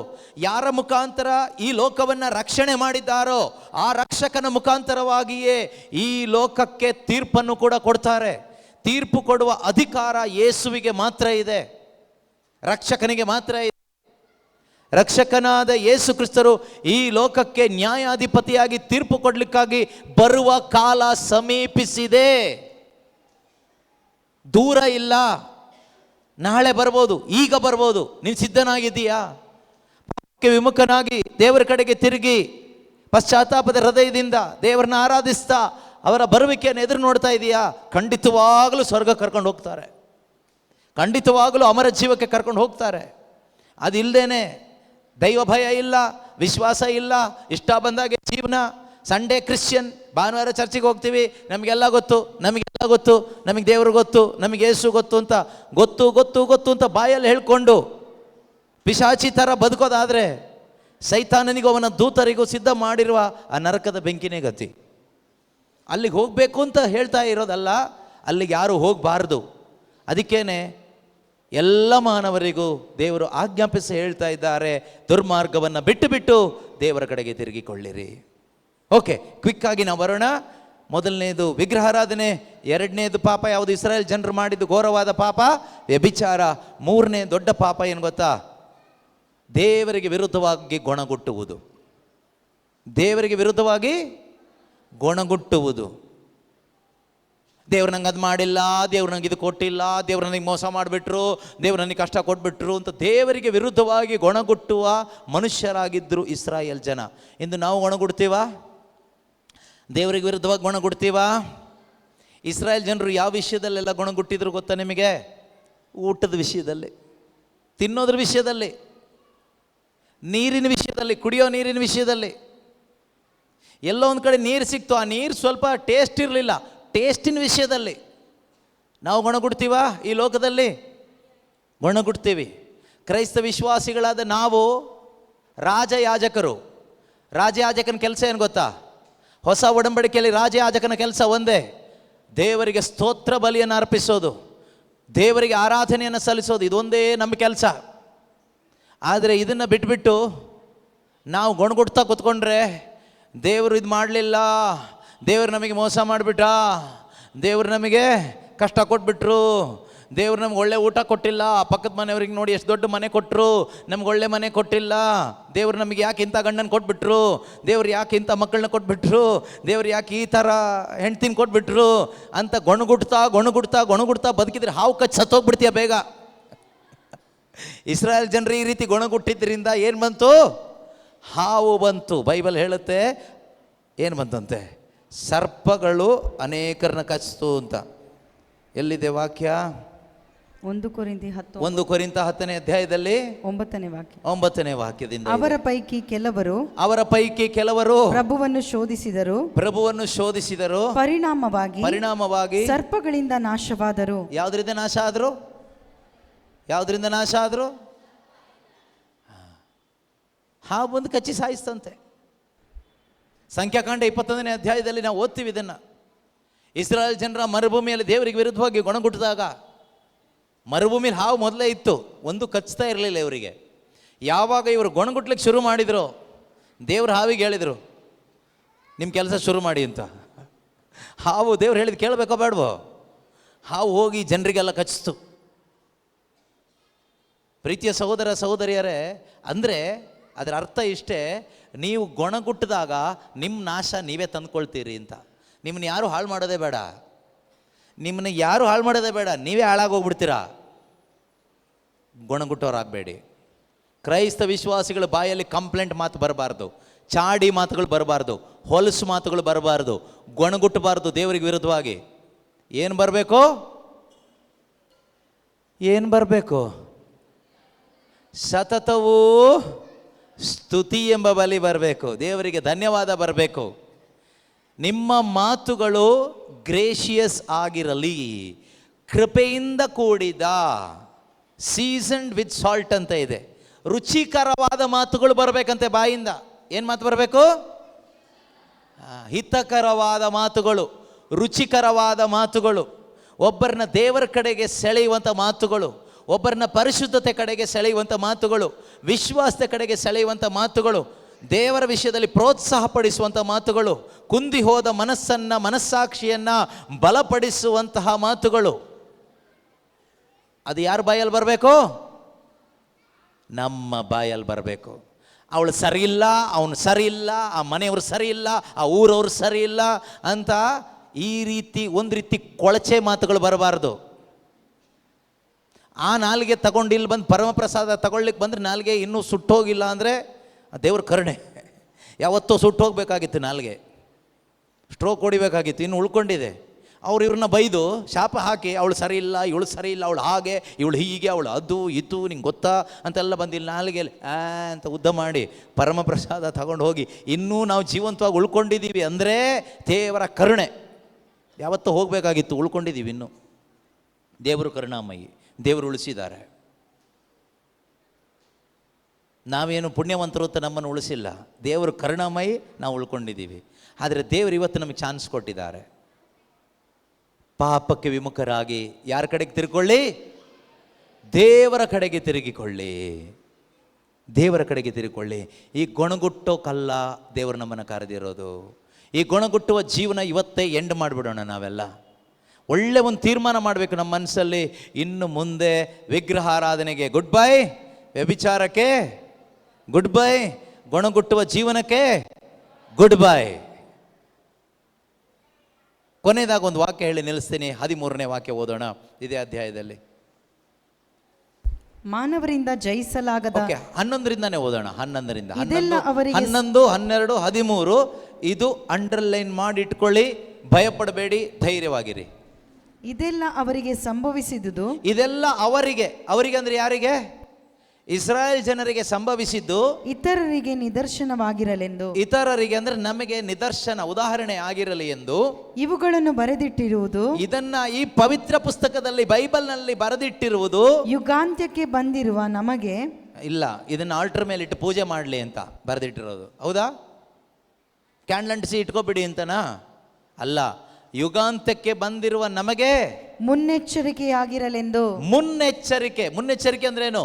ಯಾರ ಮುಖಾಂತರ ಈ ಲೋಕವನ್ನು ರಕ್ಷಣೆ ಮಾಡಿದ್ದಾರೋ ಆ ರಕ್ಷಕನ ಮುಖಾಂತರವಾಗಿಯೇ ಈ ಲೋಕಕ್ಕೆ ತೀರ್ಪನ್ನು ಕೂಡ ಕೊಡ್ತಾರೆ. ತೀರ್ಪು ಕೊಡುವ ಅಧಿಕಾರ ಯೇಸುವಿಗೆ ಮಾತ್ರ ಇದೆ, ರಕ್ಷಕನಿಗೆ ಮಾತ್ರ ಇದೆ. ರಕ್ಷಕನಾದ ಯೇಸು ಕ್ರಿಸ್ತರು ಈ ಲೋಕಕ್ಕೆ ನ್ಯಾಯಾಧಿಪತಿಯಾಗಿ ತೀರ್ಪು ಕೊಡಲಿಕ್ಕಾಗಿ ಬರುವ ಕಾಲ ಸಮೀಪಿಸಿದೆ. ದೂರ ಇಲ್ಲ, ನಾಳೆ ಬರ್ಬೋದು, ಈಗ ಬರ್ಬೋದು. ನೀನು ಸಿದ್ಧನಾಗಿದ್ದೀಯಾ? ಪಾಪಕ್ಕೆ ವಿಮುಖನಾಗಿ ದೇವರ ಕಡೆಗೆ ತಿರುಗಿ ಪಶ್ಚಾತ್ತಾಪದ ಹೃದಯದಿಂದ ದೇವರನ್ನ ಆರಾಧಿಸ್ತಾ ಅವರ ಬರುವಿಕೆಯನ್ನು ಎದುರು ನೋಡ್ತಾ ಇದೆಯಾ? ಖಂಡಿತವಾಗಲೂ ಸ್ವರ್ಗ ಕರ್ಕೊಂಡು ಹೋಗ್ತಾರೆ, ಖಂಡಿತವಾಗಲೂ ಅಮರ ಜೀವಕ್ಕೆ ಕರ್ಕೊಂಡು ಹೋಗ್ತಾರೆ. ಅದಿಲ್ಲದೇನೆ ದೈವ ಭಯ ಇಲ್ಲ, ವಿಶ್ವಾಸ ಇಲ್ಲ, ಇಷ್ಟ ಬಂದಾಗೆ ಜೀವನ, ಸಂಡೇ ಕ್ರಿಶ್ಚಿಯನ್, ಭಾನುವಾರ ಚರ್ಚಿಗೆ ಹೋಗ್ತೀವಿ, ನಮಗೆಲ್ಲ ಗೊತ್ತು, ನಮಗೆಲ್ಲ ಗೊತ್ತು, ನಮಗೆ ದೇವರು ಗೊತ್ತು, ನಮಗೆ ಯೇಸು ಗೊತ್ತು ಅಂತ ಗೊತ್ತು ಗೊತ್ತು ಗೊತ್ತು ಅಂತ ಬಾಯಲ್ಲಿ ಹೇಳ್ಕೊಂಡು ಪಿಶಾಚಿ ಥರ ಬದುಕೋದಾದರೆ ಸೈತಾನನಿಗೂ ಅವನ ದೂತರಿಗೂ ಸಿದ್ಧ ಮಾಡಿರುವ ಆ ನರಕದ ಬೆಂಕಿನೇ ಗತಿ. ಅಲ್ಲಿಗೆ ಹೋಗಬೇಕು ಅಂತ ಹೇಳ್ತಾ ಇರೋದಲ್ಲ, ಅಲ್ಲಿಗೆ ಯಾರು ಹೋಗಬಾರ್ದು. ಅದಕ್ಕೇನೆ ಎಲ್ಲ ಮಾನವರಿಗೂ ದೇವರು ಆಜ್ಞಾಪಿಸಿ ಹೇಳ್ತಾ ಇದ್ದಾರೆ, ದುರ್ಮಾರ್ಗವನ್ನು ಬಿಟ್ಟು ಬಿಟ್ಟು ದೇವರ ಕಡೆಗೆ ತಿರುಗಿಕೊಳ್ಳಿರಿ. ಓಕೆ, ಕ್ವಿಕ್ಕಾಗಿ ನಾವು ಬರೋಣ. ಮೊದಲನೇದು ವಿಗ್ರಹಾರಾಧನೆ, ಎರಡನೇದು ಪಾಪ ಯಾವುದು? ಇಸ್ರಾಯೇಲ್ ಜನರು ಮಾಡಿದ್ದು ಘೋರವಾದ ಪಾಪ ವ್ಯಭಿಚಾರ. ಮೂರನೇ ದೊಡ್ಡ ಪಾಪ ಏನು ಗೊತ್ತಾ? ದೇವರಿಗೆ ವಿರುದ್ಧವಾಗಿ ಗೊಣಗುಟ್ಟುವುದು. ದೇವರಿಗೆ ವಿರುದ್ಧವಾಗಿ ಗೊಣಗುಟ್ಟುವುದು. ದೇವ್ರು ನಂಗೆ ಅದು ಮಾಡಿಲ್ಲ, ದೇವ್ರು ನಂಗೆ ಇದು ಕೊಟ್ಟಿಲ್ಲ, ದೇವ್ರು ನನಗೆ ಮೋಸ ಮಾಡಿಬಿಟ್ರು, ದೇವ್ರು ನನಗೆ ಕಷ್ಟ ಕೊಟ್ಬಿಟ್ರು ಅಂತ ದೇವರಿಗೆ ವಿರುದ್ಧವಾಗಿ ಗೊಣಗುಟ್ಟುವ ಮನುಷ್ಯರಾಗಿದ್ದರು ಇಸ್ರಾಯೇಲ್ ಜನ. ಇಂದು ನಾವು ಗೊಣಗುಡ್ತೀವಾ? ದೇವರಿಗೆ ವಿರುದ್ಧವಾಗಿ ಗೊಣಗುಡ್ತೀವಾ? ಇಸ್ರಾಯೇಲ್ ಜನರು ಯಾವ ವಿಷಯದಲ್ಲೆಲ್ಲ ಗೊಣಗುಟ್ಟಿದ್ರು ಗೊತ್ತಾ ನಿಮಗೆ? ಊಟದ ವಿಷಯದಲ್ಲಿ, ತಿನ್ನೋದ್ರ ವಿಷಯದಲ್ಲಿ, ನೀರಿನ ವಿಷಯದಲ್ಲಿ, ಕುಡಿಯೋ ನೀರಿನ ವಿಷಯದಲ್ಲಿ. ಎಲ್ಲೋ ಒಂದು ಕಡೆ ನೀರು ಸಿಕ್ತು, ಆ ನೀರು ಸ್ವಲ್ಪ ಟೇಸ್ಟ್ ಇರಲಿಲ್ಲ, ಟೇಸ್ಟಿನ ವಿಷಯದಲ್ಲಿ ನಾವು ಗೊಣಗುಡ್ತೀವಾ? ಈ ಲೋಕದಲ್ಲಿ ಗೊಣಗುಡ್ತೀವಿ. ಕ್ರೈಸ್ತ ವಿಶ್ವಾಸಿಗಳಾದ ನಾವು ರಾಜಯಾಜಕರು. ರಾಜಯಾಜಕನ ಕೆಲಸ ಏನು ಗೊತ್ತಾ? ಹೊಸ ಒಡಂಬಡಿಕೆಯಲ್ಲಿ ರಾಜಯಾಜಕನ ಕೆಲಸ ಒಂದೇ, ದೇವರಿಗೆ ಸ್ತೋತ್ರ ಬಲಿಯನ್ನು ಅರ್ಪಿಸೋದು, ದೇವರಿಗೆ ಆರಾಧನೆಯನ್ನು ಸಲ್ಲಿಸೋದು. ಇದೊಂದೇ ನಮ್ಮ ಕೆಲಸ. ಆದರೆ ಇದನ್ನು ಬಿಟ್ಬಿಟ್ಟು ನಾವು ಗೊಣಗುಡ್ತಾ ಕೂತ್ಕೊಂಡ್ರೆ, ದೇವರು ಇದು ಮಾಡಲಿಲ್ಲ, ದೇವರು ನಮಗೆ ಮೋಸ ಮಾಡಿಬಿಟ್ಟ, ದೇವರು ನಮಗೆ ಕಷ್ಟ ಕೊಟ್ಬಿಟ್ರು, ದೇವ್ರು ನಮ್ಗೆ ಒಳ್ಳೆ ಊಟ ಕೊಟ್ಟಿಲ್ಲ, ಪಕ್ಕದ ಮನೆಯವ್ರಿಗೆ ನೋಡಿ ಎಷ್ಟು ದೊಡ್ಡ ಮನೆ ಕೊಟ್ಟರು, ನಮ್ಗೆ ಒಳ್ಳೆ ಮನೆ ಕೊಟ್ಟಿಲ್ಲ, ದೇವ್ರು ನಮಗೆ ಯಾಕೆ ಇಂಥ ಗಂಡನ ಕೊಟ್ಬಿಟ್ರು, ದೇವ್ರು ಯಾಕೆ ಇಂಥ ಮಕ್ಕಳನ್ನ ಕೊಟ್ಬಿಟ್ರು, ದೇವ್ರು ಯಾಕೆ ಈ ಥರ ಹೆಂಡ್ತಿನ ಕೊಟ್ಬಿಟ್ರು ಅಂತ ಗೊಣಗುಡ್ತಾ ಗೊಣಗುಡ್ತಾ ಗೊಣಗುಡ್ತಾ ಬದುಕಿದ್ರೆ ಹಾವು ಕಚ್ಚಿ ಸತ್ತೋಗ್ಬಿಡ್ತೀಯ ಬೇಗ. ಇಸ್ರಾಯೇಲ್ ಜನರು ಈ ರೀತಿ ಗೊಣಗುಟ್ಟಿದ್ದರಿಂದ ಏನು ಬಂತು? ಹಾವು ಬಂತು. ಬೈಬಲ್ ಹೇಳುತ್ತೆ ಏನು ಬಂತಂತೆ? ಸರ್ಪಗಳು ಅನೇಕರನ್ನ ಕಚ್ಚಿತು ಅಂತ. ಎಲ್ಲಿದೆ ವಾಕ್ಯ? 1 ಕೊರಿಂಥ 10ನೇ ಅಧ್ಯಾಯದಲ್ಲಿ 9ನೇ ವಾಕ್ಯದಿಂದ, ಅವರ ಪೈಕಿ ಕೆಲವರು ಪ್ರಭುವನ್ನು ಶೋಧಿಸಿದರು, ಪರಿಣಾಮವಾಗಿ ಸರ್ಪಗಳಿಂದ ನಾಶವಾದರು. ಯಾವುದರಿಂದ ನಾಶ ಆದ್ರು? ಹಾವು ಬಂದು ಕಚ್ಚಿ ಸಾಯಿಸ್ತಂತೆ. ಸಂಖ್ಯಾಕಾಂಡ 21ನೇ ಅಧ್ಯಾಯದಲ್ಲಿ ನಾವು ಓದ್ತೀವಿ ಇದನ್ನು. ಇಸ್ರಾಯೇಲ್ ಜನರ ಮರುಭೂಮಿಯಲ್ಲಿ ದೇವರಿಗೆ ವಿರುದ್ಧವಾಗಿ ಗೊಣಗುಟ್ಟಿದಾಗ, ಮರುಭೂಮಿಲಿ ಹಾವು ಮೊದಲೇ ಇತ್ತು, ಒಂದು ಕಚ್ತಾ ಇರಲಿಲ್ಲ ಇವರಿಗೆ. ಯಾವಾಗ ಇವರು ಗೊಣಗುಟ್ಲಿಕ್ಕೆ ಶುರು ಮಾಡಿದ್ರು, ದೇವ್ರು ಹಾವಿಗೆ ಹೇಳಿದರು ನಿಮ್ಮ ಕೆಲಸ ಶುರು ಮಾಡಿ ಅಂತ. ಹಾವು ದೇವ್ರು ಹೇಳಿದ್ ಕೇಳಬೇಕೋ ಬೇಡವೋ? ಹಾವು ಹೋಗಿ ಜನರಿಗೆಲ್ಲ ಕಚ್ಚಿತು. ಪ್ರೀತಿಯ ಸಹೋದರ ಸಹೋದರಿಯರೇ, ಅಂದರೆ ಅದರ ಅರ್ಥ ಇಷ್ಟೇ, ನೀವು ಗೊಣಗುಟ್ಟಿದಾಗ ನಿಮ್ಮ ನಾಶ ನೀವೇ ತಂದ್ಕೊಳ್ತೀರಿ ಅಂತ. ನಿಮ್ಮನ್ನ ಯಾರು ಹಾಳು ಮಾಡೋದೇ ಬೇಡ, ನೀವೇ ಹಾಳಾಗೋಗ್ಬಿಡ್ತೀರಾ. ಗೊಣಗುಟ್ಟೋರಾಗಬೇಡಿ. ಕ್ರೈಸ್ತ ವಿಶ್ವಾಸಿಗಳ ಬಾಯಲ್ಲಿ ಕಂಪ್ಲೇಂಟ್ ಮಾತು ಬರಬಾರ್ದು, ಚಾಡಿ ಮಾತುಗಳು ಬರಬಾರ್ದು, ಹೊಲಸು ಮಾತುಗಳು ಬರಬಾರ್ದು, ಗೊಣಗುಟ್ಟಬಾರ್ದು. ದೇವರಿಗೆ ವಿರುದ್ಧವಾಗಿ ಏನು ಬರಬೇಕು? ಸತತವೂ ಸ್ತುತಿ ಎಂಬ ಬಲಿ ಬರಬೇಕು. ದೇವರಿಗೆ ಧನ್ಯವಾದ ಬರಬೇಕು. ನಿಮ್ಮ ಮಾತುಗಳು ಗ್ರೇಷಿಯಸ್ ಆಗಿರಲಿ, ಕೃಪೆಯಿಂದ ಕೂಡಿದ, ಸೀಸನ್ಡ್ ವಿತ್ ಸಾಲ್ಟ್ ಅಂತ ಇದೆ. ರುಚಿಕರವಾದ ಮಾತುಗಳು ಬರಬೇಕಂತೆ ಬಾಯಿಂದ. ಏನು ಮಾತು ಬರಬೇಕು? ಹಿತಕರವಾದ ಮಾತುಗಳು, ರುಚಿಕರವಾದ ಮಾತುಗಳು, ಒಬ್ಬರನ್ನ ದೇವರ ಕಡೆಗೆ ಸೆಳೆಯುವಂಥ ಮಾತುಗಳು, ಒಬ್ಬರನ್ನ ಪರಿಶುದ್ಧತೆ ಕಡೆಗೆ ಸೆಳೆಯುವಂಥ ಮಾತುಗಳು, ವಿಶ್ವಾಸದ ಕಡೆಗೆ ಸೆಳೆಯುವಂಥ ಮಾತುಗಳು, ದೇವರ ವಿಷಯದಲ್ಲಿ ಪ್ರೋತ್ಸಾಹ ಪಡಿಸುವಂಥ ಮಾತುಗಳು, ಕುಂದಿ ಹೋದ ಮನಸ್ಸಾಕ್ಷಿಯನ್ನು ಬಲಪಡಿಸುವಂತಹ ಮಾತುಗಳು. ಅದು ಯಾರ ಬಾಯಲ್ಲಿ ಬರಬೇಕು? ನಮ್ಮ ಬಾಯಲ್ಲಿ ಬರಬೇಕು. ಅವಳು ಸರಿ ಇಲ್ಲ, ಅವನು ಸರಿ ಇಲ್ಲ, ಆ ಮನೆಯವರು ಸರಿ ಇಲ್ಲ, ಆ ಊರವರು ಸರಿ ಇಲ್ಲ ಅಂತ ಈ ರೀತಿ ಒಂದು ರೀತಿ ಕೊಳಚೆ ಮಾತುಗಳು ಬರಬಾರ್ದು. ಆ ನಾಲಿಗೆ ತಗೊಂಡು ಇಲ್ಲಿ ಬಂದು ಪರಮಪ್ರಸಾದ ತಗೊಳ್ಳಿಕ್ಕೆ ಬಂದರೆ ನಾಲಿಗೆ ಇನ್ನೂ ಸುಟ್ಟೋಗಿಲ್ಲ ಅಂದರೆ ದೇವ್ರ ಕರುಣೆ. ಯಾವತ್ತೋ ಸುಟ್ಟು ಹೋಗಬೇಕಾಗಿತ್ತು ನಾಲಿಗೆ, ಸ್ಟ್ರೋಕ್ ಹೊಡಿಬೇಕಾಗಿತ್ತು, ಇನ್ನು ಉಳ್ಕೊಂಡಿದೆ. ಅವ್ರು ಇವ್ರನ್ನ ಬೈದು ಶಾಪ ಹಾಕಿ ಅವಳು ಸರಿ ಇಲ್ಲ, ಇವಳು ಸರಿ ಇಲ್ಲ, ಅವಳು ಹಾಗೆ, ಇವಳು ಹೀಗೆ, ಅವಳು ಅದು ಇದು ನಿಂಗೆ ಗೊತ್ತಾ ಅಂತೆಲ್ಲ ಬಂದಿಲ್ಲ ನಾಲಿಗೆಯಲ್ಲಿ ಅಂತ ಉದ್ದ ಮಾಡಿ ಪರಮಪ್ರಸಾದ ತಗೊಂಡು ಹೋಗಿ ಇನ್ನೂ ನಾವು ಜೀವಂತವಾಗಿ ಉಳ್ಕೊಂಡಿದ್ದೀವಿ ಅಂದರೆ ದೇವರ ಕರುಣೆ. ಯಾವತ್ತೋ ಹೋಗಬೇಕಾಗಿತ್ತು, ಉಳ್ಕೊಂಡಿದ್ದೀವಿ ಇನ್ನೂ. ದೇವರು ಕರುಣಾಮಯಿ, ದೇವರು ಉಳಿಸಿದ್ದಾರೆ. ನಾವೇನು ಪುಣ್ಯವಂತರು ಅಂತ ನಮ್ಮನ್ನು ಉಳಿಸಿಲ್ಲ, ದೇವರು ಕರುಣಾಮಯಿ, ನಾವು ಉಳ್ಕೊಂಡಿದ್ದೀವಿ. ಆದರೆ ದೇವರು ಇವತ್ತು ನಮಗೆ ಚಾನ್ಸ್ ಕೊಟ್ಟಿದ್ದಾರೆ. ಪಾಪಕ್ಕೆ ವಿಮುಖರಾಗಿ ಯಾರ ಕಡೆಗೆ ತಿರುಗಿಕೊಳ್ಳಿ? ದೇವರ ಕಡೆಗೆ ತಿರುಗಿಕೊಳ್ಳಿ, ದೇವರ ಕಡೆಗೆ ತಿರುಗಿಕೊಳ್ಳಿ. ಈ ಗೊಣಗುಟ್ಟೋಕಲ್ಲ ದೇವರು ನಮ್ಮನ್ನು ಕರೆದಿರೋದು. ಈ ಗೊಣಗುಟ್ಟುವ ಜೀವನ ಇವತ್ತೇ ಎಂಡ್ ಮಾಡಿಬಿಡೋಣ. ನಾವೆಲ್ಲ ಒಳ್ಳೆ ಒಂದು ತೀರ್ಮಾನ ಮಾಡಬೇಕು ನಮ್ಮ ಮನಸ್ಸಲ್ಲಿ. ಇನ್ನು ಮುಂದೆ ವಿಗ್ರಹಾರಾಧನೆಗೆ ಗುಡ್ ಬೈ, ವ್ಯಭಿಚಾರಕ್ಕೆ ಗುಡ್ ಬೈ, ಗೊಣಗುಟ್ಟುವ ಜೀವನಕ್ಕೆ ಗುಡ್ ಬೈ. ಕೊನೆಯದಾಗ ಒಂದು ವಾಕ್ಯ ಹೇಳಿ ನಿಲ್ಲಿಸ್ತೀನಿ. 13ನೇ ವಾಕ್ಯ ಓದೋಣ ಇದೇ ಅಧ್ಯಾಯದಲ್ಲಿ. ಮಾನವರಿಂದ ಜಯಿಸಲಾಗದ 11ರಿಂದಾನೇ ಓದೋಣ. 11ರಿಂದ 11, 12, 13 ಇದು ಅಂಡರ್ಲೈನ್ ಮಾಡಿ ಇಟ್ಕೊಳ್ಳಿ. ಭಯಪಡಬೇಡಿ, ಧೈರ್ಯವಾಗಿರಿ. ಇದೆಲ್ಲ ಅವರಿಗೆ ಸಂಭವಿಸಿದುದು. ಇದೆಲ್ಲ ಅವರಿಗೆ ಅಂದ್ರೆ ಯಾರಿಗೆ? ಇಸ್ರಾಯೇಲ್ ಜನರಿಗೆ ಸಂಭವಿಸಿದ್ದು ಇತರರಿಗೆ ನಿದರ್ಶನವಾಗಿರಲೆಂದು. ಇತರರಿಗೆ ಅಂದ್ರೆ ನಮಗೆ ನಿದರ್ಶನ, ಉದಾಹರಣೆ ಆಗಿರಲಿ ಎಂದು ಇವುಗಳನ್ನು ಬರೆದಿಟ್ಟಿರುವುದು. ಇದನ್ನ ಈ ಪವಿತ್ರ ಪುಸ್ತಕದಲ್ಲಿ, ಬೈಬಲ್ನಲ್ಲಿ ಬರೆದಿಟ್ಟಿರುವುದು ಯುಗಾಂತ್ಯಕ್ಕೆ ಬಂದಿರುವ ನಮಗೆ. ಇಲ್ಲ, ಇದನ್ನ ಆಲ್ಟರ್ ಮೇಲೆ ಇಟ್ಟು ಪೂಜೆ ಮಾಡಲಿ ಅಂತ ಬರೆದಿಟ್ಟಿರೋದು. ಹೌದಾ? ಕ್ಯಾಂಡಲ್ ಅಂಟಿಸಿ ಇಟ್ಕೋಬಿಡಿ ಅಂತನಾ? ಅಲ್ಲ, ಯುಗಾಂತ್ಯಕ್ಕೆ ಬಂದಿರುವ ನಮಗೆ ಮುನ್ನೆಚ್ಚರಿಕೆಯಾಗಿರಲೆಂದು. ಮುನ್ನೆಚ್ಚರಿಕೆ ಅಂದ್ರೇನು?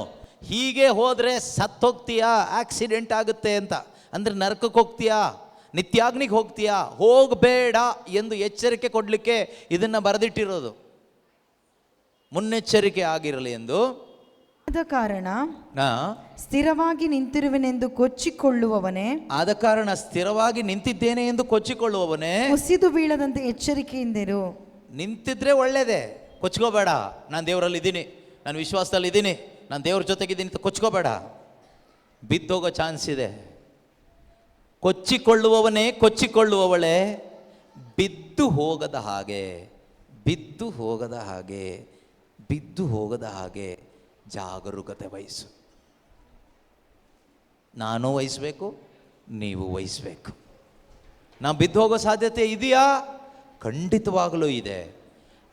ಹೀಗೆ ಹೋದರೆ ಸತ್ತೋಗ್ತೀಯಾ, ಆಕ್ಸಿಡೆಂಟ್ ಆಗುತ್ತೆ ಅಂತ, ಅಂದರೆ ನರಕಕ್ಕೆ ಹೋಗ್ತೀಯಾ, ನಿತ್ಯಾಗ್ನಿಗೆ ಹೋಗ್ತೀಯಾ, ಹೋಗಬೇಡ ಎಂದು ಎಚ್ಚರಿಕೆ ಕೊಡಲಿಕ್ಕೆ ಇದನ್ನು ಬರೆದಿಟ್ಟಿರೋದು. ಮುನ್ನೆಚ್ಚರಿಕೆ ಆಗಿರಲಿ ಎಂದು. ಆದ ಕಾರಣ ಸ್ಥಿರವಾಗಿ ನಿಂತಿರುವೆನೆಂದು ಕೊಚ್ಚಿಕೊಳ್ಳುವವನೇ. ಆದ ಕಾರಣ ಸ್ಥಿರವಾಗಿ ನಿಂತಿದ್ದೇನೆ ಎಂದು ಕೊಚ್ಚಿಕೊಳ್ಳುವವನೇ ಕುಸಿದು ಬೀಳದಂತೆ ಎಚ್ಚರಿಕೆಯಿಂದಿರು. ನಿಂತಿದ್ರೆ ಒಳ್ಳೇದೇ, ಕೊಚ್ಕೋಬೇಡ. ನಾನು ದೇವರಲ್ಲಿ ಇದ್ದೀನಿ, ನಾನು ವಿಶ್ವಾಸದಲ್ಲಿ ಇದ್ದೀನಿ, ನಾನು ದೇವ್ರ ಜೊತೆಗಿದ್ದೀನಿ ಅಂತ ಕೊಚ್ಕೋಬೇಡ. ಬಿದ್ದೋಗೋ ಚಾನ್ಸ್ ಇದೆ. ಕೊಚ್ಚಿಕೊಳ್ಳುವವನೇ, ಕೊಚ್ಚಿಕೊಳ್ಳುವವಳೇ ಬಿದ್ದು ಹೋಗದ ಹಾಗೆ, ಬಿದ್ದು ಹೋಗದ ಹಾಗೆ, ಬಿದ್ದು ಹೋಗದ ಹಾಗೆ ಜಾಗರೂಕತೆ ವಹಿಸು. ನಾನು ವಹಿಸಬೇಕು, ನೀವು ವಹಿಸಬೇಕು. ನಾವು ಬಿದ್ದು ಹೋಗೋ ಸಾಧ್ಯತೆ ಇದೆಯಾ? ಖಂಡಿತವಾಗಲೂ ಇದೆ.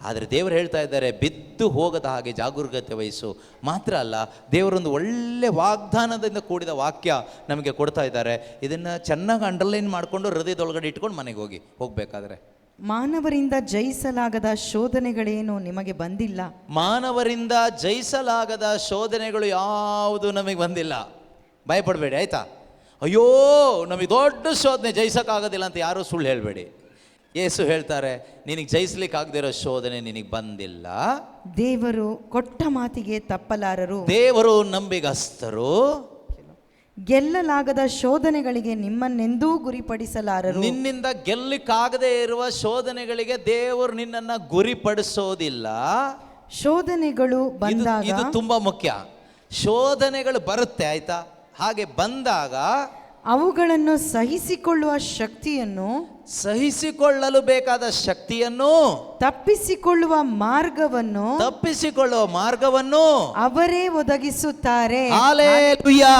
ಆದರೆ ದೇವರು ಹೇಳ್ತಾ ಇದ್ದಾರೆ, ಬಿದ್ದು ಹೋಗದ ಹಾಗೆ ಜಾಗರೂಕತೆ ವಹಿಸು. ಮಾತ್ರ ಅಲ್ಲ, ದೇವರೊಂದು ಒಳ್ಳೆ ವಾಗ್ದಾನದಿಂದ ಕೂಡಿದ ವಾಕ್ಯ ನಮಗೆ ಕೊಡ್ತಾ ಇದ್ದಾರೆ. ಇದನ್ನು ಚೆನ್ನಾಗಿ ಅಂಡರ್ಲೈನ್ ಮಾಡಿಕೊಂಡು ಹೃದಯದೊಳಗಡೆ ಇಟ್ಕೊಂಡು ಮನೆಗೆ ಹೋಗಬೇಕಾದ್ರೆ. ಮಾನವರಿಂದ ಜಯಿಸಲಾಗದ ಶೋಧನೆಗಳೇನು ನಿಮಗೆ ಬಂದಿಲ್ಲ. ಮಾನವರಿಂದ ಜಯಿಸಲಾಗದ ಶೋಧನೆಗಳು ಯಾವುದು ನಮಗೆ ಬಂದಿಲ್ಲ. ಭಯಪಡಬೇಡಿ, ಆಯ್ತಾ? ಅಯ್ಯೋ ನಮಗೆ ದೊಡ್ಡ ಶೋಧನೆ, ಜಯಿಸೋಕ್ಕಾಗೋದಿಲ್ಲ ಅಂತ ಯಾರೂ ಸುಳ್ಳು ಹೇಳಬೇಡಿ. ಯೇಸು ಹೇಳ್ತಾರೆ, ನಿನಗೆ ಜಯಿಸ್ಲಿಕ್ಕೆ ಆಗದಿರೋ ಶೋಧನೆ ನಿನಗೆ ಬಂದಿಲ್ಲ. ದೇವರು ಕೊಟ್ಟ ಮಾತಿಗೆ ತಪ್ಪಲಾರರು. ದೇವರು ನಂಬಿಗಸ್ತರು. ಗೆಲ್ಲಲಾಗದ ಶೋಧನೆಗಳಿಗೆ ನಿಮ್ಮನ್ನೆಂದೂ ಗುರಿಪಡಿಸಲಾರರು. ನಿನ್ನಿಂದ ಗೆಲ್ಲಕ್ಕಾಗದೇ ಇರುವ ಶೋಧನೆಗಳಿಗೆ ದೇವರು ನಿನ್ನನ್ನು ಗುರಿಪಡಿಸೋದಿಲ್ಲ. ಶೋಧನೆಗಳು ಬಂದಾಗ, ಇದು ತುಂಬಾ ಮುಖ್ಯ. ಶೋಧನೆಗಳು ಬರುತ್ತೆ, ಆಯ್ತಾ? ಹಾಗೆ ಬಂದಾಗ ಅವುಗಳನ್ನು ಸಹಿಸಿಕೊಳ್ಳುವ ಶಕ್ತಿಯನ್ನು, ಸಹಿಸಿಕೊಳ್ಳಲು ಬೇಕಾದ ಶಕ್ತಿಯನ್ನು, ತಪ್ಪಿಸಿಕೊಳ್ಳುವ ಮಾರ್ಗವನ್ನು ಅವರೇ ಒದಗಿಸುತ್ತಾರೆ. ಹಲ್ಲೆಲೂಯಾ.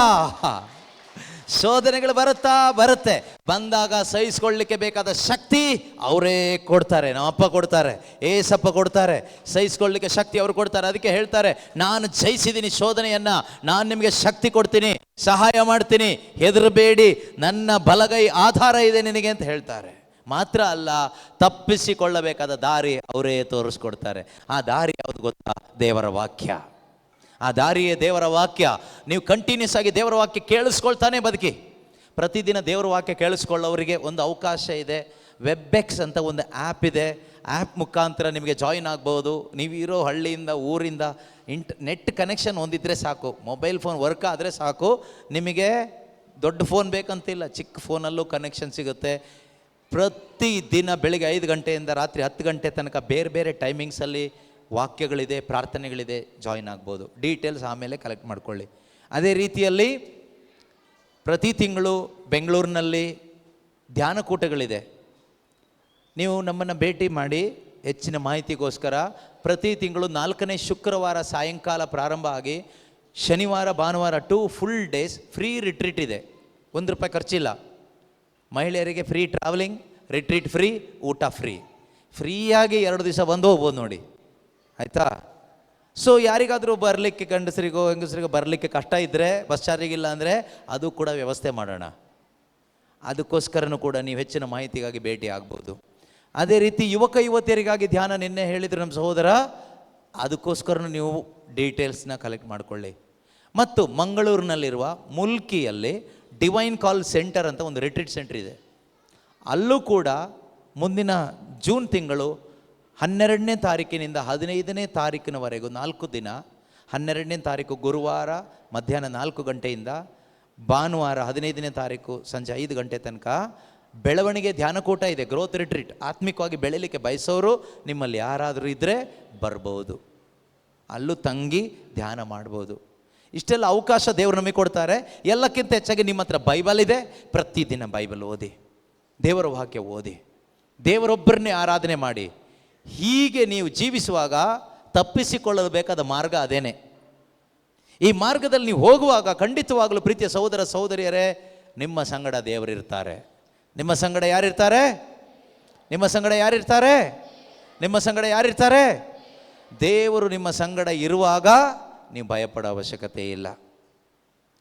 ಶೋಧನೆಗಳು ಬರುತ್ತೆ. ಬಂದಾಗ ಸಹಿಸಿಕೊಳ್ಳಲಿಕ್ಕೆ ಬೇಕಾದ ಶಕ್ತಿ ಅವರೇ ಕೊಡ್ತಾರೆ. ನಮ್ಮಪ್ಪ ಕೊಡ್ತಾರೆ, ಏಸಪ್ಪ ಕೊಡ್ತಾರೆ. ಸಹಿಸಿಕೊಳ್ಳಲಿಕ್ಕೆ ಶಕ್ತಿ ಅವರು ಕೊಡ್ತಾರೆ. ಅದಕ್ಕೆ ಹೇಳ್ತಾರೆ, ನಾನು ಜಯಿಸಿದ್ದೀನಿ ಶೋಧನೆಯನ್ನ, ನಾನು ನಿಮಗೆ ಶಕ್ತಿ ಕೊಡ್ತೀನಿ, ಸಹಾಯ ಮಾಡ್ತೀನಿ, ಹೆದರಬೇಡಿ, ನನ್ನ ಬಲಗೈ ಆಧಾರ ಇದೆ ನಿನಗೆ ಅಂತ ಹೇಳ್ತಾರೆ. ಮಾತ್ರ ಅಲ್ಲ, ತಪ್ಪಿಸಿಕೊಳ್ಳಬೇಕಾದ ದಾರಿ ಅವರೇ ತೋರಿಸ್ಕೊಡ್ತಾರೆ. ಆ ದಾರಿ ಯಾವುದು ಗೊತ್ತಾ? ದೇವರ ವಾಕ್ಯ. ಆ ದಾರಿಯೇ ದೇವರ ವಾಕ್ಯ. ನೀವು ಕಂಟಿನ್ಯೂಸ್ ಆಗಿ ದೇವರ ವಾಕ್ಯ ಕೇಳಿಸ್ಕೊಳ್ತಾನೆ ಬದುಕಿ. ಪ್ರತಿದಿನ ದೇವರ ವಾಕ್ಯ ಕೇಳಿಸ್ಕೊಳ್ಳೋರಿಗೆ ಒಂದು ಅವಕಾಶ ಇದೆ. ವೆಬ್ಬೆಕ್ಸ್ ಅಂತ ಒಂದು ಆ್ಯಪ್ ಇದೆ. ಆ್ಯಪ್ ಮುಖಾಂತರ ನಿಮಗೆ ಜಾಯಿನ್ ಆಗ್ಬೋದು. ನೀವಿರೋ ಹಳ್ಳಿಯಿಂದ, ಊರಿಂದ ನೆಟ್ ಕನೆಕ್ಷನ್ ಹೊಂದಿದ್ರೆ ಸಾಕು, ಮೊಬೈಲ್ ಫೋನ್ ವರ್ಕ್ ಆದರೆ ಸಾಕು. ನಿಮಗೆ ದೊಡ್ಡ ಫೋನ್ ಬೇಕಂತಿಲ್ಲ, ಚಿಕ್ಕ ಫೋನಲ್ಲೂ ಕನೆಕ್ಷನ್ ಸಿಗುತ್ತೆ. ಪ್ರತಿದಿನ ಬೆಳಿಗ್ಗೆ 5 ಗಂಟೆಯಿಂದ ರಾತ್ರಿ 10 ಗಂಟೆ ತನಕ ಬೇರೆ ಬೇರೆ ಟೈಮಿಂಗ್ಸಲ್ಲಿ ವಾಕ್ಯಗಳಿದೆ, ಪ್ರಾರ್ಥನೆಗಳಿದೆ, ಜಾಯಿನ್ ಆಗ್ಬೋದು. ಡೀಟೇಲ್ಸ್ ಆಮೇಲೆ ಕಲೆಕ್ಟ್ ಮಾಡ್ಕೊಳ್ಳಿ. ಅದೇ ರೀತಿಯಲ್ಲಿ ಪ್ರತಿ ತಿಂಗಳು ಬೆಂಗಳೂರಿನಲ್ಲಿ ಧ್ಯಾನಕೂಟಗಳಿದೆ. ನೀವು ನಮ್ಮನ್ನು ಭೇಟಿ ಮಾಡಿ ಹೆಚ್ಚಿನ ಮಾಹಿತಿಗೋಸ್ಕರ. ಪ್ರತಿ ತಿಂಗಳು 4ನೇ ಶುಕ್ರವಾರ ಸಾಯಂಕಾಲ ಪ್ರಾರಂಭ ಆಗಿ ಶನಿವಾರ ಭಾನುವಾರ 2 ಫುಲ್ ಡೇಸ್ ಫ್ರೀ ರಿಟ್ರೀಟ್ ಇದೆ. ₹1 ಖರ್ಚಿಲ್ಲ. ಮಹಿಳೆಯರಿಗೆ ಫ್ರೀ ಟ್ರಾವೆಲಿಂಗ್, ರಿಟ್ರೀಟ್ ಫ್ರೀ, ಊಟ ಫ್ರೀಯಾಗಿ 2 ದಿವಸ ಬಂದು ಹೋಗ್ಬೋದು ನೋಡಿ, ಆಯಿತಾ? ಸೊ ಯಾರಿಗಾದರೂ ಬರಲಿಕ್ಕೆ, ಗಂಡಸರಿಗೋ ಹೆಂಗಸರಿಗೋ ಬರಲಿಕ್ಕೆ ಕಷ್ಟ ಇದ್ದರೆ, ಬಸ್ ಚಾರ್ಜಿಗಿಲ್ಲ ಅಂದರೆ ಅದು ಕೂಡ ವ್ಯವಸ್ಥೆ ಮಾಡೋಣ. ಅದಕ್ಕೋಸ್ಕರನೂ ಕೂಡ ನೀವು ಹೆಚ್ಚಿನ ಮಾಹಿತಿಗಾಗಿ ಭೇಟಿ ಆಗ್ಬೋದು. ಅದೇ ರೀತಿ ಯುವಕ ಯುವತಿಯರಿಗಾಗಿ ಧ್ಯಾನ ನಿನ್ನೆ ಹೇಳಿದರು ನಮ್ಮ ಸಹೋದರ, ಅದಕ್ಕೋಸ್ಕರನೂ ನೀವು ಡೀಟೇಲ್ಸ್ನ ಕಲೆಕ್ಟ್ ಮಾಡಿಕೊಳ್ಳಿ. ಮತ್ತು ಮಂಗಳೂರಿನಲ್ಲಿರುವ ಮುಲ್ಕಿಯಲ್ಲಿ ಡಿವೈನ್ ಕಾಲ್ ಸೆಂಟರ್ ಅಂತ ಒಂದು ರಿಟ್ರೀಟ್ ಸೆಂಟರ್ ಇದೆ. ಅಲ್ಲೂ ಕೂಡ ಮುಂದಿನ ಜೂನ್ ತಿಂಗಳು 12ನೇ ತಾರೀಕಿನಿಂದ 15ನೇ ತಾರೀಕಿನವರೆಗೂ 4 ದಿನ, 12ನೇ ತಾರೀಕು ಗುರುವಾರ ಮಧ್ಯಾಹ್ನ 4 ಗಂಟೆಯಿಂದ ಭಾನುವಾರ 15ನೇ ತಾರೀಕು ಸಂಜೆ 5 ಗಂಟೆ ತನಕ ಬೆಳವಣಿಗೆ ಧ್ಯಾನಕೂಟ ಇದೆ. Growth retreat. ಆತ್ಮಿಕವಾಗಿ ಬೆಳೀಲಿಕ್ಕೆ ಬಯಸೋರು ನಿಮ್ಮಲ್ಲಿ ಯಾರಾದರೂ ಇದ್ದರೆ ಬರ್ಬೋದು, ಅಲ್ಲೂ ತಂಗಿ ಧ್ಯಾನ ಮಾಡ್ಬೋದು. ಇಷ್ಟೆಲ್ಲ ಅವಕಾಶ ದೇವರು ನಮಗೆ ಕೊಡ್ತಾರೆ. ಎಲ್ಲಕ್ಕಿಂತ ಹೆಚ್ಚಾಗಿ ನಿಮ್ಮ ಹತ್ರ ಬೈಬಲ್ ಇದೆ. ಪ್ರತಿದಿನ ಬೈಬಲ್ ಓದಿ, ದೇವರ ವಾಕ್ಯ ಓದಿ, ದೇವರೊಬ್ಬರನ್ನೇ ಆರಾಧನೆ ಮಾಡಿ. ಹೀಗೆ ನೀವು ಜೀವಿಸುವಾಗ ತಪ್ಪಿಸಿಕೊಳ್ಳಲು ಬೇಕಾದ ಮಾರ್ಗ ಅದೇನೆ. ಈ ಮಾರ್ಗದಲ್ಲಿ ನೀವು ಹೋಗುವಾಗ ಖಂಡಿತವಾಗಲೂ ಪ್ರೀತಿಯ ಸಹೋದರ ಸಹೋದರಿಯರೇ, ನಿಮ್ಮ ಸಂಗಡ ದೇವರಿರ್ತಾರೆ. ನಿಮ್ಮ ಸಂಗಡ ಯಾರಿರ್ತಾರೆ? ನಿಮ್ಮ ಸಂಗಡ ಯಾರಿರ್ತಾರೆ? ನಿಮ್ಮ ಸಂಗಡ ಯಾರಿರ್ತಾರೆ? ದೇವರು ನಿಮ್ಮ ಸಂಗಡ ಇರುವಾಗ ನೀವು ಭಯಪಡೋ ಅವಶ್ಯಕತೆ ಇಲ್ಲ,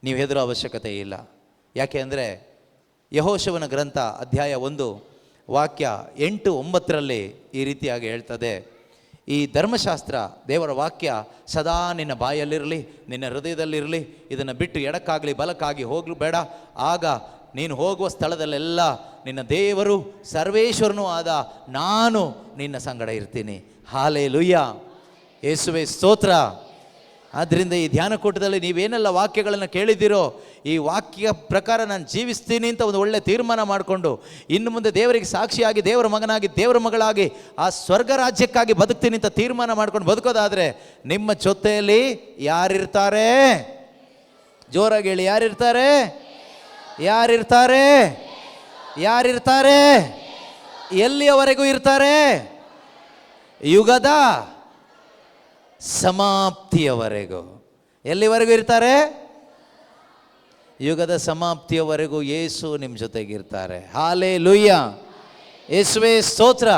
ನೀವು ಹೆದರೋ ಅವಶ್ಯಕತೆ ಇಲ್ಲ. ಯಾಕೆ ಅಂದರೆ ಯೆಹೋಶುವನ ಗ್ರಂಥ ಅಧ್ಯಾಯ 1 ವಾಕ್ಯ 8-9ರಲ್ಲಿ ಈ ರೀತಿಯಾಗಿ ಹೇಳ್ತದೆ, ಈ ಧರ್ಮಶಾಸ್ತ್ರ ದೇವರ ವಾಕ್ಯ ಸದಾ ನಿನ್ನ ಬಾಯಲ್ಲಿರಲಿ, ನಿನ್ನ ಹೃದಯದಲ್ಲಿರಲಿ. ಇದನ್ನು ಬಿಟ್ಟು ಎಡಕ್ಕಾಗಲಿ ಬಲಕ್ಕಾಗಿ ಹೋಗಲು ಬೇಡ. ಆಗ ನೀನು ಹೋಗುವ ಸ್ಥಳದಲ್ಲೆಲ್ಲ ನಿನ್ನ ದೇವರು ಸರ್ವೇಶ್ವರನೂ ಆದ ನಾನು ನಿನ್ನ ಸಂಗಡ ಇರ್ತೀನಿ. ಹಾಲೆಲೂಯಾ, ಯೇಸುವೇ ಸ್ತೋತ್ರ. ಆದ್ದರಿಂದ ಈ ಧ್ಯಾನಕೂಟದಲ್ಲಿ ನೀವೇನೆಲ್ಲ ವಾಕ್ಯಗಳನ್ನು ಕೇಳಿದ್ದೀರೋ, ಈ ವಾಕ್ಯ ಪ್ರಕಾರ ನಾನು ಜೀವಿಸ್ತೀನಿ ಅಂತ ಒಂದು ಒಳ್ಳೆ ತೀರ್ಮಾನ ಮಾಡಿಕೊಂಡು ಇನ್ನು ಮುಂದೆ ದೇವರಿಗೆ ಸಾಕ್ಷಿಯಾಗಿ, ದೇವರ ಮಗನಾಗಿ, ದೇವರ ಮಗಳಾಗಿ ಆ ಸ್ವರ್ಗ ರಾಜ್ಯಕ್ಕಾಗಿ ಬದುಕ್ತೀನಿ ಅಂತ ತೀರ್ಮಾನ ಮಾಡ್ಕೊಂಡು ಬದುಕೋದಾದರೆ ನಿಮ್ಮ ಜೊತೆಯಲ್ಲಿ ಯಾರಿರ್ತಾರೆ? ಜೋರಾಗಿ ಹೇಳಿ, ಯಾರಿರ್ತಾರೆ? ಯಾರಿರ್ತಾರೆ? ಯಾರಿರ್ತಾರೆ? ಎಲ್ಲಿಯವರೆಗೂ ಇರ್ತಾರೆ? ಯುಗದ ಸಮಾಪ್ತಿಯವರೆಗೂ. ಎಲ್ಲಿವರೆಗೂ ಇರ್ತಾರೆ? ಯುಗದ ಸಮಾಪ್ತಿಯವರೆಗೂ ಯೇಸು ನಿಮ್ಮ ಜೊತೆಗಿರ್ತಾರೆ. ಹಾಲೆಲೂಯಾ, ಯೇಸುವೇ ಸ್ತೋತ್ರ.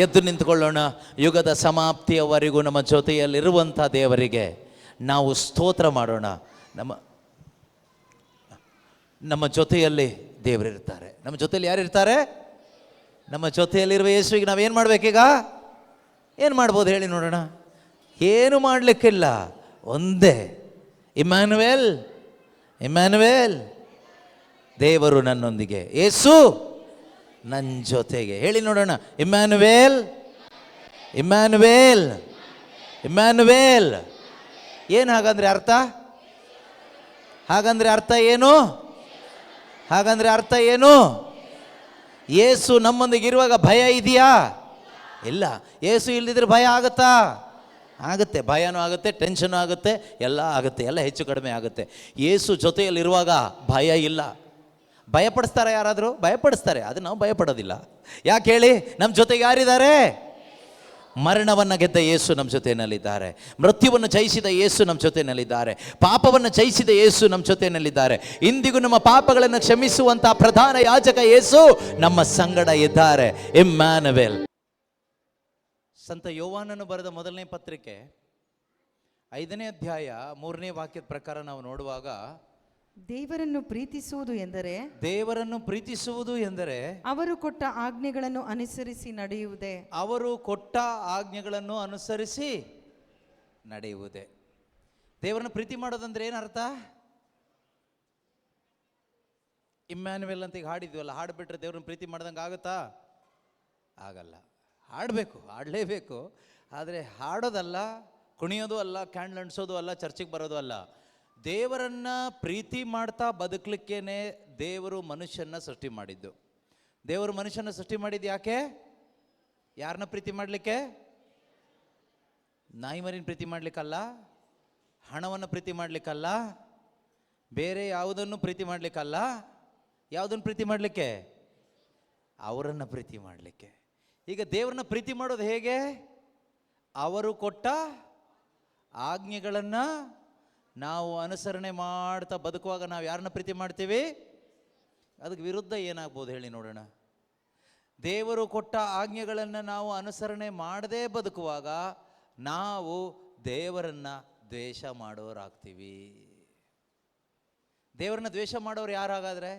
ಎದ್ದು ನಿಂತುಕೊಳ್ಳೋಣ. ಯುಗದ ಸಮಾಪ್ತಿಯವರೆಗೂ ನಮ್ಮ ಜೊತೆಯಲ್ಲಿರುವಂಥ ದೇವರಿಗೆ ನಾವು ಸ್ತೋತ್ರ ಮಾಡೋಣ. ನಮ್ಮ ಜೊತೆಯಲ್ಲಿ ದೇವರಿರ್ತಾರೆ. ನಮ್ಮ ಜೊತೆಯಲ್ಲಿ ಯಾರಿರ್ತಾರೆ? ನಮ್ಮ ಜೊತೆಯಲ್ಲಿರುವ ಯೇಸುವಿಗೆ ನಾವೇನು ಮಾಡಬೇಕೀಗ? ಏನು ಮಾಡ್ಬೋದು ಹೇಳಿ ನೋಡೋಣ? ಏನು ಮಾಡಲಿಕ್ಕಿಲ್ಲ, ಒಂದೇ ಇಮ್ಯಾನುವೇಲ್, ಇಮ್ಯಾನುವೇಲ್, ದೇವರು ನನ್ನೊಂದಿಗೆ, ಯೇಸು ನನ್ನ ಜೊತೆಗೆ. ಹೇಳಿ ನೋಡೋಣ, ಇಮ್ಯಾನುವೇಲ್, ಇಮ್ಯಾನುವೇಲ್, ಇಮ್ಯಾನುವೇಲ್. ಏನು ಹಾಗಂದ್ರೆ ಅರ್ಥ? ಹಾಗಂದ್ರೆ ಅರ್ಥ ಏನು? ಹಾಗಂದ್ರೆ ಅರ್ಥ ಏನು? ಯೇಸು ನಮ್ಮೊಂದಿಗೆ ಇರುವಾಗ ಭಯ ಇದೆಯಾ? ಇಲ್ಲ. ಯೇಸು ಇಲ್ಲದಿದ್ರೆ ಭಯ ಆಗುತ್ತಾ? ಆಗುತ್ತೆ. ಭಯನೂ ಆಗುತ್ತೆ, ಟೆನ್ಷನ್ ಆಗುತ್ತೆ, ಎಲ್ಲ ಆಗುತ್ತೆ, ಎಲ್ಲ ಹೆಚ್ಚು ಕಡಿಮೆ ಆಗುತ್ತೆ. ಯೇಸು ಜೊತೆಯಲ್ಲಿರುವಾಗ ಭಯ ಇಲ್ಲ. ಭಯಪಡಿಸ್ತಾರೆ ಯಾರಾದರೂ? ಭಯಪಡಿಸ್ತಾರೆ. ಅದು ನಾವು ಭಯಪಡೋದಿಲ್ಲ. ಯಾಕೆ ಹೇಳಿ? ನಮ್ಮ ಜೊತೆಗೆ ಯಾರಿದ್ದಾರೆ? ಮರಣವನ್ನು ಗೆದ್ದ ಯೇಸು ನಮ್ಮ ಜೊತೆಯಲ್ಲಿದ್ದಾರೆ. ಮೃತ್ಯುವನ್ನು ಜಯಿಸಿದ ಯೇಸು ನಮ್ಮ ಜೊತೆಯಲ್ಲಿದ್ದಾರೆ. ಪಾಪವನ್ನು ಜಯಿಸಿದ ಯೇಸು ನಮ್ಮ ಜೊತೆಯಲ್ಲಿದ್ದಾರೆ. ಇಂದಿಗೂ ನಮ್ಮ ಪಾಪಗಳನ್ನು ಕ್ಷಮಿಸುವಂತಹ ಪ್ರಧಾನ ಯಾಜಕ ಯೇಸು ನಮ್ಮ ಸಂಗಡ ಇದ್ದಾರೆ. ಇಮ್ಯಾನುವೇಲ್. ಸಂತ ಯೋವಾನನು ಬರೆದ ಮೊದಲನೇ ಪತ್ರಿಕೆ 5ನೇ ಅಧ್ಯಾಯ 3ನೇ ವಾಕ್ಯದ ಪ್ರಕಾರ ನಾವು ನೋಡುವಾಗ, ದೇವರನ್ನು ಪ್ರೀತಿಸುವುದು ಎಂದರೆ, ದೇವರನ್ನು ಪ್ರೀತಿಸುವುದು ಎಂದರೆ ಅವರು ಕೊಟ್ಟ ಆಜ್ಞೆಗಳನ್ನು ಅನುಸರಿಸಿ ನಡೆಯುವುದೇ. ಅವರು ಕೊಟ್ಟ ಆಜ್ಞೆಗಳನ್ನು ಅನುಸರಿಸಿ ನಡೆಯುವುದೇ. ದೇವರನ್ನ ಪ್ರೀತಿ ಮಾಡೋದಂದ್ರೆ ಏನರ್ಥ? ಇಮ್ಯಾನ್ಯುವೆಲ್ ಅಂತ ಈಗ ಹಾಡಿದ್ವಲ್ಲ, ಹಾಡ್ಬಿಟ್ರೆ ದೇವ್ರನ್ನ ಪ್ರೀತಿ ಮಾಡ್ದಂಗೆ ಆಗುತ್ತಾ? ಆಗಲ್ಲ. ಹಾಡಬೇಕು, ಹಾಡಲೇಬೇಕು. ಆದರೆ ಹಾಡೋದಲ್ಲ, ಕುಣಿಯೋದು ಅಲ್ಲ, ಕ್ಯಾಂಡ್ಲ್ ಅಂಟಿಸೋದು ಅಲ್ಲ, ಚರ್ಚಿಗೆ ಬರೋದು ಅಲ್ಲ. ದೇವರನ್ನು ಪ್ರೀತಿ ಮಾಡ್ತಾ ಬದುಕಲಿಕ್ಕೇನೆ ದೇವರು ಮನುಷ್ಯನ ಸೃಷ್ಟಿ ಮಾಡಿದ್ದು. ದೇವರು ಮನುಷ್ಯನ ಸೃಷ್ಟಿ ಮಾಡಿದ್ದು ಯಾಕೆ? ಯಾರನ್ನ ಪ್ರೀತಿ ಮಾಡಲಿಕ್ಕೆ? ನಾಯಿ ಮರಿನ ಪ್ರೀತಿ ಮಾಡಲಿಕ್ಕಲ್ಲ, ಹಣವನ್ನು ಪ್ರೀತಿ ಮಾಡಲಿಕ್ಕಲ್ಲ, ಬೇರೆ ಯಾವುದನ್ನು ಪ್ರೀತಿ ಮಾಡಲಿಕ್ಕಲ್ಲ. ಯಾವುದನ್ನು ಪ್ರೀತಿ ಮಾಡಲಿಕ್ಕೆ? ಅವರನ್ನು ಪ್ರೀತಿ ಮಾಡಲಿಕ್ಕೆ. ಈಗ ದೇವರನ್ನ ಪ್ರೀತಿ ಮಾಡೋದು ಹೇಗೆ? ಅವರು ಕೊಟ್ಟ ಆಜ್ಞೆಗಳನ್ನು ನಾವು ಅನುಸರಣೆ ಮಾಡ್ತಾ ಬದುಕುವಾಗ ನಾವು ಯಾರನ್ನ ಪ್ರೀತಿ ಮಾಡ್ತೀವಿ? ಅದಕ್ಕೆ ವಿರುದ್ಧ ಏನಾಗ್ಬೋದು ಹೇಳಿ ನೋಡೋಣ. ದೇವರು ಕೊಟ್ಟ ಆಜ್ಞೆಗಳನ್ನು ನಾವು ಅನುಸರಣೆ ಮಾಡದೇ ಬದುಕುವಾಗ ನಾವು ದೇವರನ್ನು ದ್ವೇಷ ಮಾಡೋರಾಗ್ತೀವಿ. ದೇವರನ್ನ ದ್ವೇಷ ಮಾಡೋರು ಯಾರಾಗಾದ್ರೆ?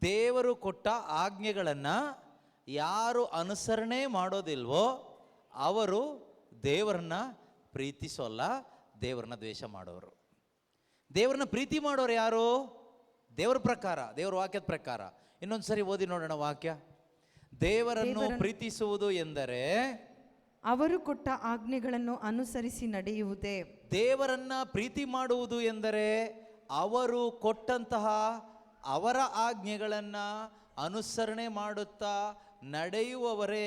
ದೇವರು ಕೊಟ್ಟ ಆಜ್ಞೆಗಳನ್ನು ಯಾರು ಅನುಸರಣೆ ಮಾಡೋದಿಲ್ವೋ ಅವರು ದೇವರನ್ನ ಪ್ರೀತಿಸೋಲ್ಲ, ದೇವರನ್ನ ದ್ವೇಷ ಮಾಡೋರು. ದೇವರನ್ನ ಪ್ರೀತಿ ಮಾಡೋರು ಯಾರು? ದೇವರ ಪ್ರಕಾರ, ದೇವರ ವಾಕ್ಯದ ಪ್ರಕಾರ. ಇನ್ನೊಂದು ಸರಿ ಓದಿ ನೋಡೋಣ ವಾಕ್ಯ. ದೇವರನ್ನು ಪ್ರೀತಿಸುವುದು ಎಂದರೆ ಅವರು ಕೊಟ್ಟ ಆಜ್ಞೆಗಳನ್ನು ಅನುಸರಿಸಿ ನಡೆಯುವುದೇ. ದೇವರನ್ನ ಪ್ರೀತಿ ಮಾಡುವುದು ಎಂದರೆ ಅವರು ಕೊಟ್ಟಂತಹ ಅವರ ಆಜ್ಞೆಗಳನ್ನು ಅನುಸರಣೆ ಮಾಡುತ್ತಾ ನಡೆಯುವವರೇ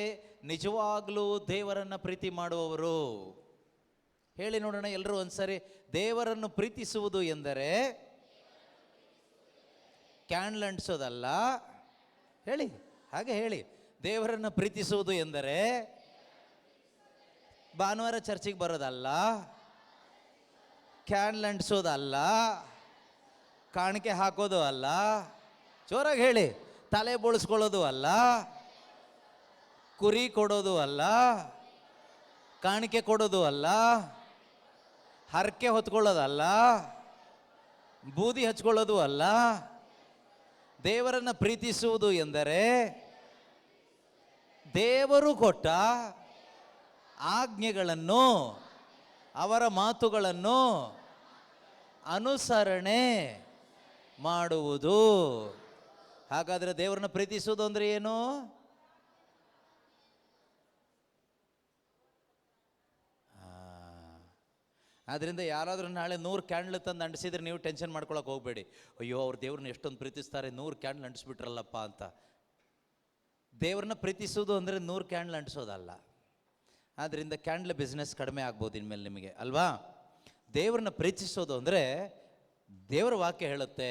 ನಿಜವಾಗ್ಲೂ ದೇವರನ್ನು ಪ್ರೀತಿ ಮಾಡುವವರು. ಹೇಳಿ ನೋಡೋಣ ಎಲ್ಲರೂ ಒಂದ್ಸರಿ. ದೇವರನ್ನು ಪ್ರೀತಿಸುವುದು ಎಂದರೆ ಕ್ಯಾಂಡ್ಲ್ ಅಂಟಿಸೋದಲ್ಲ. ಹೇಳಿ, ಹಾಗೆ ಹೇಳಿ. ದೇವರನ್ನು ಪ್ರೀತಿಸುವುದು ಎಂದರೆ ಭಾನುವಾರ ಚರ್ಚಿಗೆ ಬರೋದಲ್ಲ, ಕ್ಯಾಂಡ್ಲ್ ಅಂಟಿಸೋದಲ್ಲ, ಕಾಣಿಕೆ ಹಾಕೋದು ಅಲ್ಲ, ಜೋರಾಗಿ ಹೇಳಿ, ತಲೆ ಬೋಳಿಸ್ಕೊಳ್ಳೋದು ಅಲ್ಲ, ಕುರಿ ಕೊಡೋದು ಅಲ್ಲ, ಕಾಣಿಕೆ ಕೊಡೋದು ಅಲ್ಲ, ಹರಕೆ ಹೊತ್ಕೊಳ್ಳೋದಲ್ಲ, ಬೂದಿ ಹಚ್ಕೊಳ್ಳೋದು ಅಲ್ಲ. ದೇವರನ್ನು ಪ್ರೀತಿಸುವುದು ಎಂದರೆ ದೇವರು ಕೊಟ್ಟ ಆಜ್ಞೆಗಳನ್ನು, ಅವರ ಮಾತುಗಳನ್ನು ಅನುಸರಣೆ ಮಾಡುವುದು. ಹಾಗಾದರೆ ದೇವರನ್ನ ಪ್ರೀತಿಸುವುದು ಅಂದರೆ ಏನು? ಆದ್ದರಿಂದ ಯಾರಾದರೂ ನಾಳೆ 100 ಕ್ಯಾಂಡ್ಲ್ ತಂದು ಅಂಟಿಸಿದ್ರೆ ನೀವು ಟೆನ್ಷನ್ ಮಾಡ್ಕೊಳಕ್ಕೆ ಹೋಗಬೇಡಿ. ಅಯ್ಯೋ, ಅವ್ರು ದೇವ್ರನ್ನ ಎಷ್ಟೊಂದು ಪ್ರೀತಿಸ್ತಾರೆ, 100 ಕ್ಯಾಂಡ್ಲ್ ಅಂಟಿಸ್ಬಿಟ್ರಲ್ಲಪ್ಪ ಅಂತ. ದೇವ್ರನ್ನ ಪ್ರೀತಿಸೋದು ಅಂದರೆ 100 ಕ್ಯಾಂಡ್ಲ್ ಅಂಟಿಸೋದಲ್ಲ. ಆದ್ದರಿಂದ ಕ್ಯಾಂಡ್ಲ್ ಬಿಸ್ನೆಸ್ ಕಡಿಮೆ ಆಗ್ಬೋದು ಇನ್ಮೇಲೆ ನಿಮಗೆ, ಅಲ್ವಾ? ದೇವ್ರನ್ನ ಪ್ರೀತಿಸೋದು ಅಂದರೆ ದೇವರ ವಾಕ್ಯ ಹೇಳುತ್ತೆ,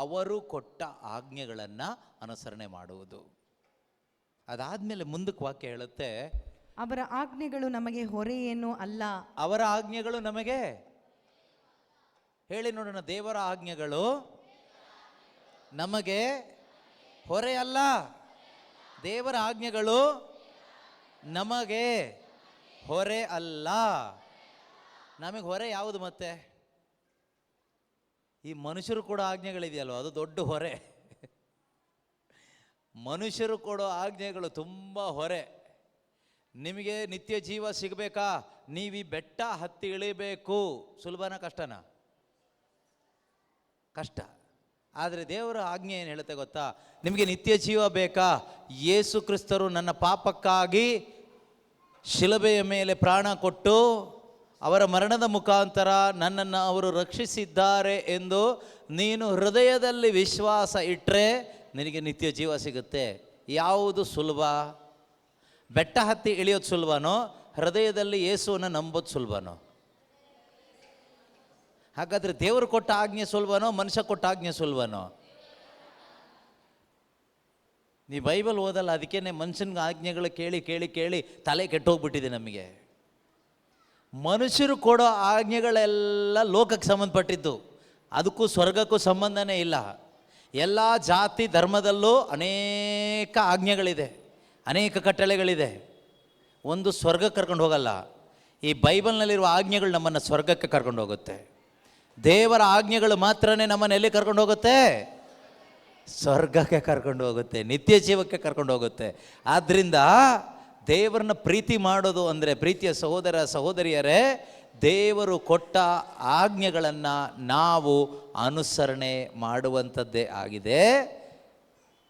ಅವರು ಕೊಟ್ಟ ಆಜ್ಞೆಗಳನ್ನು ಅನುಸರಣೆ ಮಾಡುವುದು. ಅದಾದಮೇಲೆ ಮುಂದಕ್ಕೆ ವಾಕ್ಯ ಹೇಳುತ್ತೆ, ಅವರ ಆಜ್ಞೆಗಳು ನಮಗೆ ಹೊರೆಯೇನೂ ಅಲ್ಲ. ಅವರ ಆಜ್ಞೆಗಳು ನಮಗೆ, ಹೇಳಿ ನೋಡೋಣ, ದೇವರ ಆಜ್ಞೆಗಳು ನಮಗೆ ಹೊರೆ ಅಲ್ಲ. ದೇವರ ಆಜ್ಞೆಗಳು ನಮಗೆ ಹೊರೆ ಅಲ್ಲ. ನಮಗೆ ಹೊರೆ ಯಾವುದು? ಮತ್ತೆ ಈ ಮನುಷ್ಯರು ಕೊಡೋ ಆಜ್ಞೆಗಳಿದೆಯಲ್ವ, ಅದು ದೊಡ್ಡ ಹೊರೆ. ಮನುಷ್ಯರು ಕೊಡೋ ಆಜ್ಞೆಗಳು ತುಂಬ ಹೊರೆ. ನಿಮಗೆ ನಿತ್ಯ ಜೀವ ಸಿಗಬೇಕಾ? ನೀವು ಈ ಬೆಟ್ಟ ಹತ್ತಿ ಇಳಿಬೇಕು. ಸುಲಭನಾ ಕಷ್ಟನಾ? ಕಷ್ಟ. ಆದರೆ ದೇವರ ಆಜ್ಞೆ ಏನು ಹೇಳುತ್ತೆ ಗೊತ್ತಾ? ನಿಮಗೆ ನಿತ್ಯ ಜೀವ ಬೇಕಾ? ಯೇಸು ಕ್ರಿಸ್ತರು ನನ್ನ ಪಾಪಕ್ಕಾಗಿ ಶಿಲುಬೆಯ ಮೇಲೆ ಪ್ರಾಣ ಕೊಟ್ಟು ಅವರ ಮರಣದ ಮುಖಾಂತರ ನನ್ನನ್ನು ಅವರು ರಕ್ಷಿಸಿದ್ದಾರೆ ಎಂದು ನೀನು ಹೃದಯದಲ್ಲಿ ವಿಶ್ವಾಸ ಇಟ್ಟರೆ ನಿನಗೆ ನಿತ್ಯ ಜೀವ ಸಿಗುತ್ತೆ. ಯಾವುದು ಸುಲಭ? ಬೆಟ್ಟ ಹತ್ತಿ ಇಳಿಯೋದು ಸುಲಭನೋ, ಹೃದಯದಲ್ಲಿ ಯೇಸುವನ್ನು ನಂಬೋದು ಸುಲಭನೋ? ಹಾಗಾದರೆ ದೇವರು ಕೊಟ್ಟ ಆಜ್ಞೆ ಸುಲಭನೋ, ಮನುಷ್ಯ ಕೊಟ್ಟ ಆಜ್ಞೆ ಸುಲಭನೋ? ನೀ ಬೈಬಲ್ ಓದಲ್ಲ, ಅದಕ್ಕೇನೆ ಮನುಷ್ಯನ ಆಜ್ಞೆಗಳು ಕೇಳಿ ಕೇಳಿ ಕೇಳಿ ತಲೆ ಕೆಟ್ಟೋಗ್ಬಿಟ್ಟಿದೆ ನಮಗೆ. ಮನುಷ್ಯರು ಕೊಡೋ ಆಜ್ಞೆಗಳೆಲ್ಲ ಲೋಕಕ್ಕೆ ಸಂಬಂಧಪಟ್ಟಿದ್ದು, ಅದಕ್ಕೂ ಸ್ವರ್ಗಕ್ಕೂ ಸಂಬಂಧನೇ ಇಲ್ಲ. ಎಲ್ಲ ಜಾತಿ ಧರ್ಮದಲ್ಲೂ ಅನೇಕ ಆಜ್ಞೆಗಳಿದೆ, ಅನೇಕ ಕಟ್ಟಳೆಗಳಿದೆ. ಒಂದು ಸ್ವರ್ಗಕ್ಕೆ ಕರ್ಕೊಂಡು ಹೋಗಲ್ಲ. ಈ ಬೈಬಲ್ನಲ್ಲಿರುವ ಆಜ್ಞೆಗಳು ನಮ್ಮನ್ನು ಸ್ವರ್ಗಕ್ಕೆ ಕರ್ಕೊಂಡು ಹೋಗುತ್ತೆ. ದೇವರ ಆಜ್ಞೆಗಳು ಮಾತ್ರನೇ ನಮ್ಮನ್ನು ಎಲ್ಲಿ ಕರ್ಕೊಂಡು ಹೋಗುತ್ತೆ? ಸ್ವರ್ಗಕ್ಕೆ ಕರ್ಕೊಂಡು ಹೋಗುತ್ತೆ, ನಿತ್ಯ ಜೀವಕ್ಕೆ ಕರ್ಕೊಂಡು ಹೋಗುತ್ತೆ. ಆದ್ದರಿಂದ ದೇವರನ್ನ ಪ್ರೀತಿ ಮಾಡೋದು ಅಂದರೆ, ಪ್ರೀತಿಯ ಸಹೋದರ ಸಹೋದರಿಯರೇ, ದೇವರು ಕೊಟ್ಟ ಆಜ್ಞೆಗಳನ್ನು ನಾವು ಅನುಸರಣೆ ಮಾಡುವಂಥದ್ದೇ ಆಗಿದೆ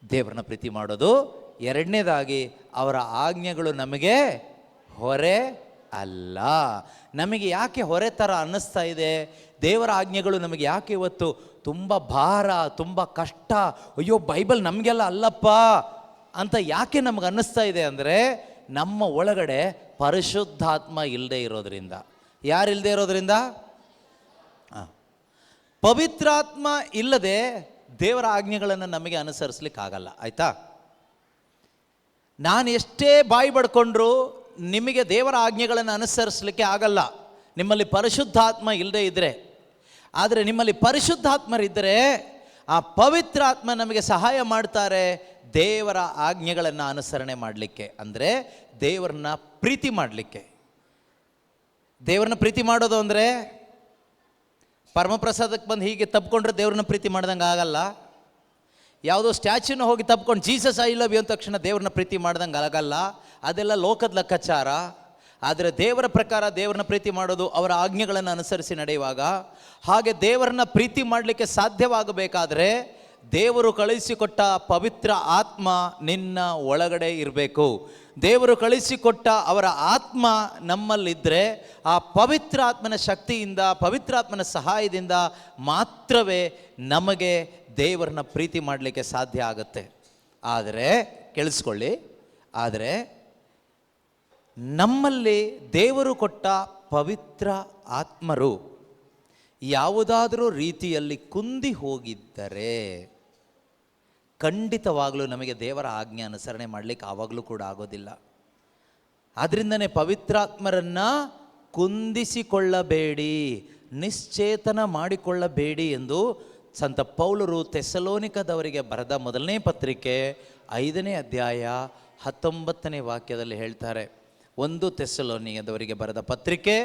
ದೇವರನ್ನ ಪ್ರೀತಿ ಮಾಡೋದು. ಎರಡನೇದಾಗಿ ಅವರ ಆಜ್ಞೆಗಳು ನಮಗೆ ಹೊರೆ ಅಲ್ಲ. ನಮಗೆ ಯಾಕೆ ಹೊರೆ ಥರ ಅನ್ನಿಸ್ತಾ ಇದೆ? ದೇವರ ಆಜ್ಞೆಗಳು ನಮಗೆ ಯಾಕೆ ಇವತ್ತು ತುಂಬ ಭಾರ, ತುಂಬ ಕಷ್ಟ, ಅಯ್ಯೋ ಬೈಬಲ್ ನಮಗೆಲ್ಲ ಅಲ್ಲಪ್ಪ ಅಂತ ಯಾಕೆ ನಮಗೆ ಅನ್ನಿಸ್ತಾ ಇದೆ ಅಂದರೆ, ನಮ್ಮ ಒಳಗಡೆ ಪರಿಶುದ್ಧಾತ್ಮ ಇಲ್ಲದೆ ಇರೋದ್ರಿಂದ. ಯಾರಿಲ್ಲದೆ ಇರೋದ್ರಿಂದ? ಪವಿತ್ರಾತ್ಮ ಇಲ್ಲದೆ ದೇವರ ಆಜ್ಞೆಗಳನ್ನು ನಮಗೆ ಅನುಸರಿಸ್ಲಿಕ್ಕಾಗಲ್ಲ. ಆಯಿತಾ? ನಾನು ಎಷ್ಟೇ ಬಾಯಿ ಬಡ್ಕೊಂಡ್ರು ನಿಮಗೆ ದೇವರ ಆಜ್ಞೆಗಳನ್ನು ಅನುಸರಿಸಲಿಕ್ಕೆ ಆಗಲ್ಲ, ನಿಮ್ಮಲ್ಲಿ ಪರಿಶುದ್ಧಾತ್ಮ ಇಲ್ಲದೆ ಇದ್ದರೆ. ಆದರೆ ನಿಮ್ಮಲ್ಲಿ ಪರಿಶುದ್ಧಾತ್ಮರಿದ್ದರೆ ಆ ಪವಿತ್ರಾತ್ಮ ನಮಗೆ ಸಹಾಯ ಮಾಡ್ತಾರೆ ದೇವರ ಆಜ್ಞೆಗಳನ್ನು ಅನುಸರಣೆ ಮಾಡಲಿಕ್ಕೆ, ಅಂದರೆ ದೇವರನ್ನ ಪ್ರೀತಿ ಮಾಡಲಿಕ್ಕೆ. ದೇವರನ್ನ ಪ್ರೀತಿ ಮಾಡೋದು ಅಂದರೆ ಪರಮಪ್ರಸಾದಕ್ಕೆ ಬಂದು ಹೀಗೆ ತಪ್ಪಿಕೊಂಡ್ರೆ ದೇವ್ರನ್ನ ಪ್ರೀತಿ ಮಾಡ್ದಂಗೆ ಆಗಲ್ಲ. ಯಾವುದೋ ಸ್ಟ್ಯಾಚ್ಯೂನ ಹೋಗಿ ತಪ್ಕೊಂಡು ಜೀಸಸ್ ಐ ಲವ್ ಯು ಅಂದ ತಕ್ಷಣ ದೇವ್ರನ್ನ ಪ್ರೀತಿ ಮಾಡ್ದಂಗೆ ಆಗಲ್ಲ. ಅದೆಲ್ಲ ಲೋಕದ ಲೆಕ್ಕಾಚಾರ. ಆದರೆ ದೇವರ ಪ್ರಕಾರ ದೇವರನ್ನ ಪ್ರೀತಿ ಮಾಡೋದು ಅವರ ಆಜ್ಞೆಗಳನ್ನು ಅನುಸರಿಸಿ ನಡೆಯುವಾಗ. ಹಾಗೆ ದೇವರನ್ನ ಪ್ರೀತಿ ಮಾಡಲಿಕ್ಕೆ ಸಾಧ್ಯವಾಗಬೇಕಾದ್ರೆ ದೇವರು ಕಳಿಸಿಕೊಟ್ಟ ಪವಿತ್ರ ಆತ್ಮ ನಿನ್ನ ಒಳಗಡೆ ಇರಬೇಕು. ದೇವರು ಕಳಿಸಿಕೊಟ್ಟ ಅವರ ಆತ್ಮ ನಮ್ಮಲ್ಲಿದ್ದರೆ ಆ ಪವಿತ್ರ ಆತ್ಮನ ಶಕ್ತಿಯಿಂದ, ಪವಿತ್ರಾತ್ಮನ ಸಹಾಯದಿಂದ ಮಾತ್ರವೇ ನಮಗೆ ದೇವರನ್ನ ಪ್ರೀತಿ ಮಾಡಲಿಕ್ಕೆ ಸಾಧ್ಯ ಆಗುತ್ತೆ. ಆದರೆ ಕೇಳಿಸ್ಕೊಳ್ಳಿ, ಆದರೆ ನಮ್ಮಲ್ಲಿ ದೇವರು ಕೊಟ್ಟ ಪವಿತ್ರ ಆತ್ಮರು ಯಾವುದಾದರೂ ರೀತಿಯಲ್ಲಿ ಕುಂದಿ ಹೋಗಿದ್ದರೆ ಖಂಡಿತವಾಗಲೂ ನಮಗೆ ದೇವರ ಆಜ್ಞೆ ಅನುಸರಣೆ ಮಾಡಲಿಕ್ಕೆ ಆವಾಗಲೂ ಕೂಡ ಆಗೋದಿಲ್ಲ. ಆದ್ದರಿಂದನೇ ಪವಿತ್ರಾತ್ಮರನ್ನು ಕುಂದಿಸಿಕೊಳ್ಳಬೇಡಿ, ನಿಶ್ಚೇತನ ಮಾಡಿಕೊಳ್ಳಬೇಡಿ ಎಂದು ಸಂತ ಪೌಲರು ಥೆಸಲೋನಿಕದವರಿಗೆ ಬರೆದ ಮೊದಲನೇ ಪತ್ರಿಕೆ 5ನೇ ಅಧ್ಯಾಯ 19ನೇ ವಾಕ್ಯದಲ್ಲಿ ಹೇಳ್ತಾರೆ. 1 ಥೆಸಲೋನಿಕದವರಿಗೆ ಬರೆದ ಪತ್ರಿಕೆ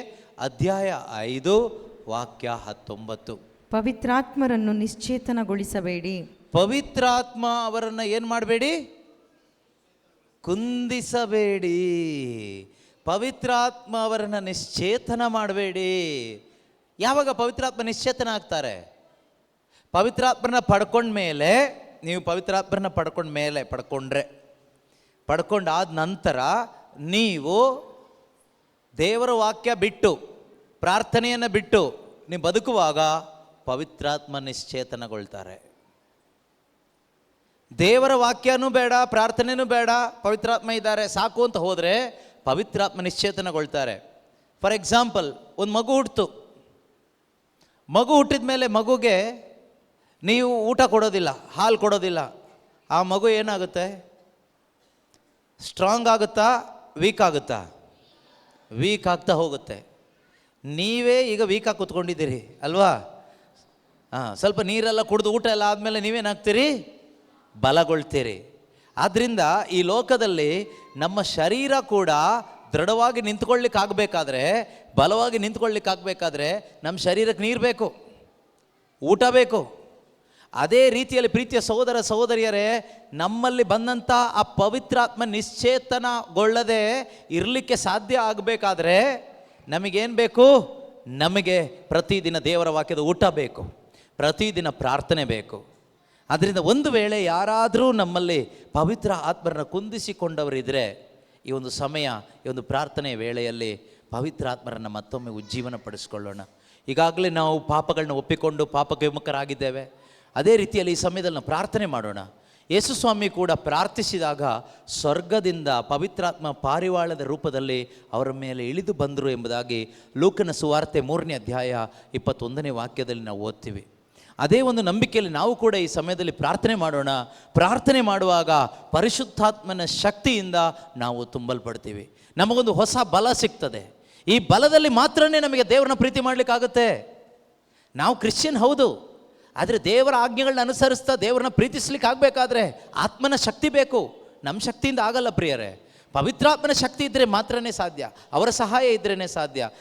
ಅಧ್ಯಾಯ 5 ವಾಕ್ಯ 19. ಪವಿತ್ರಾತ್ಮರನ್ನು ನಿಶ್ಚೇತನಗೊಳಿಸಬೇಡಿ. ಪವಿತ್ರಾತ್ಮ ಅವರನ್ನು ಏನು ಮಾಡಬೇಡಿ? ಕುಂದಿಸಬೇಡಿ. ಪವಿತ್ರಾತ್ಮ ಅವರನ್ನು ನಿಶ್ಚೇತನ ಮಾಡಬೇಡಿ. ಯಾವಾಗ ಪವಿತ್ರಾತ್ಮ ನಿಶ್ಚೇತನ ಆಗ್ತಾರೆ? ಪವಿತ್ರಾತ್ಮನ ಪಡ್ಕೊಂಡ್ಮೇಲೆ, ನೀವು ಪವಿತ್ರಾತ್ಮನ ಪಡ್ಕೊಂಡಾದ ನಂತರ ನೀವು ದೇವರ ವಾಕ್ಯ ಬಿಟ್ಟು, ಪ್ರಾರ್ಥನೆಯನ್ನು ಬಿಟ್ಟು ನೀವು ಬದುಕುವಾಗ ಪವಿತ್ರಾತ್ಮ ನಿಶ್ಚೇತನಗೊಳ್ತಾರೆ. ದೇವರ ವಾಕ್ಯನೂ ಬೇಡ, ಪ್ರಾರ್ಥನೆಯೂ ಬೇಡ, ಪವಿತ್ರಾತ್ಮ ಇದ್ದಾರೆ ಸಾಕು ಅಂತ ಹೋದರೆ ಪವಿತ್ರಾತ್ಮ ನಿಶ್ಚೇತನಗೊಳ್ತಾರೆ. ಫಾರ್ ಎಕ್ಸಾಂಪಲ್, ಒಂದು ಮಗು ಹುಟ್ಟಿದ ಮೇಲೆ ಮಗುಗೆ ನೀವು ಊಟ ಕೊಡೋದಿಲ್ಲ, ಹಾಲು ಕೊಡೋದಿಲ್ಲ. ಆ ಮಗು ಏನಾಗುತ್ತೆ? ಸ್ಟ್ರಾಂಗ್ ಆಗುತ್ತಾ, ವೀಕ್ ಆಗುತ್ತಾ? ವೀಕ್ ಆಗ್ತಾ ಹೋಗುತ್ತೆ. ನೀವೇ ಈಗ ವೀಕಾಗಿ ಕೂತ್ಕೊಂಡಿದ್ದೀರಿ ಅಲ್ವಾ? ಸ್ವಲ್ಪ ನೀರೆಲ್ಲ ಕುಡಿದು ಊಟ ಎಲ್ಲ ಆದಮೇಲೆ ನೀವೇನಾಗ್ತೀರಿ? ಬಲಗೊಳ್ತೀರಿ. ಆದ್ದರಿಂದ ಈ ಲೋಕದಲ್ಲಿ ನಮ್ಮ ಶರೀರ ಕೂಡ ದೃಢವಾಗಿ ನಿಂತ್ಕೊಳ್ಳಿಕ್ಕಾಗಬೇಕಾದ್ರೆ, ಬಲವಾಗಿ ನಿಂತ್ಕೊಳ್ಳಿಕ್ಕಾಗಬೇಕಾದ್ರೆ ನಮ್ಮ ಶರೀರಕ್ಕೆ ನೀರು ಬೇಕು, ಊಟ ಬೇಕು. ಅದೇ ರೀತಿಯಲ್ಲಿ ಪ್ರೀತಿಯ ಸಹೋದರ ಸಹೋದರಿಯರೇ, ನಮ್ಮಲ್ಲಿ ಬಂದಂಥ ಆ ಪವಿತ್ರಾತ್ಮ ನಿಶ್ಚೇತನಗೊಳ್ಳದೆ ಇರಲಿಕ್ಕೆ ಸಾಧ್ಯ ಆಗಬೇಕಾದ್ರೆ ನಮಗೇನು ಬೇಕು? ನಮಗೆ ಪ್ರತಿದಿನ ದೇವರ ವಾಕ್ಯದ ಊಟ ಬೇಕು, ಪ್ರತಿದಿನ ಪ್ರಾರ್ಥನೆ ಬೇಕು. ಅದರಿಂದ ಒಂದು ವೇಳೆ ಯಾರಾದರೂ ನಮ್ಮಲ್ಲಿ ಪವಿತ್ರ ಆತ್ಮರನ್ನು ಕುಂದಿಸಿಕೊಂಡವರಿದ್ದರೆ ಈ ಒಂದು ಸಮಯ, ಈ ಒಂದು ಪ್ರಾರ್ಥನೆಯ ವೇಳೆಯಲ್ಲಿ ಪವಿತ್ರ ಆತ್ಮರನ್ನು ಮತ್ತೊಮ್ಮೆ ಉಜ್ಜೀವನ ಪಡಿಸ್ಕೊಳ್ಳೋಣ. ಈಗಾಗಲೇ ನಾವು ಪಾಪಗಳನ್ನ ಒಪ್ಪಿಕೊಂಡು ಪಾಪಕ್ಕೆ ವಿಮುಖರಾಗಿದ್ದೇವೆ. ಅದೇ ರೀತಿಯಲ್ಲಿ ಈ ಸಮಯದಲ್ಲಿ ನಾವು ಪ್ರಾರ್ಥನೆ ಮಾಡೋಣ. ಯೇಸು ಸ್ವಾಮಿ ಕೂಡ ಪ್ರಾರ್ಥಿಸಿದಾಗ ಸ್ವರ್ಗದಿಂದ ಪವಿತ್ರಾತ್ಮ ಪಾರಿವಾಳದ ರೂಪದಲ್ಲಿ ಅವರ ಮೇಲೆ ಇಳಿದು ಬಂದರು ಎಂಬುದಾಗಿ ಲೂಕನ ಸುವಾರ್ತೆ 3ನೇ ಅಧ್ಯಾಯ 21ನೇ ವಾಕ್ಯದಲ್ಲಿ ನಾವು ಓದ್ತೀವಿ. ಅದೇ ಒಂದು ನಂಬಿಕೆಯಲ್ಲಿ ನಾವು ಕೂಡ ಈ ಸಮಯದಲ್ಲಿ ಪ್ರಾರ್ಥನೆ ಮಾಡೋಣ. ಪ್ರಾರ್ಥನೆ ಮಾಡುವಾಗ ಪರಿಶುದ್ಧಾತ್ಮನ ಶಕ್ತಿಯಿಂದ ನಾವು ತುಂಬಲ್ಪಡ್ತೀವಿ. ನಮಗೊಂದು ಹೊಸ ಬಲ ಸಿಗ್ತದೆ. ಈ ಬಲದಲ್ಲಿ ಮಾತ್ರನೇ ನಮಗೆ ದೇವರನ್ನ ಪ್ರೀತಿ ಮಾಡಲಿಕ್ಕಾಗುತ್ತೆ. ನಾವು ಕ್ರಿಶ್ಚಿಯನ್ ಹೌದು, ಆದರೆ ದೇವರ ಆಜ್ಞೆಗಳನ್ನ ಅನುಸರಿಸ್ತಾ ದೇವರನ್ನ ಪ್ರೀತಿಸ್ಲಿಕ್ಕೆ ಆಗಬೇಕಾದ್ರೆ ಆತ್ಮನ ಶಕ್ತಿ ಬೇಕು. ನಮ್ಮ ಶಕ್ತಿಯಿಂದ ಆಗಲ್ಲ ಪ್ರಿಯರೇ. ಪವಿತ್ರಾತ್ಮನ ಶಕ್ತಿ ಇದ್ದರೆ ಮಾತ್ರನೇ ಸಾಧ್ಯ, ಅವರ ಸಹಾಯ ಇದ್ರೇ ಸಾಧ್ಯ.